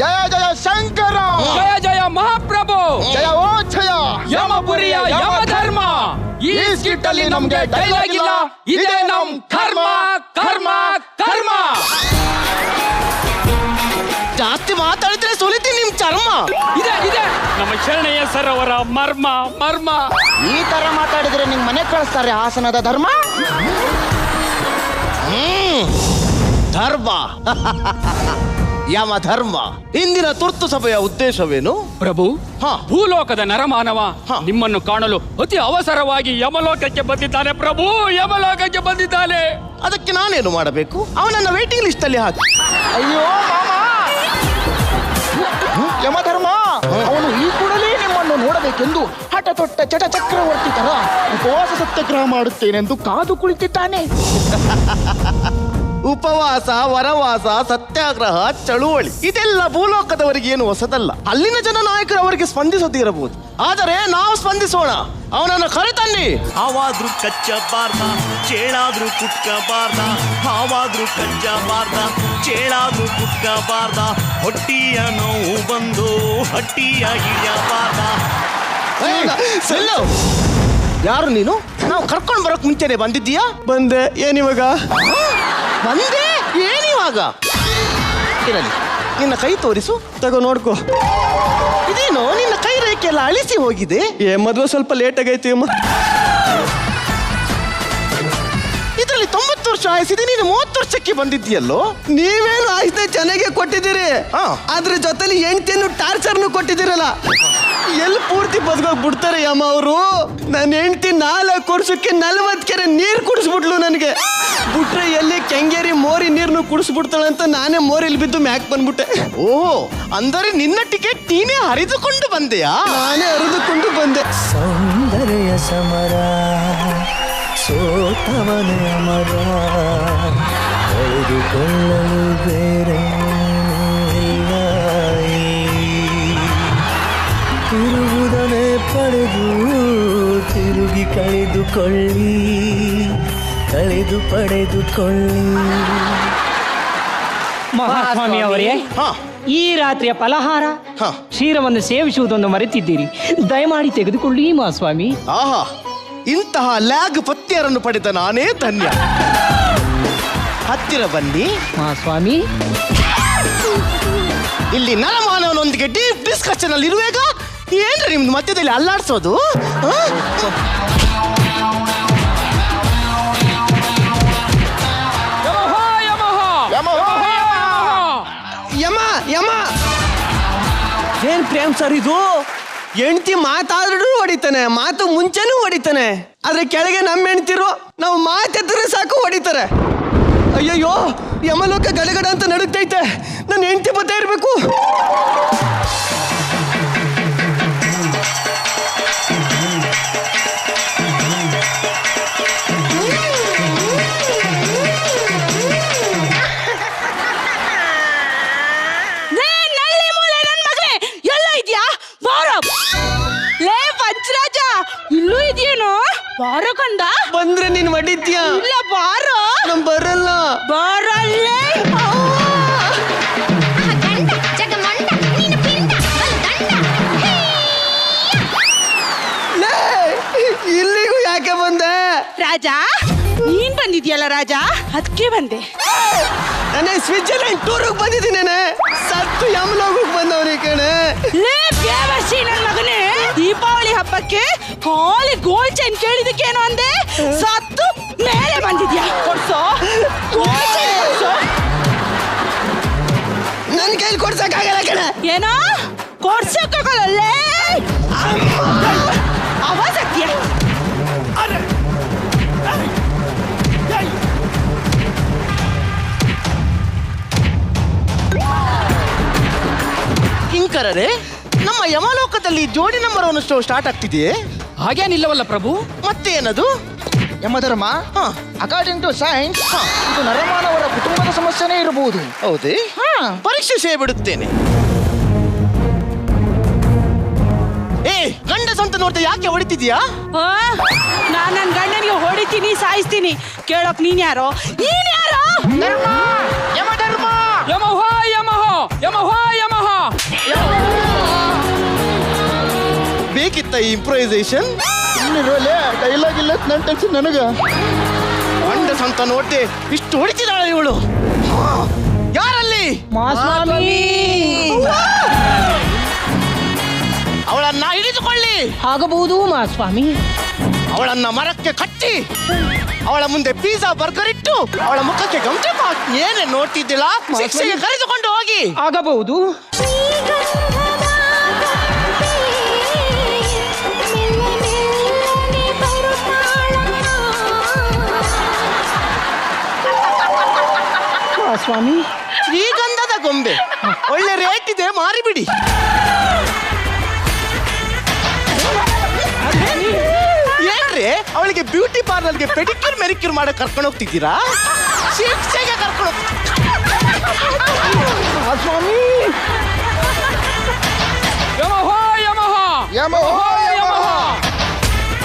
ಜಯ ಜಯ ಶಂಕರ, ಜಯ ಜಯ ಮಹಾಪ್ರಭು, ಜಯ ಓ ಜಯ ಯಮಪುರಿಯ ಯಮಧರ್ಮ. ಈ ಸ್ಕಿಟ್ ಅಲ್ಲಿ ನಮ್ಗೆ ಡೈಲಾಗ್ ಇಲ್ಲ, ಇದೇ ನಮ್ ಕರ್ಮ ಕರ್ಮ ಕರ್ಮ. ಜಾಸ್ತಿ ಮಾತಾಡಿದ್ರೆ ಸುಲಿತೀನಿ ನಿಮ್ ಚರ್ಮ. ಇದೆ ಇದೆ ನಮ್ಮ ಶರಣಯ್ಯ ಸರ್ ಅವರ ಮರ್ಮ ಮರ್ಮ. ಈ ತರ ಮಾತಾಡಿದ್ರೆ ನಿಮ್ ಮನೆ ಕಳಿಸ್ತಾರೆ ಹಾಸನದ ಧರ್ಮ. ಧರ್ಮ ಯಮ ಧರ್ಮ. ಇಂದಿನ ತುರ್ತು ಸಭೆಯ ಉದ್ದೇಶವೇನು ಪ್ರಭು? ಭೂಲೋಕದ ನರಮಾನವ ನಿಮ್ಮನ್ನು ಕಾಣಲು ಅತಿ ಅವಸರವಾಗಿ ಯಮಲೋಕಕ್ಕೆ ಬಂದಿದ್ದಾನೆ ಪ್ರಭು, ಯಮಲೋಕಕ್ಕೆ ಬಂದಿದ್ದಾನೆ. ಅದಕ್ಕೆ ನಾನೇನು ಮಾಡಬೇಕು? ಅವನನ್ನ ವೇಟಿಂಗ್ ಲಿಸ್ಟ್ ಅಲ್ಲಿ ಹಾಕಿ. ಅಯ್ಯೋ ಯಮಧರ್ಮ, ಅವನು ಈ ಕೂಡಲೇ ನಿಮ್ಮನ್ನು ನೋಡಬೇಕೆಂದು ಹಠ ತೊಟ್ಟ ಚಟ ಚಕ್ರವರ್ತಿ ತರ ಉಪವಾಸ ಸತ್ಯಾಗ್ರಹ ಮಾಡುತ್ತೇನೆಂದು ಕಾದು ಕುಳಿತಿದ್ದಾನೆ. ಉಪವಾಸ, ವನವಾಸ, ಸತ್ಯಾಗ್ರಹ, ಚಳುವಳಿ ಇದೆಲ್ಲ ಭೂಲೋಕದವರಿಗೆ ಏನು ಹೊಸದಲ್ಲ. ಅಲ್ಲಿನ ಜನ ನಾಯಕರು ಅವರಿಗೆ ಸ್ಪಂದಿಸದಿರಬಹುದು, ಆದರೆ ನಾವು ಸ್ಪಂದಿಸೋಣ. ಅವನನ್ನು ಕರೆತನ್ನಿ. ಹಾವಾದ್ರೂ ಕಚ್ಚಬಾರ್ದ, ಚೇಳಾದ್ರೂ ಕುಟ್ಕಬಾರ್ದ, ಹಾವಾದ್ರೂ ಕಚ್ಚಬಾರ್ದ, ಚೇಳಾದ್ರೂ ಕುಟ್ಕಬಾರ್ದ, ಹೊಟ್ಟಿಯ ನೋವು ಬಂದು ಹಟ್ಟಿಯ ಹಿಡಿಯಬಾರ್ದ. ಯಾರು ನೀನು? ನಾವು ಕರ್ಕೊಂಡು ಬರೋಕ್ ಮುಂಚೆನೆ ಬಂದಿದ್ದೀಯಾ? ಬಂದೆ. ಏನಿವಾಗ? ಬಂದೆ ಏನಿವಾಗ? ಇರಲಿ, ನಿನ್ನ ಕೈ ತೋರಿಸು, ತಗೋ ನೋಡ್ಕೋ. ಇದೇನು ನಿನ್ನ ಕೈ ರೇಖೆ ಎಲ್ಲ ಅಳಿಸಿ ಹೋಗಿದೆ. ಮದುವೆ ಸ್ವಲ್ಪ ಲೇಟ್ ಆಗೈತಿ ಅಮ್ಮ. ಇದರಲ್ಲಿ 90 ವರ್ಷ ಆಯ್ಸಿದೆ, ನೀನು 30 ವರ್ಷಕ್ಕೆ ಬಂದಿದ್ದೀಯಲ್ಲೋ. ನೀವೇನು ಆಯ್ಸದೆ ಚೆನ್ನಾಗೆ ಕೊಟ್ಟಿದ್ದೀರಿ, ಅದ್ರ ಜೊತೆಲಿ ಹೆಂಡ್ತಿಯನ್ನು ಟಾರ್ಚರ್ನು ಕೊಟ್ಟಿದ್ದೀರಲ್ಲ. ಎಲ್ಲಿ ಪೂರ್ತಿ ಬದುಕೋಗಿ ಬಿಡ್ತಾರೆ ಅಮ್ಮ ಅವರು. ನನ್ನ ಹೆಂಡ್ತಿ 4 ವರ್ಷಕ್ಕೆ 40 ಕೆರೆ ನೀರು ಕುಡಿಸ್ಬಿಟ್ಲು ನನಗೆ. ಬಿಟ್ರೆ ಎಲ್ಲಿ ಕೆಂಗೇರಿ ಮೋರಿ ನೀರ್ನು ಕುಡಿಸ್ಬಿಡ್ತಾಳೆ ಅಂತ ನಾನೇ ಮೋರಿಲಿ ಬಿದ್ದು ಮ್ಯಾಕ್ ಬಂದ್ಬಿಟ್ಟೆ. ಓಹೋ, ಅಂದರೆ ನಿನ್ನ ಟಿಕೆಟ್ ನೀನೇ ಹರಿದುಕೊಂಡು ಬಂದೆಯಾ? ನಾನೇ ಹರಿದುಕೊಂಡು ಬಂದೆ. ಸೌಂದರ್ಯ ಸಮರ ಸೋತವನೇ ಅಮರ, ಕಳೆದುಕೊಳ್ಳಲು ಬೇರೆ ತಿರುವುದನ್ನೇ ಪಡೆದು ತಿರುಗಿ ಕಳೆದುಕೊಳ್ಳಿ, ಕಳೆದು ಪಡೆದುಕೊಳ್ಳಿ. ಮಹಾಸ್ವಾಮಿ ಅವರೇ, ಈ ರಾತ್ರಿಯ ಫಲಹಾರ ಕ್ಷೀರವನ್ನು ಸೇವಿಸುವುದನ್ನು ಮರೆತಿದ್ದೀರಿ, ದಯಮಾಡಿ ತೆಗೆದುಕೊಳ್ಳಿ ಮಹಾಸ್ವಾಮಿ. ಆಹಾ, ಇಂತಹ ಲ್ಯಾಗ್ ಪತ್ನಿಯರನ್ನು ಪಡೆದ ನಾನೇ ಧನ್ಯ. ಹತ್ತಿರ ಬನ್ನಿ ಮಹಾಸ್ವಾಮಿ. ಇಲ್ಲಿ ನರಮಾನವನೊಂದಿಗೆ ಡೀಪ್ ಡಿಸ್ಕಷನ್ ಅಲ್ಲಿ ಇರುವಾಗ ಏನ್ರಿ ನಿಮ್ದು ಮಧ್ಯದಲ್ಲಿ ಅಲ್ಲಾಡ್ಸೋದು? ಯಮ ಯಮ. ಏನ್ ಪ್ರೇಮ್ ಸರ್ ಇದು? ಹೆಂಡ್ತಿ ಮಾತಾದ್ರೂ ಹೊಡಿತಾನೆ, ಮಾತು ಮುಂಚೆನೂ ಹೊಡಿತಾನೆ, ಆದ್ರೆ ಕೆಳಗೆ ನಮ್ಮ ಹೆಂಡ್ತಿರು ನಾವು ಮಾತೆತ್ತರೆ ಸಾಕು ಹೊಡಿತಾರೆ. ಅಯ್ಯಯ್ಯೋ, ಯಮಲೋಕ ಗಡಗಡ ಅಂತ ನಡುಗ್ತೈತೆ. ನನ್ನ ಹೆಂಡ್ತಿ ಬರ್ತಾ ಇರ್ಬೇಕು. ಎಲ್ಲ ಇದೆಯಾ? ಲೇ ಬಾರೋ ಕಂದ. ಬಂದ್ರೆ ನೀನ್ ಹೊಡಿತ್ಯಾ? ಇಲ್ಲ ಬಾರೋ. ನಮ್ ಬರಲ್ಲ. ಬರಲ್ಲೇ. ಇಲ್ಲಿಗೂ ಯಾಕೆ ಬಂದೆ? ರಾಜ ನೀನ್ ಬಂದಿದ್ಯಲ್ಲ ರಾಜ, ಅದಕ್ಕೆ ಬಂದೆ. ನಾನೇ ಸ್ವಿಟ್ಜರ್ಲೆಂಡ್ ಟೂರಿಗೆ ಬಂದಿದ್ದೀನಿ. ಸತ್ತು ಯಮಲೋಗಕ್ಕೆ ಬಂದವನಿ ಕಣೆ. ಲೇ ಬೇವರ್ಸಿ ನನ್ ಮಗನೇ, ದೀಪಾವಳಿ ಹಬ್ಬಕ್ಕೆ ಖಾಲಿ ಗೋಲ್ಡ್ ಚೈನ್ ಕೇಳಿದಕ್ಕೇನು ಅಂದೆ, ಸತ್ತು ಮೇಲೆ ಬಂದಿದ್ಯಾ? ಕೊಡ್ಸೋ ಗೋಲ್ಡ್ ಚೈನ್ ಕೊಡ್ಸೋ. ನನ್ ಕೈಲಿ ಕೊಡ್ಸಕ್ಕಾಗಲ್ಲ ಕಣೆ. ಏನೋ ಕೊಡ್ಸಕ್ಕಾಗಲ್ಲ? ಆವಾಜ್ ಆಗ್ತೀಯ? ಕಿಂಕರರೇ, ನಮ್ಮ ಯಮಲೋಕದಲ್ಲಿ ಜೋಡಿ ನಂಬರ್ 1 ಶೋ ಸ್ಟಾರ್ಟ್ ಆಗ್ತಿದೆಯೇ? ಹಾಗೇನಿಲ್ಲವಲ್ಲ ಪ್ರಭು. ಮತ್ತೆ ಏನದು? ಯಮಧರ್ಮ ಅಕಾರ್ಡಿಂಗ್ ಟು ಸೈನ್ಸ್ ಇದು ನರಮಾನವರ ಕುಟುಂಬದ ಸಮಸ್ಯೆನೇ ಇರಬಹುದು. ಹೌದೇ? ಪರೀಕ್ಷಿಸೇ ಬಿಡುತ್ತೇನೆ. ಏ ಗಂಡಸ ಅಂತ ನೋಡ್ತಾ ಯಾಕೆ ಹೊಡಿತಿದ್ಯಾ? ನಾನ್ ನನ್ ಗಂಡನಿಗೆ ಹೊಡಿತೀನಿ, ಸಾಯಿಸ್ತೀನಿ. ಕೇಳಕ್ ನೀನ್ ಯಾರೋ? ನೀನ್ ಯಾರೋ? Yamadharma. Yamaha Yamaha Yamaha Yamaha. ಬೇಕಿತ್ತ ಈ ಇಂಪ್ರೂವೈಸೇಷನ್? ಡೈಲಾಗ್ ಇಲ್ಲ ನನ್ ಟೆನ್ಷನ್ ನನಗ. ಗಂಡಸ ಅಂತ ನೋಡ್ದೆ ಇಷ್ಟು ಹೊಡಿತಿದ್ದಾಳೆ ಇವಳು. ಯಾರಲ್ಲಿ? ಅವಳನ್ನ ಹಿಡಿದುಕೊಳ್ಳಿ. ಆಗಬಹುದು ಮಾಸ್ವಾಮಿ. ಅವಳನ್ನ ಮರಕ್ಕೆ ಕಟ್ಟಿ ಅವಳ ಮುಂದೆ ಪಿಜ್ಜಾ ಬರ್ಗರ್ ಇಟ್ಟು ಅವಳ ಮುಖಕ್ಕೆ ಗಮಟೆ ಹಾಕಿ ಏನೇ ನೋಡ್ತಿದ್ದಿಲ್ಲ, ಶಿಕ್ಷೆಗೆ ಕರೆದುಕೊಂಡು ಹೋಗಿ. ಆಗಬಹುದು. ಸ್ವಾಮಿ, ಶ್ರೀಗಂಧದ ಗೊಂಬೆ ಒಳ್ಳೆ ರೇಟ್ ಇದೆ, ಮಾರಿಬಿಡಿ. ಏನ್ರಿ ಅವಳಿಗೆ ಬ್ಯೂಟಿ ಪಾರ್ಲರ್ಗೆ ಪೆಡಿಕ್ಯೂರ್ ಮೆನಿಕ್ಯೂರ್ ಮಾಡಕ್ ಕರ್ಕೊಂಡು ಹೋಗ್ತಿದ್ದೀರಾ? ಶಿಕ್ಷೆಗೆ ಕರ್ಕೊಂಡು ಸ್ವಾಮಿ. Yamaha Yamaha Yamaha Yamaha.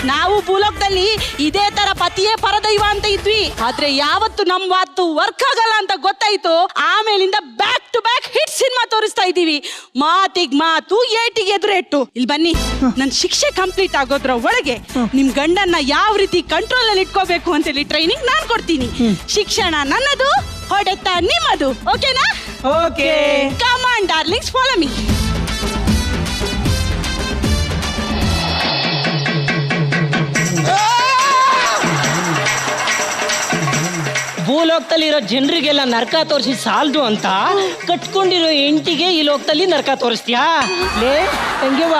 ನಾವು ಭೂಲೋಕದಲ್ಲಿ ಇದೇ ತರ ಪತಿಯೇ ಪರದೈವ ಅಂತ ಇದ್ವಿ. ಆದ್ರೆ ಯಾವತ್ತು ನಮ್ ಮಾತು ವರ್ಕ್ ಆಗಲ್ಲ ಅಂತ ಗೊತ್ತಾಯ್ತು, ಆಮೇಲಿಂದ back to back hit cinema ತೋರಿಸ್ತಾ ಇದೀವಿ. ಮಾತಿಗ್ ಮಾತು, ಏಟಿಗೆ ಎದುರೇಟು. ಇಲ್ಲಿ ಬನ್ನಿ, ನನ್ ಶಿಕ್ಷೆ ಕಂಪ್ಲೀಟ್ ಆಗೋದ್ರ ಒಳಗೆ ನಿಮ್ ಗಂಡನ್ನ ಯಾವ ರೀತಿ ಕಂಟ್ರೋಲ್ ಅಲ್ಲಿ ಇಟ್ಕೋಬೇಕು ಅಂತೇಳಿ ಟ್ರೈನಿಂಗ್ ನಾನ್ ಕೊಡ್ತೀನಿ. ಶಿಕ್ಷಣ ನನ್ನದು, ಹೊಡೆತ ನಿಮ್ಮದು. ಓಕೆನಾ? Okay. Come on darlings, follow me. ಭೂಲೋಕದಲ್ಲಿರೋ ಜನರಿಗೆಲ್ಲ ನರಕ ತೋರಿಸಿ ಸಾಲದು ಅಂತ ಕಟ್ಕೊಂಡಿರೋ ಹೆಂಡತಿಗೆ ಈ ಲೋಕದಲ್ಲಿ ನರಕ ತೋರಿಸ್ತೀಯಾ? ಲೇ ತಂಗ್ಯವ್ವ,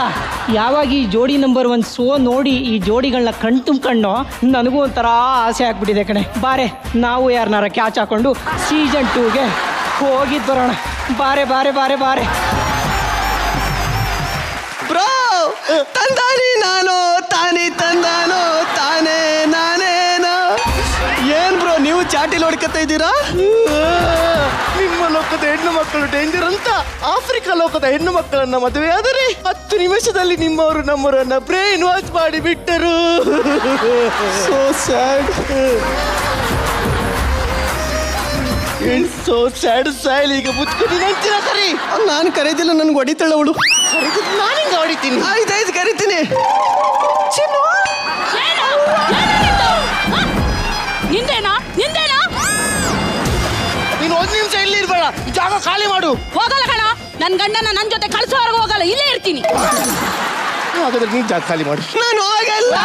ಯಾವಾಗ ಈ ಜೋಡಿ ನಂಬರ್ 1 ಶೋ ನೋಡಿ ಈ ಜೋಡಿಗಳನ್ನ ಕಣ್ ತುಂಬ್ಕಣ್ಣು ನನಗೂ ಒಂಥರ ಆಸೆ ಆಗ್ಬಿಟ್ಟಿದೆ ಕಣೆ. ಬಾರೆ ನಾವು ಯಾರನ್ನಾರ ಕ್ಯಾಚ್ ಹಾಕೊಂಡು ಸೀಸನ್ 2ಗೆ ಹೋಗಿದ್ ಬರೋಣ. ಬಾರೆ ಬಾರೆ ಬಾರೆ ಬಾರೆ. ಬ್ರೋ, ತಂದಾನಿ ನಾನು, ತಾನೇ ತಂದಾನೋ, ತಾನೇ ನಾನೇನೋ. ಏನ್ ಬ್ರೋ ನೀವು ಚಾಟಿಲ್ ಹೊಡ್ಕತ್ತಾ ಇದ್ದೀರಾ? ನಿಮ್ಮ ಲೋಕದ ಹೆಣ್ಣು ಮಕ್ಕಳು ಡೇಂಜರ್ ಅಂತ ಆಫ್ರಿಕಾ ಲೋಕದ ಹೆಣ್ಣು ಮಕ್ಕಳನ್ನ ಮದುವೆ ಆದರೆ 10 ನಿಮಿಷದಲ್ಲಿ ನಿಮ್ಮವರು ನಮ್ಮವರನ್ನ ಬ್ರೈನ್ ವಾಶ್ ಮಾಡಿ ಬಿಟ್ಟರು. So sad. So sad soil. ಈಗ ಮುಚ್ಕೊಂಡು ನಂತಿನ ಕರಿ. ನಾನು ಕರೆದಿಲ್ಲ, ನನ್ಗೆ ಹೊಡಿತಾಳೆ ಅವಳು. ನಾನು ಹಿಂಗ ಹೊಡಿತೀನಿ. ಆಯ್ತಾಯ್ತು, ಕರಿತೀನಿ. ನಿಂದೇನಾ ನಿಂದೇನಾ? ನೀನು 1 ನಿಮಿಷ ಇಲ್ಲಿ ಇರ್ಬೇಡ, ಜಾಗ ಖಾಲಿ ಮಾಡು. ಹೋಗಲ್ಲ ಕಣ, ನನ್ ಗಂಡನ ನನ್ ಜೊತೆ ಕಳ್ಸೋವರೆಗೂ ಹೋಗಲ್ಲ, ಇಲ್ಲೇ ಇರ್ತೀನಿ. ಹಾಗಾದ್ರೆ ನೀನ್ ಜಾಗ ಖಾಲಿ ಮಾಡು. ನಾನು ಹೋಗಲ್ಲ,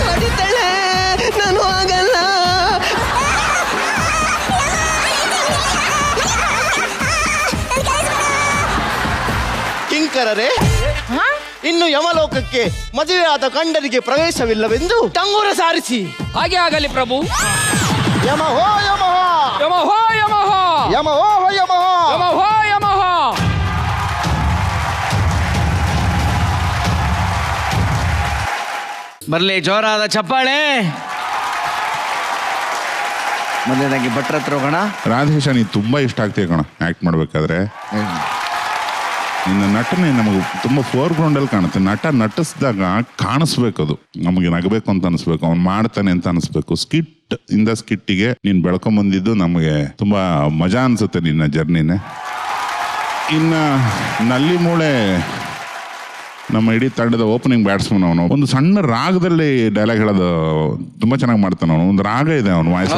ಹೊಡಿತಾಳೆ, ನಾನು ಹೋಗಲ್ಲ. ಕಿಂಕರರೇ, ಇನ್ನು ಯಮಲೋಕಕ್ಕೆ ಮದುವೆಯಾದ ಗಂಡನಿಗೆ ಪ್ರವೇಶವಿಲ್ಲವೆಂದು ತಂಗೂರ ಸಾರಿಸಿ. ಹಾಗೆ ಆಗಲಿ ಪ್ರಭು. Yamaha Yamaha Yamaha Yamaha Yamaha Yamaha Yamaha Yamaha. ಬರ್ಲಿ ಜೋರಾದ ಚಪ್ಪಾಳೆ. ಮೊದಲನೇದಾಗಿ ಭಟ್ರ ಹತ್ರ ಹೋಗೋಣ. ರಾಧೇಶ ನೀ ತುಂಬಾ ಇಷ್ಟ ಆಗ್ತೀಯ ಕಣ ಆಕ್ಟ್ ಮಾಡ್ಬೇಕಾದ್ರೆ. ಇನ್ನು ನಟನೆ ನಮಗೆ ತುಂಬ ಫೋರ್ ಗ್ರೌಂಡಲ್ಲಿ ಕಾಣುತ್ತೆ. ನಟ ನಟಿಸಿದಾಗ ಕಾಣಿಸ್ಬೇಕದು, ನಮಗೆ ನಗಬೇಕು ಅಂತ ಅನಿಸ್ಬೇಕು, ಅವ್ನು ಮಾಡ್ತಾನೆ ಅಂತ ಅನಿಸ್ಬೇಕು. ಸ್ಕಿಟ್ಟಿಗೆ ನೀನು ಬೆಳ್ಕೊಂಬಂದಿದ್ದು ನಮಗೆ ತುಂಬ ಮಜಾ ಅನಿಸುತ್ತೆ ನಿನ್ನ ಜರ್ನಿನೇ. ಇನ್ನು ನಲ್ಲಿ ಮೂಳೆ ನಮ್ಮ ಇಡೀ ತಂಡದ ಓಪನಿಂಗ್ ಬ್ಯಾಟ್ಸ್ಮನ್. ಅವನು ಒಂದು ಸಣ್ಣ ರಾಗದಲ್ಲಿ ಡೈಲಾಗ್ ಹೇಳೋದು ತುಂಬ ಚೆನ್ನಾಗಿ ಮಾಡ್ತಾನೆ. ಅವನು ಒಂದು ರಾಗ ಇದೆ ಅವನು ವಾಯ್ಸ್,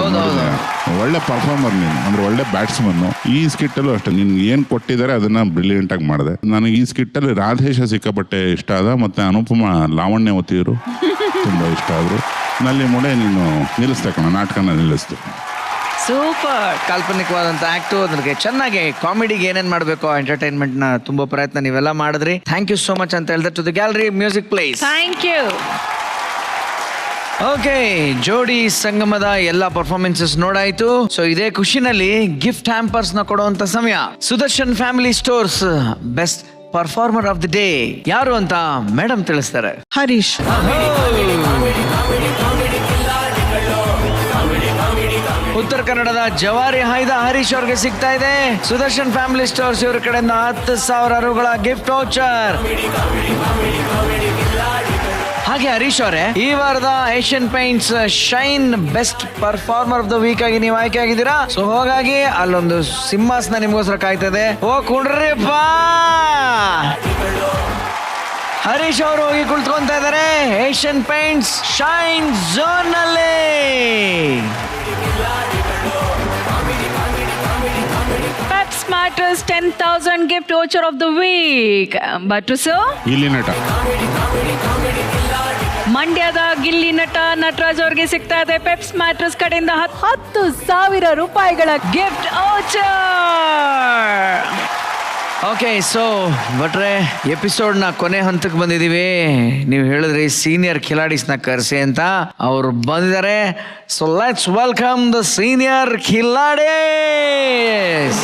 ಒಳ್ಳೆ ಪರ್ಫಾರ್ಮರ್ ನೀನು, ಅಂದ್ರೆ ಒಳ್ಳೆ ಬ್ಯಾಟ್ಸ್ಮನ್ನು. ಈ ಸ್ಕಿಟ್ಟಲ್ಲೂ ಅಷ್ಟೇ ನಿನ್ಗೆ ಏನು ಕೊಟ್ಟಿದ್ದಾರೆ ಅದನ್ನ ಬ್ರಿಲಿಯಂಟ್ ಆಗಿ ಮಾಡಿದೆ. ನನಗೆ ಈ ಸ್ಕಿಟ್ಟಲ್ಲಿ ರಾಧೇಶ ಸಿಕ್ಕಾಪಟ್ಟೆ ಇಷ್ಟ ಆದ, ಮತ್ತೆ ಅನುಪಮ ಲಾವಣ್ಯವತಿಯವರು ತುಂಬ ಇಷ್ಟ ಆದರು. ನಲ್ಲಿ ಮೂಳೆ ನೀನು ನಿಲ್ಲಿಸ್ದೆ ಕಣ, ನಾಟಕನ ನಿಲ್ಲಿಸ್ತು. ಸೂಪರ್. ಕಾಲ್ಪನಿಕವಾದಂತ ಆಕ್ಟು, ಅದಕ್ಕೆ ಚೆನ್ನಾಗಿ ಕಾಮಿಡಿಗೆ ಏನೇನ್ ಮಾಡಬೇಕು ಎಂಟರ್ಟೈನ್ಮೆಂಟ್ ನ ತುಂಬಾ ಪ್ರಯತ್ನ ನೀವೆಲ್ಲ ಮಾಡಿದ್ರಿ. ಥ್ಯಾಂಕ್ ಯು ಸೋ ಮಚ್ ಅಂತ ಹೇಳಿದ್ರೆ to the gallery music plays. Thank you. Okay, ಜೋಡಿ ಸಂಗಮದ ಎಲ್ಲ ಪರ್ಫಾರ್ಮೆನ್ಸಸ್ ನೋಡಾಯ್ತು. ಸೊ ಇದೇ ಖುಷಿನಲ್ಲಿ ಗಿಫ್ಟ್ ಹ್ಯಾಂಪರ್ಸ್ ನ ಕೊಡುವಂತ ಸಮಯ. Sudarshan family stores best performer of the day ಯಾರು ಅಂತ ಮೇಡಮ್ ತಿಳಿಸ್ತಾರೆ. ಹರೀಶ್. ಉತ್ತರ ಕನ್ನಡದ ಜವಾರಿ ಹಾಯ್ದ ಹರೀಶ್ ಅವ್ರಿಗೆ ಸಿಗ್ತಾ ಇದೆ ಸುದರ್ಶನ್ ಫ್ಯಾಮಿಲಿ ಸ್ಟೋರ್ಸ್ ಇವ್ರ ಕಡೆಯಿಂದ 10,000 ರೂಗಳ ಗಿಫ್ಟ್ ವೌಚರ್. ಹಾಗೆ ಹರೀಶ್ ಅವರೇ, ಈ ವಾರದ Asian Paints shine best performer of the week ಆಗಿ ನೀವು ಆಯ್ಕೆ ಆಗಿದ್ದೀರಾ. ಸೊ ಹಾಗಾಗಿ ಅಲ್ಲೊಂದು ಸಿಂಹಾಸನ ನಿಮ್ಗೋಸ್ಕರ ಕಾಯ್ತದೆ. ಕುಂಡ್ರಿಪ್ಪ. ಹರೀಶ್ ಅವರು ಹೋಗಿ ಕುಳಿತುಕೊಂತ ಇದ್ದಾರೆ ಏಷ್ಯನ್ ಪೇಂಟ್ಸ್ ಶೈನ್ ಝೋನ್ ನಲ್ಲಿ. Peps Matters 10,000 gift voucher of the week. But sir, Gilli ನಟ ಮಂಡ್ಯದ ಗಿಲ್ಲಿ ನಟ ನಟರಾಜ್ ಅವ್ರಿಗೆ ಸಿಗ್ತಾ ಇದೆ ಪೆಪ್ಸ್ ಮ್ಯಾಟ್ರಸ್ ಕಡೆಯಿಂದ 10,000 ರೂಪಾಯಿಗಳ ಗಿಫ್ಟ್ ವೌಚರ್. ಓಕೆ, ಸೊ ಭಟ್ರೆ ಎಪಿಸೋಡ್ನ ಕೊನೆ ಹಂತಕ್ಕೆ ಬಂದಿದ್ದೀವಿ. ನೀವು ಹೇಳಿದ್ರಿ ಸೀನಿಯರ್ ಖಿಲಾಡಿಸ್ನ ಕರೆಸಿ ಅಂತ, ಅವರು ಬಂದಿದ್ದಾರೆ. So let's welcome the senior ಖಿಲಾಡೀಸ್.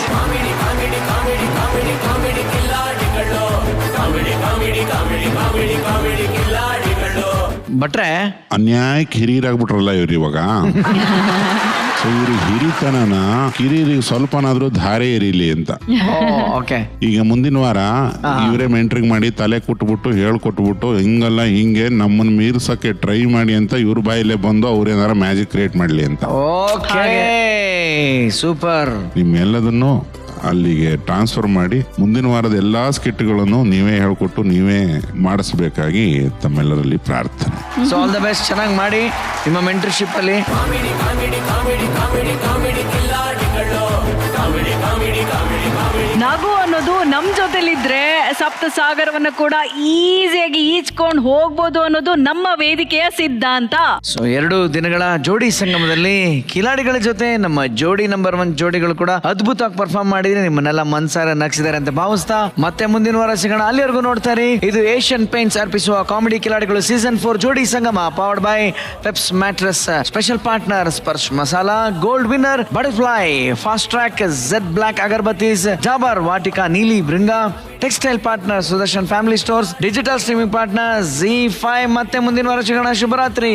ಭಟ್ರೆ ಅನ್ಯಾಯಕ್ಕೆ ಹಿರಿಯರಾಗ್ಬಿಟ್ರಲ್ಲ ಇವ್ರು ಇವಾಗ. ಇವ್ರಿಗೆ ಹಿರಿತನನ ಕಿರಿಯರಿಗೆ ಸ್ವಲ್ಪನಾದ್ರೂ ಧಾರೆ ಇರಲಿ ಅಂತ. ಈಗ ಮುಂದಿನ ವಾರ ಇವರೇ ಮೆಂಟ್ರಿಂಗ್ ಮಾಡಿ ತಲೆ ಕೊಟ್ಬಿಟ್ಟು ಹೇಳ್ಕೊಟ್ಬಿಟ್ಟು ಹಿಂಗಲ್ಲ ಹಿಂಗೆ ನಮ್ಮನ್ನ ಮೀರ್ಸಕ್ಕೆ ಟ್ರೈ ಮಾಡಿ ಅಂತ ಇವ್ರ ಬಾಯಿಲೆ ಬಂದು ಅವ್ರೇನಾರ ಮ್ಯಾಜಿಕ್ ಕ್ರಿಯೇಟ್ ಮಾಡ್ಲಿ ಅಂತ. ಸೂಪರ್. ನಿಮ್ಮೆಲ್ಲದನ್ನು ಅಲ್ಲಿಗೆ ಟ್ರಾನ್ಸ್ಫರ್ ಮಾಡಿ ಮುಂದಿನ ವಾರದ ಎಲ್ಲಾ ಸ್ಕಿಟ್ಗಳನ್ನು ನೀವೇ ಹೇಳ್ಕೊಟ್ಟು ನೀವೇ ಮಾಡಿಸ್ಬೇಕಾಗಿ ತಮ್ಮೆಲ್ಲರಲ್ಲಿ ಪ್ರಾರ್ಥನೆ. ಸೊ ಆಲ್ ದ ಬೆಸ್ಟ್, ಚೆನ್ನಾಗಿ ಮಾಡಿ ನಿಮ್ಮ ಮೆಂಟರ್ಶಿಪ್ ಅಲ್ಲಿ. ನಗು ಅನ್ನೋದು ನಮ್ ಜೊತೆಲಿದ್ರೆ ಸಪ್ತ ಸಾಗರವನ್ನ ಕೂಡ ಈಸಿಯಾಗಿ ಈಚ್ಕೊಂಡು ಹೋಗ್ಬೋದು ಅನ್ನೋದು ನಮ್ಮ ವೇದಿಕೆಯ ಸಿದ್ಧಾಂತ. ಸೊ 2 ದಿನಗಳ ಜೋಡಿ ಸಂಗಮದಲ್ಲಿ ಕಿಲಾಡಿಗಳ ಜೊತೆ ನಮ್ಮ ಜೋಡಿ ನಂಬರ್ 1 ಜೋಡಿಗಳು ಕೂಡ ಅದ್ಭುತವಾಗಿ ಪರ್ಫಾರ್ಮ್ ಮಾಡಿದ್ರೆ ನಿಮ್ಮನ್ನೆಲ್ಲ ಮನ್ಸಾರ ನಗಿಸಿದ್ದಾರೆ ಅಂತ ಭಾವಿಸ್ತಾ ಮತ್ತೆ ಮುಂದಿನ ವಾರ ಸಿಗೋಣ. ಅಲ್ಲಿವರೆಗೂ ನೋಡ್ತಾರೆ ಇದು ಏಷ್ಯನ್ ಪೇಂಟ್ಸ್ ಅರ್ಪಿಸುವ ಕಾಮಿಡಿ ಕಿಲಾಡಿಗಳು ಸೀಸನ್ 4 ಜೋಡಿ ಸಂಗಮ, powered by Peps mattress, special partner Sparsh masala, gold winner butterfly, fast track, Z black ಅಗರ್ಬತ್ತೀಸ್, Dabur Vatika Neeli Bhringa, textile partner Sudarshan family stores, digital streaming partner ZEE5. ಮತ್ತೆ ಮುಂದಿನ ವಾರ ಸಿಗೋಣ. ಶುಭರಾತ್ರಿ.